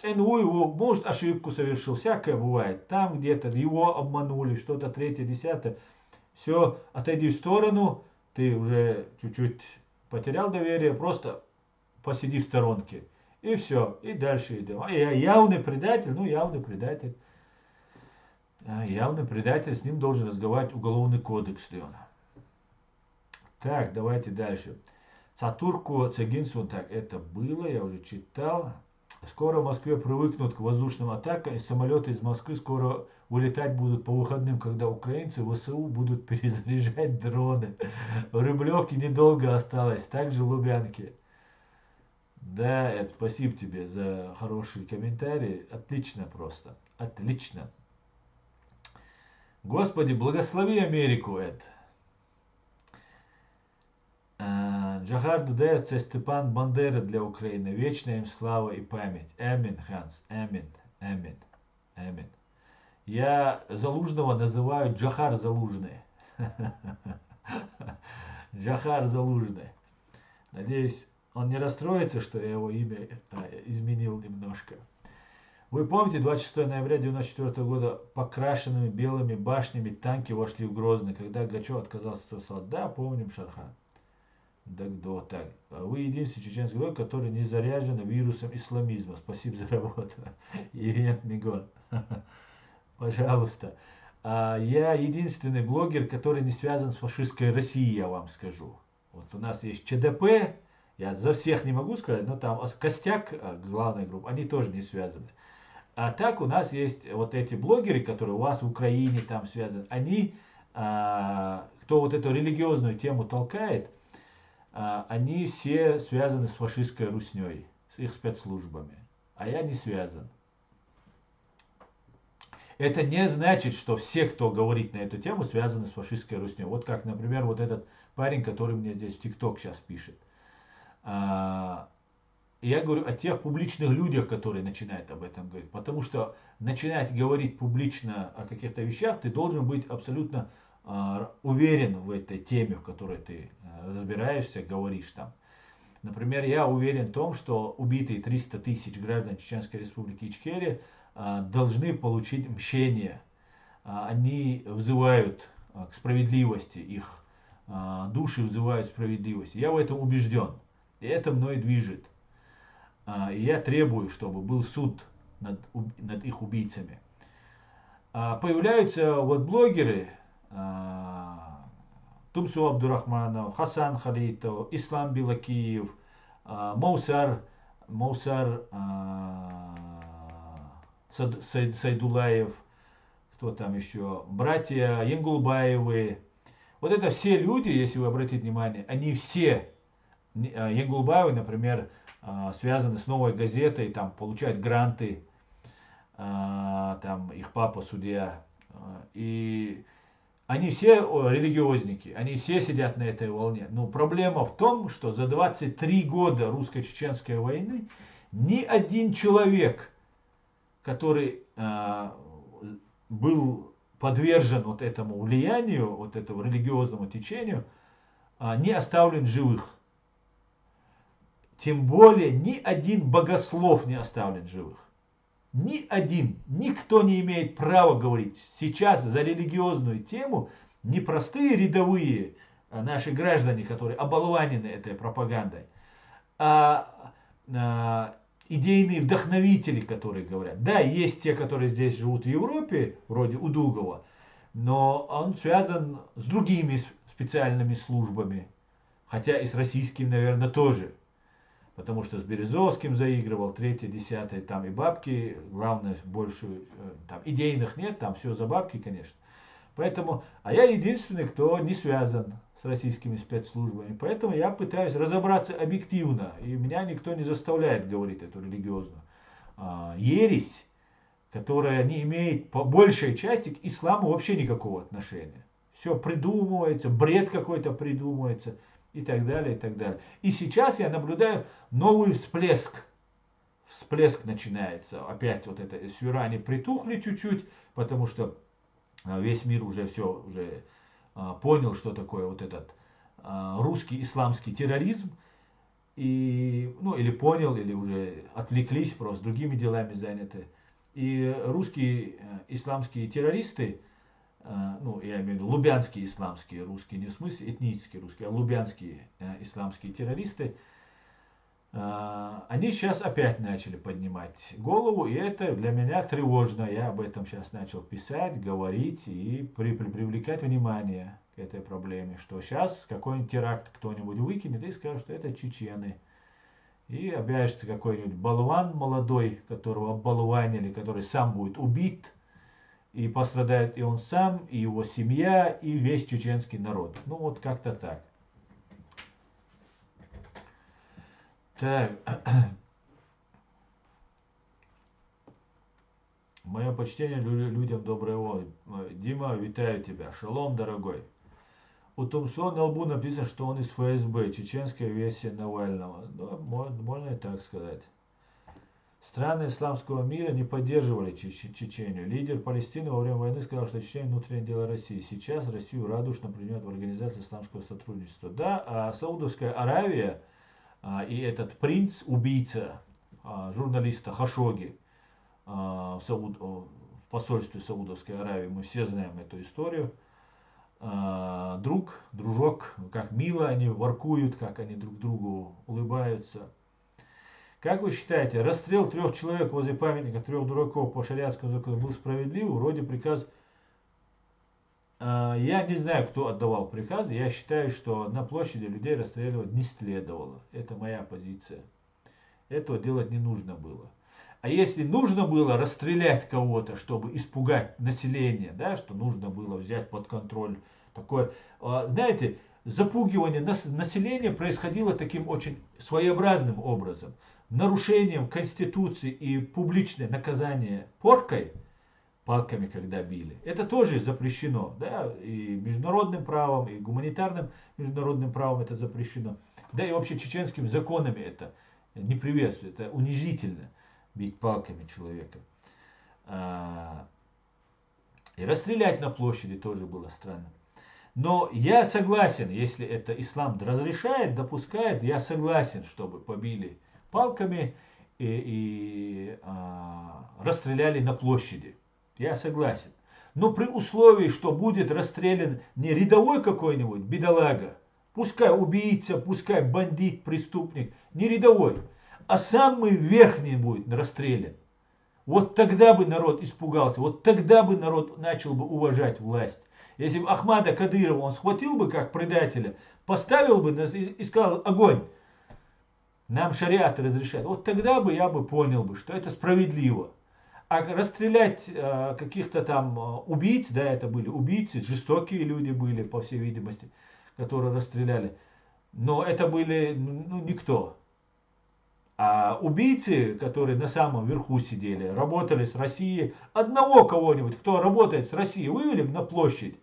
Его, может, ошибку совершил, всякое бывает. Там где-то его обманули, что-то третье, десятое. Все, отойди в сторону, ты уже чуть-чуть потерял доверие, просто посиди в сторонке. И все, и дальше идем. Явный предатель, явный предатель. Явный предатель, с ним должен разговаривать уголовный кодекс, Леон. Так, давайте дальше. Цатурку Цегинсун, так, это было, я уже читал. Скоро в Москве привыкнут к воздушным атакам, и самолеты из Москвы скоро вылетать будут по выходным, когда украинцы в ВСУ будут перезаряжать дроны. В Рублевке недолго осталось, также в Лубянке. Да, Эд, спасибо тебе за хороший комментарий. Отлично просто. Отлично. Господи, благослови Америку, Эд. Джохар Дудаев, це Степан Бандера для Украины. Вечная им слава и память. Амин, Ханс. Амин. Амин. Амин. Я Залужного называю Джохар Залужный. Джохар Залужный. Надеюсь, он не расстроится, что я его имя изменил немножко. Вы помните, 26 ноября 1994 года покрашенными белыми башнями танки вошли в Грозный, когда Гачев отказался от солдат? Да, помним, Шархан. Так. Вы единственный чеченский блогер, который не заряжен вирусом исламизма. Спасибо за работу. Евген Мигон. Пожалуйста. Я единственный блогер, который не связан с фашистской Россией, я вам скажу. Вот у нас есть ЧДП, я за всех не могу сказать, но там костяк, главная группа, они тоже не связаны. А так у нас есть вот эти блогеры, которые у вас в Украине там связаны, они, кто вот эту религиозную тему толкает, они все связаны с фашистской русней, с их спецслужбами. А я не связан. Это не значит, что все, кто говорит на эту тему, связаны с фашистской русней. Вот как, например, вот этот парень, который мне здесь в ТикТок сейчас пишет. Я говорю о тех публичных людях, которые начинают об этом говорить. Потому что начинать говорить публично о каких-то вещах, ты должен быть абсолютно уверен в этой теме, в которой ты разбираешься, говоришь там. Например, я уверен в том, что убитые 300 тысяч граждан Чеченской Республики Ичкерия должны получить мщение. Они взывают к справедливости, их души взывают справедливости. Я в этом убежден. И это мной движет. И я требую, чтобы был суд над их убийцами. Появляются вот блогеры, Тумсу Абдурахманов, Хасан Халитов, Ислам Билакиев, Моусар Сайдулаев, кто там еще, братья Янгулбаевы. Вот это все люди, если вы обратите внимание, они все, Янгулбаевы, например, связаны с Новой газетой, там получают гранты, там их папа судья, и они все религиозники, они все сидят на этой волне. Но проблема в том, что за 23 года русско-чеченской войны ни один человек, который был подвержен вот этому влиянию, вот этому религиозному течению, не оставлен живых. Тем более ни один богослов не оставлен живых. Ни один, никто не имеет права говорить сейчас за религиозную тему, не простые рядовые наши граждане, которые оболванены этой пропагандой, а идейные вдохновители, которые говорят. Да, есть те, которые здесь живут в Европе, вроде Удугова, но он связан с другими специальными службами, хотя и с российским, наверное, тоже. Потому что с Березовским заигрывал, 3-е, 10-е, там и бабки, главное, больше, там идейных нет, там все за бабки, конечно. Поэтому, а я единственный, кто не связан с российскими спецслужбами. Поэтому я пытаюсь разобраться объективно, и меня никто не заставляет говорить эту религиозную ересь, которая не имеет по большей части к исламу вообще никакого отношения. Все придумывается, бред какой-то придумывается. И так далее, и так далее. И сейчас я наблюдаю новый всплеск. Всплеск начинается. Опять вот это с Иране притухли чуть-чуть, потому что весь мир уже все уже понял, что такое вот этот русский исламский терроризм. И, ну, или понял, или уже отвлеклись, просто другими делами заняты. И русские исламские террористы, ну, я имею в виду лубянские исламские русские, не в смысле этнические русские, а лубянские исламские террористы, они сейчас опять начали поднимать голову, и это для меня тревожно. Я об этом сейчас начал писать, говорить и привлекать внимание к этой проблеме, что сейчас какой-нибудь теракт кто-нибудь выкинет и скажет, что это чечены. И обяжется какой-нибудь болван молодой, которого оболванили, который сам будет убит, и пострадает и он сам, и его семья, и весь чеченский народ. Ну вот как-то так. Так. Мое почтение людям доброй воли. Дима, витаю тебя. Шалом, дорогой. У Тумсо на лбу написано, что он из ФСБ, чеченская версия Навального. Ну, можно и так сказать. Страны исламского мира не поддерживали Чечению. Лидер Палестины во время войны сказал, что Чечения внутреннее дело России. Сейчас Россию радушно принимают в Организации исламского сотрудничества. Да, а Саудовская Аравия и этот принц, убийца журналиста Хашоги в посольстве Саудовской Аравии, мы все знаем эту историю. дружок, как мило они воркуют, как они друг другу улыбаются. Как вы считаете, расстрел 3 человек возле памятника 3 дураков по шариатскому закону был справедлив? Вроде приказ... Я не знаю, кто отдавал приказ. Я считаю, что на площади людей расстреливать не следовало. Это моя позиция. Этого делать не нужно было. А если нужно было расстрелять кого-то, чтобы испугать население, да, что нужно было взять под контроль такое, знаете, запугивание населения происходило таким очень своеобразным образом. Нарушением Конституции и публичное наказание поркой, палками когда били, это тоже запрещено. Да, и международным правом, и гуманитарным международным правом это запрещено. Да и вообще чеченскими законами это не приветствует, это унизительно. Бить палками человека. И расстрелять на площади тоже было странно. Но я согласен, если это ислам разрешает, допускает, я согласен, чтобы побили палками и расстреляли на площади. Я согласен. Но при условии, что будет расстрелян не рядовой какой-нибудь бедолага, пускай убийца, пускай бандит, преступник, не рядовой, а самый верхний будет расстрелян. Вот тогда бы народ испугался, вот тогда бы народ начал бы уважать власть. Если бы Ахмада Кадырова он схватил бы как предателя, поставил бы и сказал: огонь, нам шариат разрешает. Вот тогда бы я бы понял бы, что это справедливо. А расстрелять каких-то там убийц, да, это были убийцы, жестокие люди были, по всей видимости, которые расстреляли. Но это были никто. А убийцы, которые на самом верху сидели, работали с Россией, одного кого-нибудь, кто работает с Россией, вывели бы на площадь.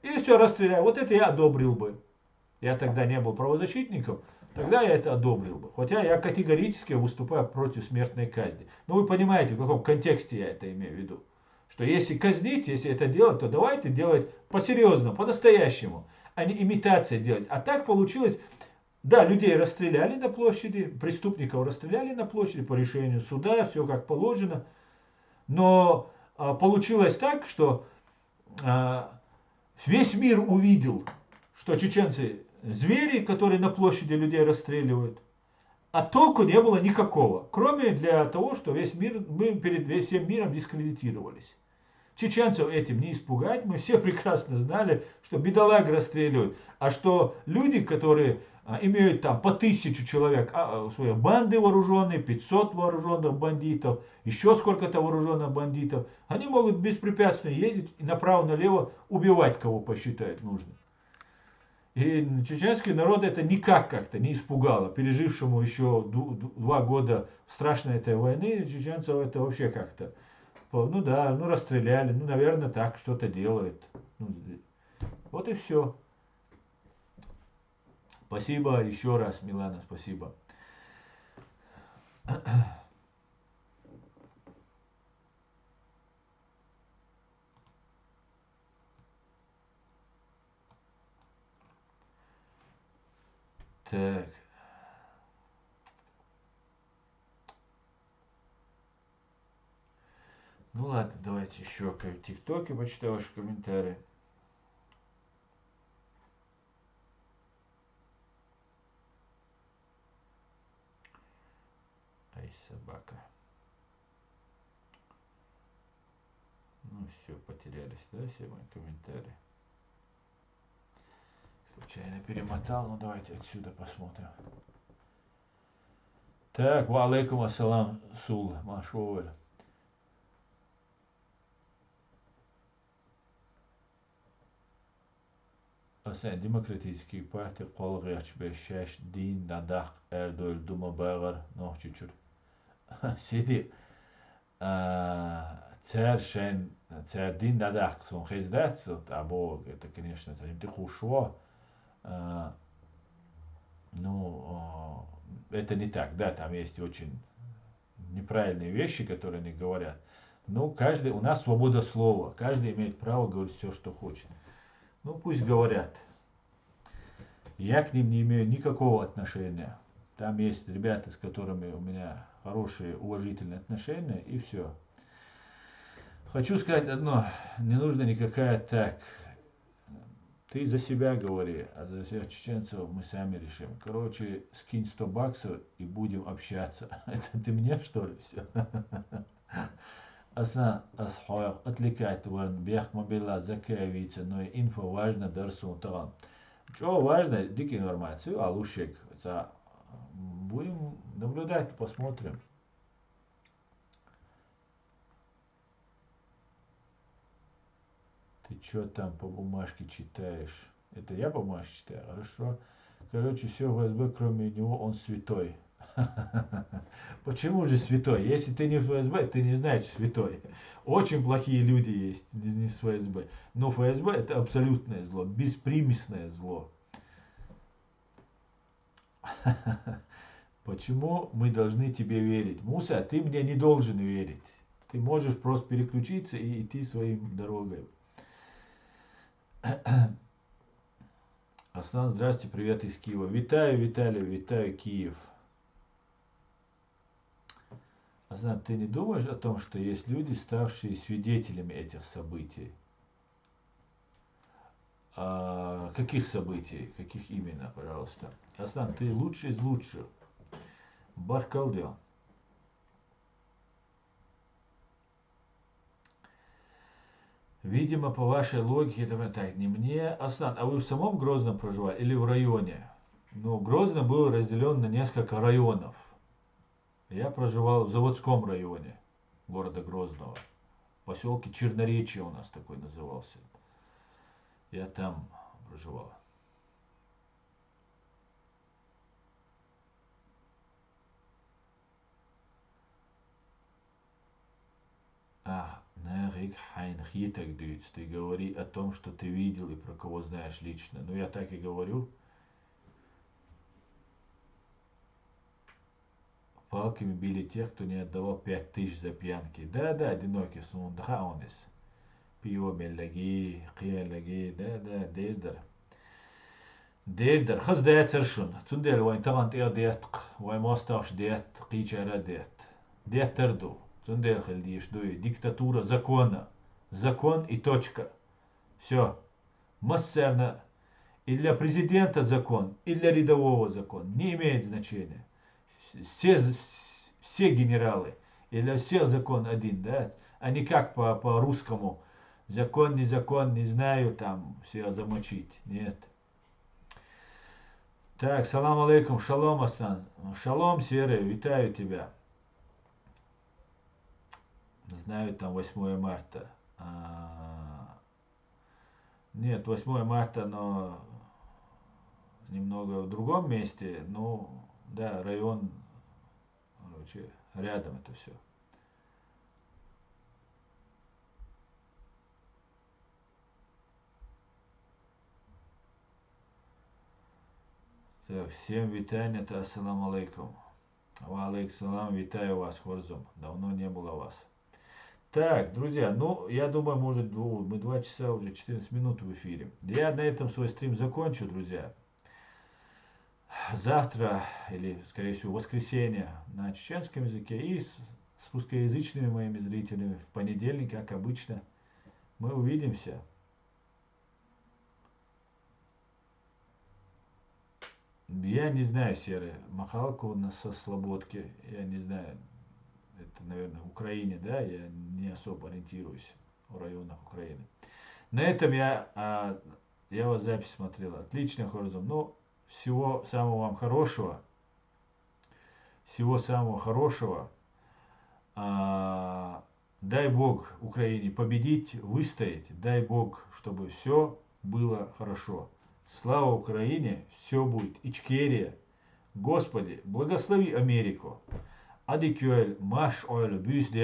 И все, расстреляли. Вот это я одобрил бы. Я тогда не был правозащитником, тогда я это одобрил бы. Хотя я категорически выступаю против смертной казни. Но вы понимаете, в каком контексте я это имею в виду. Что если казнить, если это делать, то давайте делать по-серьезному, по-настоящему, а не имитация делать. А так получилось... Да, людей расстреляли на площади, преступников расстреляли на площади по решению суда, все как положено. Но получилось так, что весь мир увидел, что чеченцы звери, которые на площади людей расстреливают. А толку не было никакого, кроме для того, что весь мир, мы перед всем миром дискредитировались. Чеченцев этим не испугать, мы все прекрасно знали, что бедолаг расстреливают, а что люди, которые имеют там по 1000 человек свои банды вооруженные, 500 вооруженных бандитов, еще сколько-то вооруженных бандитов, они могут беспрепятственно ездить и направо-налево убивать, кого посчитают нужным. И чеченский народ это никак как-то не испугало. Пережившему еще 2 года страшной этой войны, чеченцев это вообще как-то... Ну да, ну расстреляли, ну наверное так что-то делают. Вот и все. Спасибо еще раз, Милана, спасибо. Так. Ну ладно, давайте еще в ТикТоке почитаю ваши комментарии. Ай, собака. Ну все, потерялись, да, все мои комментарии. Случайно перемотал, ну давайте отсюда посмотрим. Так, ва алейкум ассалам, Сул, Машоваль. Sen demokratiski parti qolg'ach beshash din nadaq erdol duma bag'ar nohchichur. Сиди. Цершен, цердин надaq сон хездацу, або это, конечно, ты хушло. Ну, это не так, да, там есть очень неправильные вещи, которые они говорят. Но каждый, у нас свобода слова, каждый имеет право говорить все, что хочет. Ну, пусть говорят. Я к ним не имею никакого отношения. Там есть ребята, с которыми у меня хорошие, уважительные отношения, и все. Хочу сказать одно. Не нужно никакая так Ты за себя говори, а за всех чеченцев мы сами решим. Короче, скинь 100 баксов и будем общаться. Это ты мне, что ли, все? Aslan asxoq отвлекать вон бех мобила закавиться, но инфо важно дарсун таган. Что важно, дикий информацию, а лучше будем наблюдать, посмотрим. Ты что там по бумажке читаешь? Это я бумажки читаю? Хорошо. Короче, все ФСБ, кроме него, он святой. Почему же святой? Если ты не в ФСБ, ты не знаешь святой. Очень плохие люди есть не с ФСБ. Но ФСБ это абсолютное зло, беспримесное зло. Почему мы должны тебе верить? Муса, ты мне не должен верить. Ты можешь просто переключиться и идти своим дорогой. Аслан, здрасте, привет из Киева. Витаю, Виталий, витаю, Киев. Аслан, ты не думаешь о том, что есть люди, ставшие свидетелями этих событий? Каких событий? Каких именно, пожалуйста? Аслан, ты лучший из лучших. Баркалдио. Видимо, по вашей логике, это так, не мне. Аслан, а вы в самом Грозном проживали или в районе? Ну, Грозно был разделен на несколько районов. Я проживал в Заводском районе города Грозного. В поселке Черноречье у нас такой назывался. Я там проживал. Ты говори о том, что ты видел и про кого знаешь лично. Ну, я так и говорю. Палками били тех, кто не отдавал 5000 за пьянки. Да, одинокий сундха онес. Пиво беллаги, қияллаги, да, дейдер. Дейдер, хыз дейт сыршын. Цундел, вайн тамант ия дейтк, вайн мосташ дейт, қичара дейт. Дейтерду. Цундел хилдиш дуй. Диктатура закона. Закон и точка. Все. Массерно. И для президента закон, и для рядового закон. Не имеет значения. Все генералы. И для всех закон один, да? А не как по русскому. Закон, не знаю, там все замочить. Нет. Так, салам алейкум, шалом, Асан. Шалом, Серый, витаю тебя. Знаю, там 8 марта. Нет, 8 марта, но немного в другом месте. Ну, да, район, короче, рядом это все. Так, всем витания, ассаламу алейкум. Ва алейкум салам, витаю вас, Хорзум. Давно не было вас. Так, друзья, ну, я думаю, может, мы 2 часа уже 14 минут в эфире. Я на этом свой стрим закончу, друзья. Завтра, или, скорее всего, в воскресенье на чеченском языке и с русскоязычными моими зрителями в понедельник, как обычно, мы увидимся. Я не знаю, Серый, махалку у нас со Слободки, я не знаю. Это, наверное, в Украине, да, я не особо ориентируюсь в районах Украины. На этом я вас запись смотрел. Отлично, Хорзум. Ну, всего самого вам хорошего. Всего самого хорошего. Дай Бог Украине победить, выстоять. Дай Бог, чтобы все было хорошо. Слава Украине, все будет. Ичкерия. Господи, благослови Америку. Adikjöl, mash oil, büs de